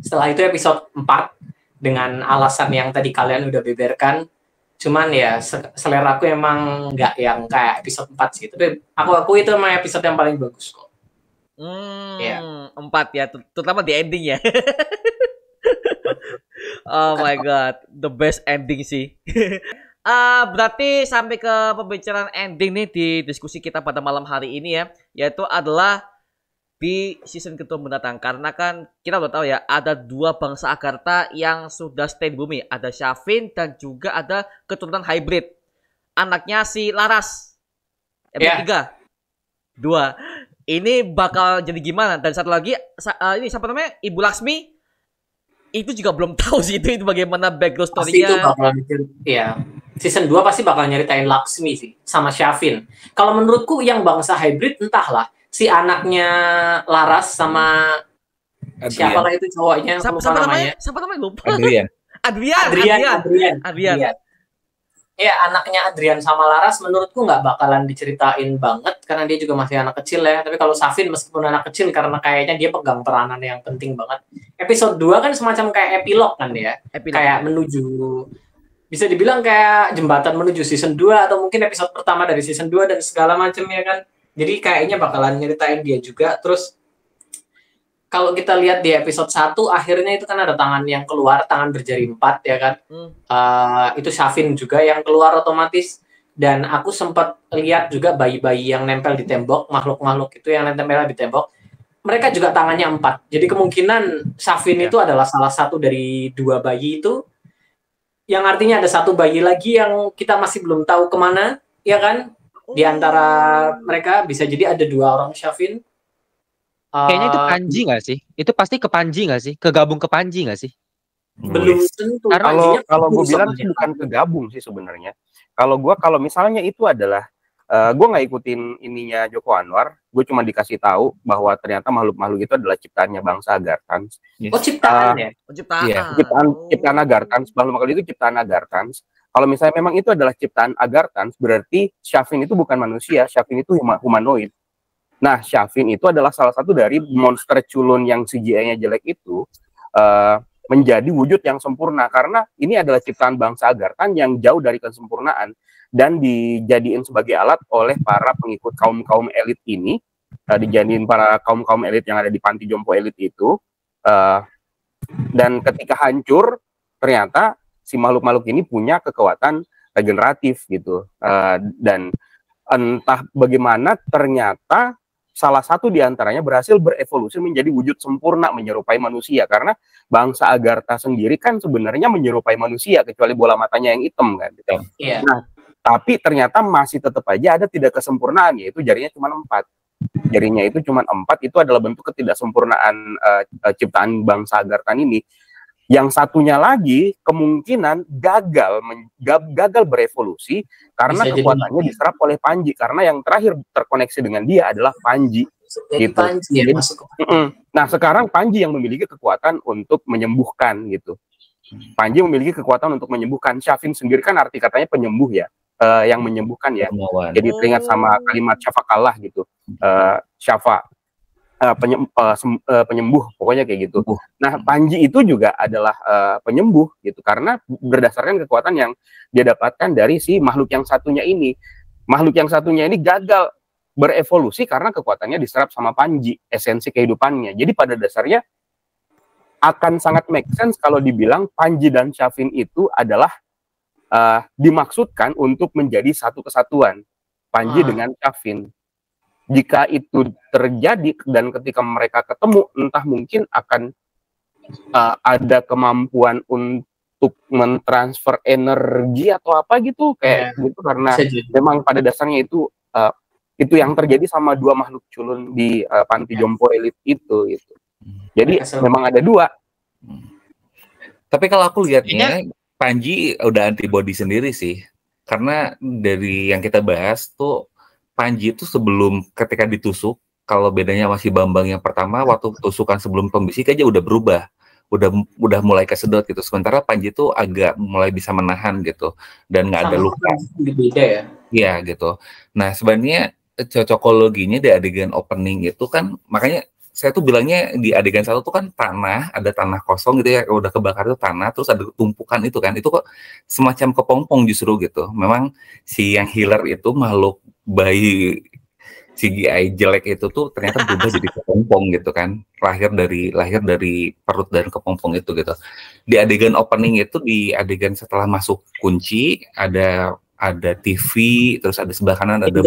Setelah itu episode 4 dengan alasan yang tadi kalian udah beberkan, cuman ya selera aku emang nggak yang kayak episode 4 sih. Tapi aku itu emang episode yang paling bagus kok. Yeah. 4 ya, terutama di ending ya. Oh my god, the best ending sih. Berarti sampai ke pembicaraan ending nih di diskusi kita pada malam hari ini ya, yaitu adalah di season kedua mendatang. Karena kan kita udah tahu ya, ada 2 bangsa Agartha yang sudah stay di bumi. Ada Shavin dan juga ada keturunan hybrid. Anaknya si Laras. Episode 3. 2. Ini bakal jadi gimana? Dan satu lagi, ini siapa namanya? Ibu Laksmi. Itu juga belum tahu sih itu bagaimana background story-nya. Pasti itu bakal ya. Season 2 pasti bakal nyeritain Laksmi sih sama Shavin. Kalau menurutku yang bangsa hybrid entahlah, si anaknya Laras sama siapa lah itu cowoknya, siapa namanya? Siapa namanya? Lupa. Adrian. Ya, anaknya Adrian sama Laras menurutku nggak bakalan diceritain banget karena dia juga masih anak kecil ya. Tapi kalau Shavin meskipun anak kecil karena kayaknya dia pegang peranan yang penting banget. Episode 2 kan semacam kayak epilog kan ya. Kayak menuju, bisa dibilang kayak jembatan menuju season 2 atau mungkin episode pertama dari season 2 dan segala macam ya kan. Jadi kayaknya bakalan nyeritain dia juga. Terus kalau kita lihat di episode 1 akhirnya itu kan ada tangan yang keluar, tangan berjari 4 ya kan. Itu Shavin juga yang keluar otomatis. Dan aku sempat lihat juga bayi-bayi yang nempel di tembok, makhluk-makhluk itu yang nempel di tembok. Mereka juga tangannya 4. Jadi kemungkinan Shavin itu adalah salah satu dari 2 bayi itu. Yang artinya ada 1 bayi lagi yang kita masih belum tahu kemana, ya kan? Di antara mereka bisa jadi ada 2 orang Shavin. Kayaknya itu Panji nggak sih? Itu pasti ke Panji nggak sih? Kegabung ke Panji nggak sih? Belum tentu. Kalau gue bilang sih bukan kegabung sih sebenarnya. Kalau misalnya itu adalah gue nggak ikutin ininya Joko Anwar, gue cuma dikasih tahu bahwa ternyata makhluk-makhluk itu adalah ciptaannya bangsa Agarthans. Oh ciptaan ya? Ciptaan Agarthans. Makhluk-makhluk itu ciptaan Agarthans. Kalau misalnya memang itu adalah ciptaan Agarthans, berarti Shavin itu bukan manusia, Shavin itu humanoid. Nah, Shavin itu adalah salah satu dari monster culun yang CGI-nya jelek itu menjadi wujud yang sempurna karena ini adalah ciptaan bangsa Agarthan yang jauh dari kesempurnaan dan dijadiin sebagai alat oleh para pengikut kaum elit ini, dijadiin para kaum elit yang ada di panti jompo elit itu, dan ketika hancur ternyata si makhluk-makhluk ini punya kekuatan regeneratif gitu, dan entah bagaimana ternyata salah satu di antaranya berhasil berevolusi menjadi wujud sempurna menyerupai manusia karena bangsa Agartha sendiri kan sebenarnya menyerupai manusia kecuali bola matanya yang hitam kan gitu. Yeah. Nah, tapi ternyata masih tetap aja ada tidak kesempurnaan, yaitu jarinya cuma 4. Jarinya itu cuma 4, itu adalah bentuk ketidaksempurnaan ciptaan bangsa Agartha ini. Yang satunya lagi kemungkinan gagal berevolusi karena kekuatannya diserap oleh Panji, karena yang terakhir terkoneksi dengan dia adalah Panji. Gitu. Panji ya, nah sekarang Panji yang memiliki kekuatan untuk menyembuhkan gitu. Panji memiliki kekuatan untuk menyembuhkan. Shavin sendiri kan arti katanya penyembuh ya, yang menyembuhkan ya. Jadi teringat sama kalimat syafakallah gitu, syafa. Penyembuh pokoknya kayak gitu. Nah, Panji itu juga adalah penyembuh gitu karena berdasarkan kekuatan yang dia dapatkan dari si makhluk yang satunya ini. Makhluk yang satunya ini gagal berevolusi karena kekuatannya diserap sama Panji, esensi kehidupannya. Jadi pada dasarnya akan sangat make sense kalau dibilang Panji dan Shavin itu adalah dimaksudkan untuk menjadi satu kesatuan Panji dengan Kavin. Jika itu terjadi dan ketika mereka ketemu, entah mungkin akan ada kemampuan untuk mentransfer energi atau apa gitu kayak gitu, karena memang pada dasarnya itu yang terjadi sama dua makhluk culun di panti jompo elit itu gitu. Jadi memang ada dua. Tapi kalau aku lihatnya Panji udah antibody sendiri sih. Karena dari yang kita bahas tuh Panji itu sebelum ketika ditusuk, kalau bedanya masih Bambang yang pertama waktu tusukan sebelum pembisik aja udah berubah. Udah mulai kesedot gitu. Sementara Panji tuh agak mulai bisa menahan gitu dan nggak ada luka. Beda ya. Iya gitu. Nah, sebenarnya cocokologinya di adegan opening itu kan, makanya saya tuh bilangnya di adegan satu tuh kan tanah, ada tanah kosong gitu ya, udah kebakar itu tanah, terus ada tumpukan itu kan, itu kok semacam kepompong justru gitu. Memang si yang healer itu makhluk bayi CGI jelek itu tuh ternyata berubah jadi kepompong gitu kan, lahir dari perut dan kepompong itu gitu. Di adegan opening itu, di adegan setelah masuk kunci, ada TV, terus ada sebelah kanan ada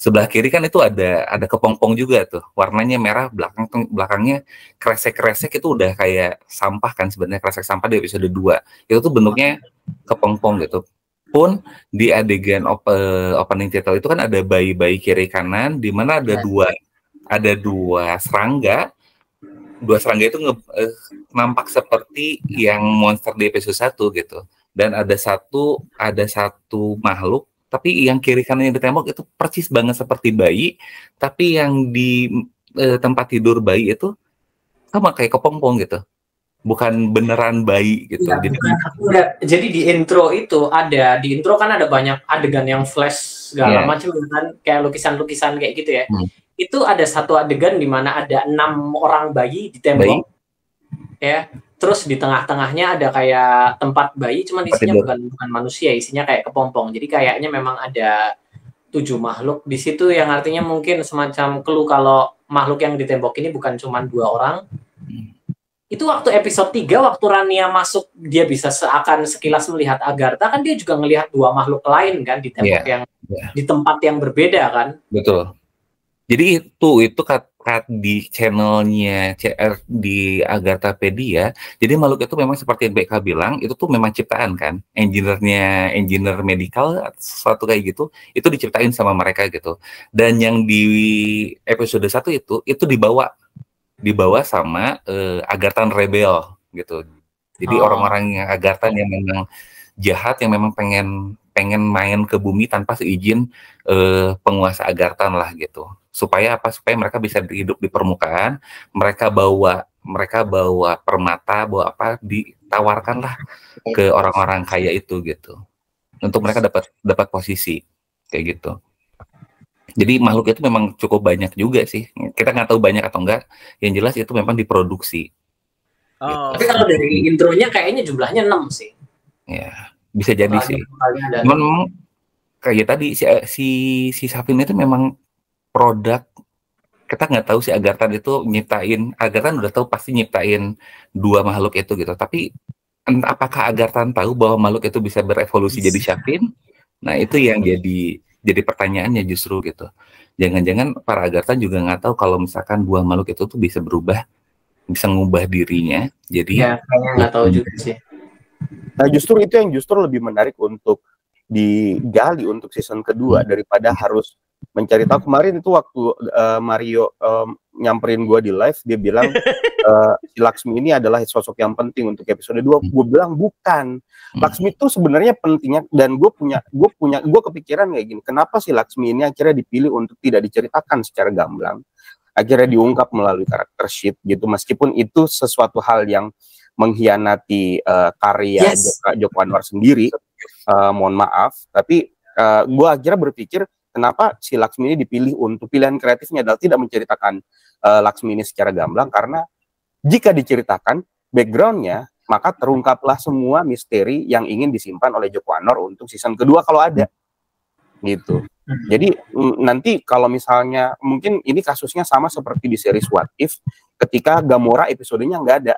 sebelah kiri kan itu ada kepompong juga tuh, warnanya merah, belakangnya kresek-kresek itu udah kayak sampah kan sebenarnya, kresek sampah di episode 2 itu tuh bentuknya kepompong gitu. Pun di adegan opening title itu kan ada bayi kiri kanan, di mana ada dua serangga itu nampak seperti yang monster di episode 1 gitu, dan ada satu makhluk, tapi yang kiri kanan yang ditembak itu persis banget seperti bayi, tapi yang di tempat tidur bayi itu sama kayak kepompong gitu, bukan beneran bayi gitu. Ya, jadi di intro itu di intro kan ada banyak adegan yang flash segala macam kan, kayak lukisan-lukisan kayak gitu ya. Itu ada satu adegan di mana ada 6 orang bayi ditembak, ya. Terus di tengah-tengahnya ada kayak tempat bayi, cuman isinya bukan manusia, isinya kayak kepompong. Jadi kayaknya memang ada 7 makhluk di situ, yang artinya mungkin semacam clue kalau makhluk yang ditembok ini bukan cuma 2 orang. Itu waktu episode 3, waktu Rania masuk, dia bisa seakan sekilas melihat Agartha, kan dia juga ngelihat 2 makhluk lain kan di tembok di tempat yang berbeda kan. Betul. Jadi itu di channelnya CR di Agarthapedia. Jadi makhluk itu memang seperti yang BK bilang, itu tuh memang ciptaan kan. Engineer medical sesuatu kayak gitu, itu diciptain sama mereka gitu. Dan yang di episode 1 itu dibawa sama Agarthan Rebel gitu. Jadi orang-orang yang Agarthan yang memang jahat, yang memang pengen main ke bumi tanpa seizin penguasa Agarthan lah gitu. Supaya mereka bisa hidup di permukaan, mereka bawa permata, bawa apa, ditawarkan lah ke orang-orang kaya itu gitu, untuk mereka dapat posisi kayak gitu. Jadi makhluk itu memang cukup banyak juga sih, kita nggak tahu banyak atau enggak, yang jelas itu memang diproduksi. Gitu. Tapi kalau dari intronya kayaknya jumlahnya 6 sih. Ya, bisa jadi sih. Memang kayak tadi si Safin itu memang produk, kita nggak tahu si Agarthan itu Agarthan udah tahu pasti nyiptain 2 makhluk itu gitu, tapi apakah Agarthan tahu bahwa makhluk itu bisa berevolusi jadi Safin? Nah itu yang jadi pertanyaannya justru gitu. Jangan-jangan para Agarthan juga nggak tahu kalau misalkan 2 makhluk itu tuh bisa berubah, bisa ngubah dirinya. Jadi nggak tahu juga sih. Nah justru itu yang lebih menarik untuk digali untuk season kedua daripada harus mencari tahu. Kemarin itu waktu Mario nyamperin gue di live, dia bilang si Laksmi ini adalah sosok yang penting untuk episode 2. Gue bilang bukan. Laksmi itu sebenarnya pentingnya, dan gue kepikiran kayak gini, kenapa si Laksmi ini akhirnya dipilih untuk tidak diceritakan secara gamblang, akhirnya diungkap melalui karakter sheet gitu, meskipun itu sesuatu hal yang mengkhianati karya Joko Anwar sendiri, mohon maaf, tapi gue akhirnya berpikir kenapa si Laksmi ini dipilih, untuk pilihan kreatifnya adalah tidak menceritakan Laksmi ini secara gamblang, karena jika diceritakan backgroundnya, maka terungkaplah semua misteri yang ingin disimpan oleh Joko Anwar untuk season kedua kalau ada gitu. Jadi nanti kalau misalnya mungkin ini kasusnya sama seperti di series What If, ketika Gamora episodenya nggak ada,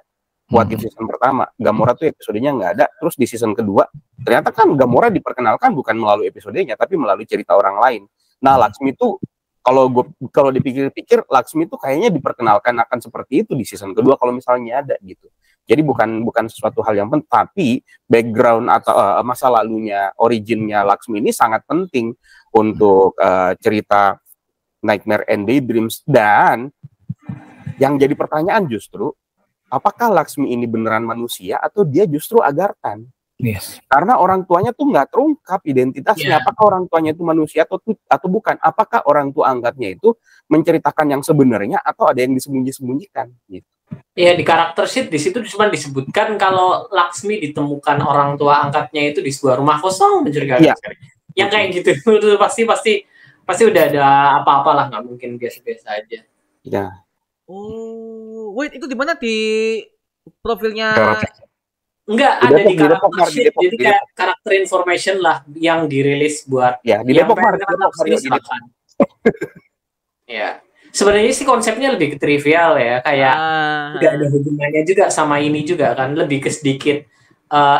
What If season pertama, Gamora tuh episodenya nggak ada. Terus di season kedua, ternyata kan Gamora diperkenalkan bukan melalui episodenya, tapi melalui cerita orang lain. Nah, Laksmi tuh kalau dipikir-pikir, Laksmi tuh kayaknya diperkenalkan akan seperti itu di season kedua kalau misalnya ada gitu. Jadi bukan sesuatu hal yang penting, tapi background atau masa lalunya, originnya Laksmi ini sangat penting untuk cerita Nightmare and Daydreams. Dan yang jadi pertanyaan justru, apakah Laksmi ini beneran manusia atau dia justru Agarthan? Yes. Karena orang tuanya tuh nggak terungkap identitasnya. Apakah orang tuanya itu manusia atau bukan? Apakah orang tua angkatnya itu menceritakan yang sebenarnya atau ada yang disembunyikan? Gitu. Ya, di karakter sheet di situ cuma disebutkan kalau Laksmi ditemukan orang tua angkatnya itu di sebuah rumah kosong mencurigakan sekali. Yang kayak gitu itu pasti udah ada apa-apalah, nggak mungkin biasa-biasa aja. Ya. Oh, wait, itu di mana di profilnya? Enggak, ada di karakter sheet, jadi kayak karakter information lah yang dirilis buat di Depok ya. Sebenarnya sih konsepnya lebih ke trivial ya, kayak nggak ada hubungannya juga sama ini juga kan, lebih ke sedikit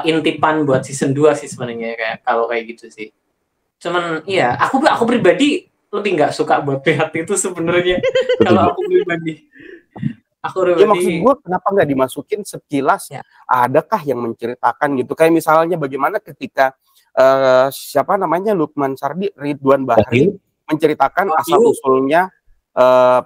intipan buat season 2 sih sebenarnya kayak kalau kayak gitu sih. Cuman iya, aku pribadi lebih nggak suka buat pihak itu sebenarnya. Kalau aku pribadi. Ya maksud gue kenapa nggak dimasukin sekilas? Adakah yang menceritakan gitu? Kayak misalnya bagaimana ketika siapa namanya Lukman Sardi, Ridwan Bahri menceritakan asal usulnya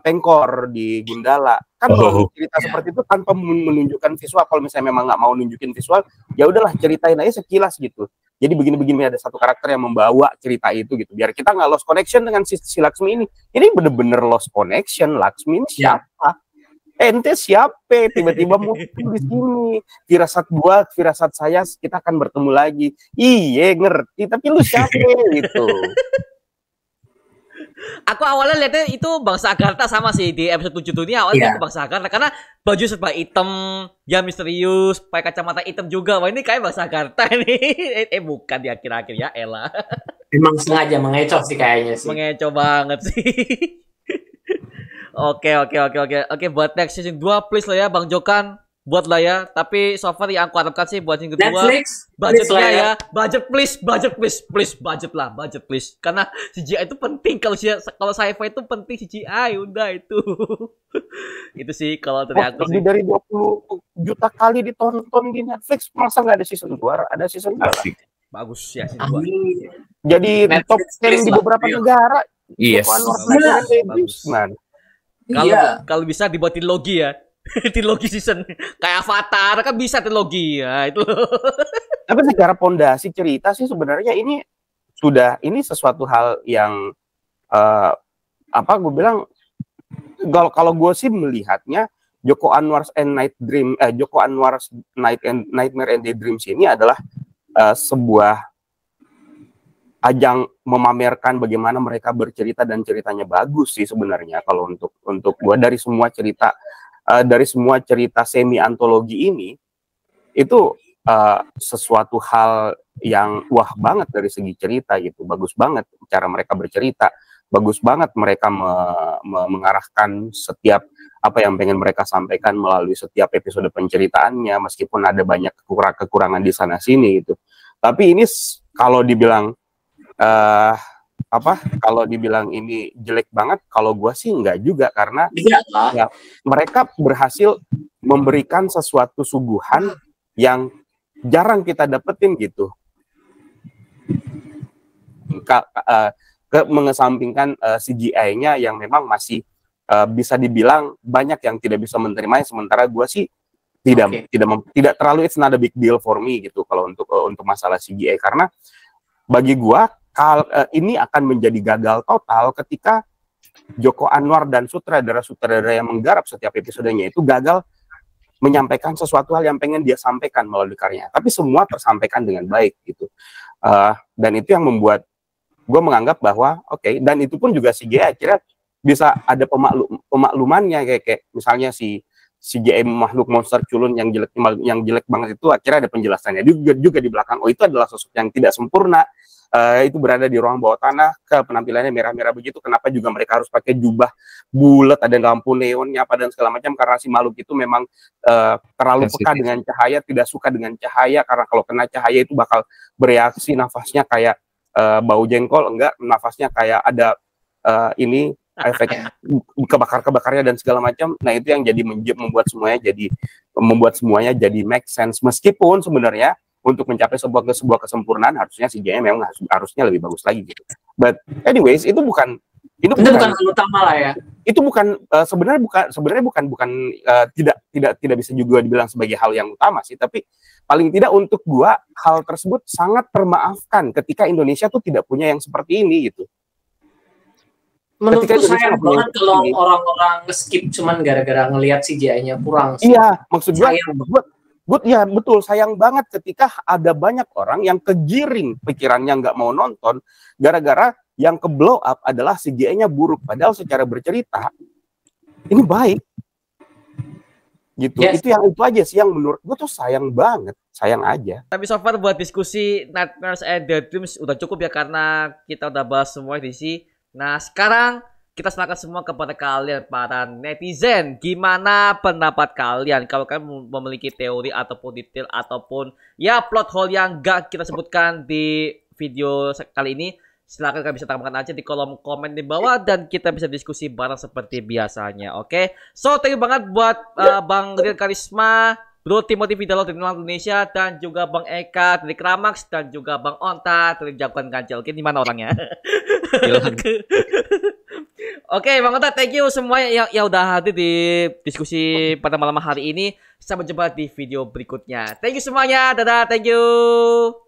Pengkor di Gundala. Kan kalau cerita seperti itu tanpa menunjukkan visual, kalau misalnya memang nggak mau nunjukin visual, ya udahlah ceritain aja sekilas gitu. Jadi begini-begini, ada satu karakter yang membawa cerita itu gitu. Biar kita nggak lost connection dengan si Laksmi ini. Ini bener-bener lost connection. Laksmi ini siapa? Ente siapa? Tiba-tiba muncul di sini. Firasat gua, firasat saya, kita akan bertemu lagi. Iya ngerti, tapi lu siapa gitu? Aku awalnya lihatnya itu bangsa Agartha sama sih di episode 7 ini awalnya itu bangsa Agartha karena baju serba hitam, ya misterius, pakai kacamata hitam juga. Wah ini kayak bangsa Agartha ini. Bukan di akhir-akhir ya Ella. Emang sengaja mengecoh sih kayaknya sih. Mengecoh banget sih. Oke, buat next season 2 please lah ya Bang Jokan. Buat lah ya, tapi so far yang aku harapkan sih buat yang kedua Netflix, budgetnya ya, budget please, karena CGI itu penting kalau sci-fi itu penting CGI, udah itu itu sih kalau dari aku lebih sih. Dari 20 juta kali ditonton di Netflix, masa nggak ada season 2? Ada season 2 bagus ya season 2. Jadi top 10 di beberapa negara. Yes. Bagus. Kalau bisa dibuat trilogi ya. Trilogi season kayak Avatar kan bisa trilogi ya itu. Tapi secara pondasi cerita sih sebenarnya ini sesuatu hal yang gue bilang kalau gue sih melihatnya Joko Anwar's Nightmare and Daydreams ini adalah sebuah ajang memamerkan bagaimana mereka bercerita dan ceritanya bagus sih sebenarnya. Kalau untuk gue dari semua cerita semi antologi ini itu sesuatu hal yang wah banget dari segi cerita gitu, bagus banget cara mereka bercerita, bagus banget mereka mengarahkan setiap apa yang pengen mereka sampaikan melalui setiap episode penceritaannya, meskipun ada banyak kekurangan di sana sini gitu. Tapi ini kalau dibilang kalau dibilang ini jelek banget, kalau gue sih enggak juga, karena ya, mereka berhasil memberikan sesuatu suguhan yang jarang kita dapetin gitu. Mengesampingkan CGI-nya yang memang masih bisa dibilang banyak yang tidak bisa menerimanya, sementara gue sih tidak terlalu, it's not a big deal for me gitu kalau untuk masalah CGI, karena bagi gue ini akan menjadi gagal total ketika Joko Anwar dan sutradara-sutradara yang menggarap setiap episodenya itu gagal menyampaikan sesuatu hal yang pengen dia sampaikan melalui karyanya, tapi semua tersampaikan dengan baik gitu. Dan itu yang membuat gue menganggap bahwa dan itu pun juga CGI akhirnya bisa ada pemaklumannya, kayak misalnya si CGI makhluk monster culun yang jelek banget itu akhirnya ada penjelasannya juga di belakang. Oh, itu adalah sosok yang tidak sempurna. Itu berada di ruang bawah tanah, ke penampilannya merah-merah begitu. Kenapa juga mereka harus pakai jubah bulat, ada lampu neonnya apa dan segala macam, karena si makhluk itu memang terlalu peka dengan cahaya, tidak suka dengan cahaya, karena kalau kena cahaya itu bakal bereaksi, nafasnya kayak bau jengkol, enggak, nafasnya kayak ada ini efek kebakar-kebakarnya dan segala macam. Nah, itu yang jadi membuat semuanya jadi make sense, meskipun sebenarnya untuk mencapai sebuah kesempurnaan harusnya CGI memang harusnya lebih bagus lagi gitu. But anyways, itu bukan hal utama lah ya. Itu bukan sebenarnya bukan tidak bisa juga dibilang sebagai hal yang utama sih, tapi paling tidak untuk gua hal tersebut sangat termaafkan ketika Indonesia tuh tidak punya yang seperti ini gitu. Menurutku sayang banget kalau orang-orang skip cuman gara-gara ngelihat CGI-nya kurang. Iya, maksud gue ya betul, sayang banget ketika ada banyak orang yang kegiring pikirannya nggak mau nonton gara-gara yang ke blow up adalah CGI-nya buruk, padahal secara bercerita ini baik. Gitu. Yes. Itu aja sih yang menurut gue tuh sayang banget, sayang aja. Tapi so far buat diskusi Nightmares and Daydreams udah cukup ya, karena kita udah bahas semua di sini. Nah, sekarang kita serahkan semua kepada kalian para netizen. Gimana pendapat kalian? Kalau kalian memiliki teori ataupun detail ataupun ya plot hole yang gak kita sebutkan di video kali ini, silahkan kalian bisa tambahkan aja di kolom komen di bawah dan kita bisa diskusi bareng seperti biasanya. Oke? So, thank you banget buat Bang Rian Karisma, Bro Timothy Vidalo dari Indonesia, dan juga Bang Eka dari Kramax, dan juga Bang Onta dari Jagoan Ganjel. Oke, di mana orangnya? Oke, Bang Onta, thank you semua yang udah hadir di diskusi pada malam hari ini. Sampai jumpa di video berikutnya. Thank you semuanya. Dadah, thank you.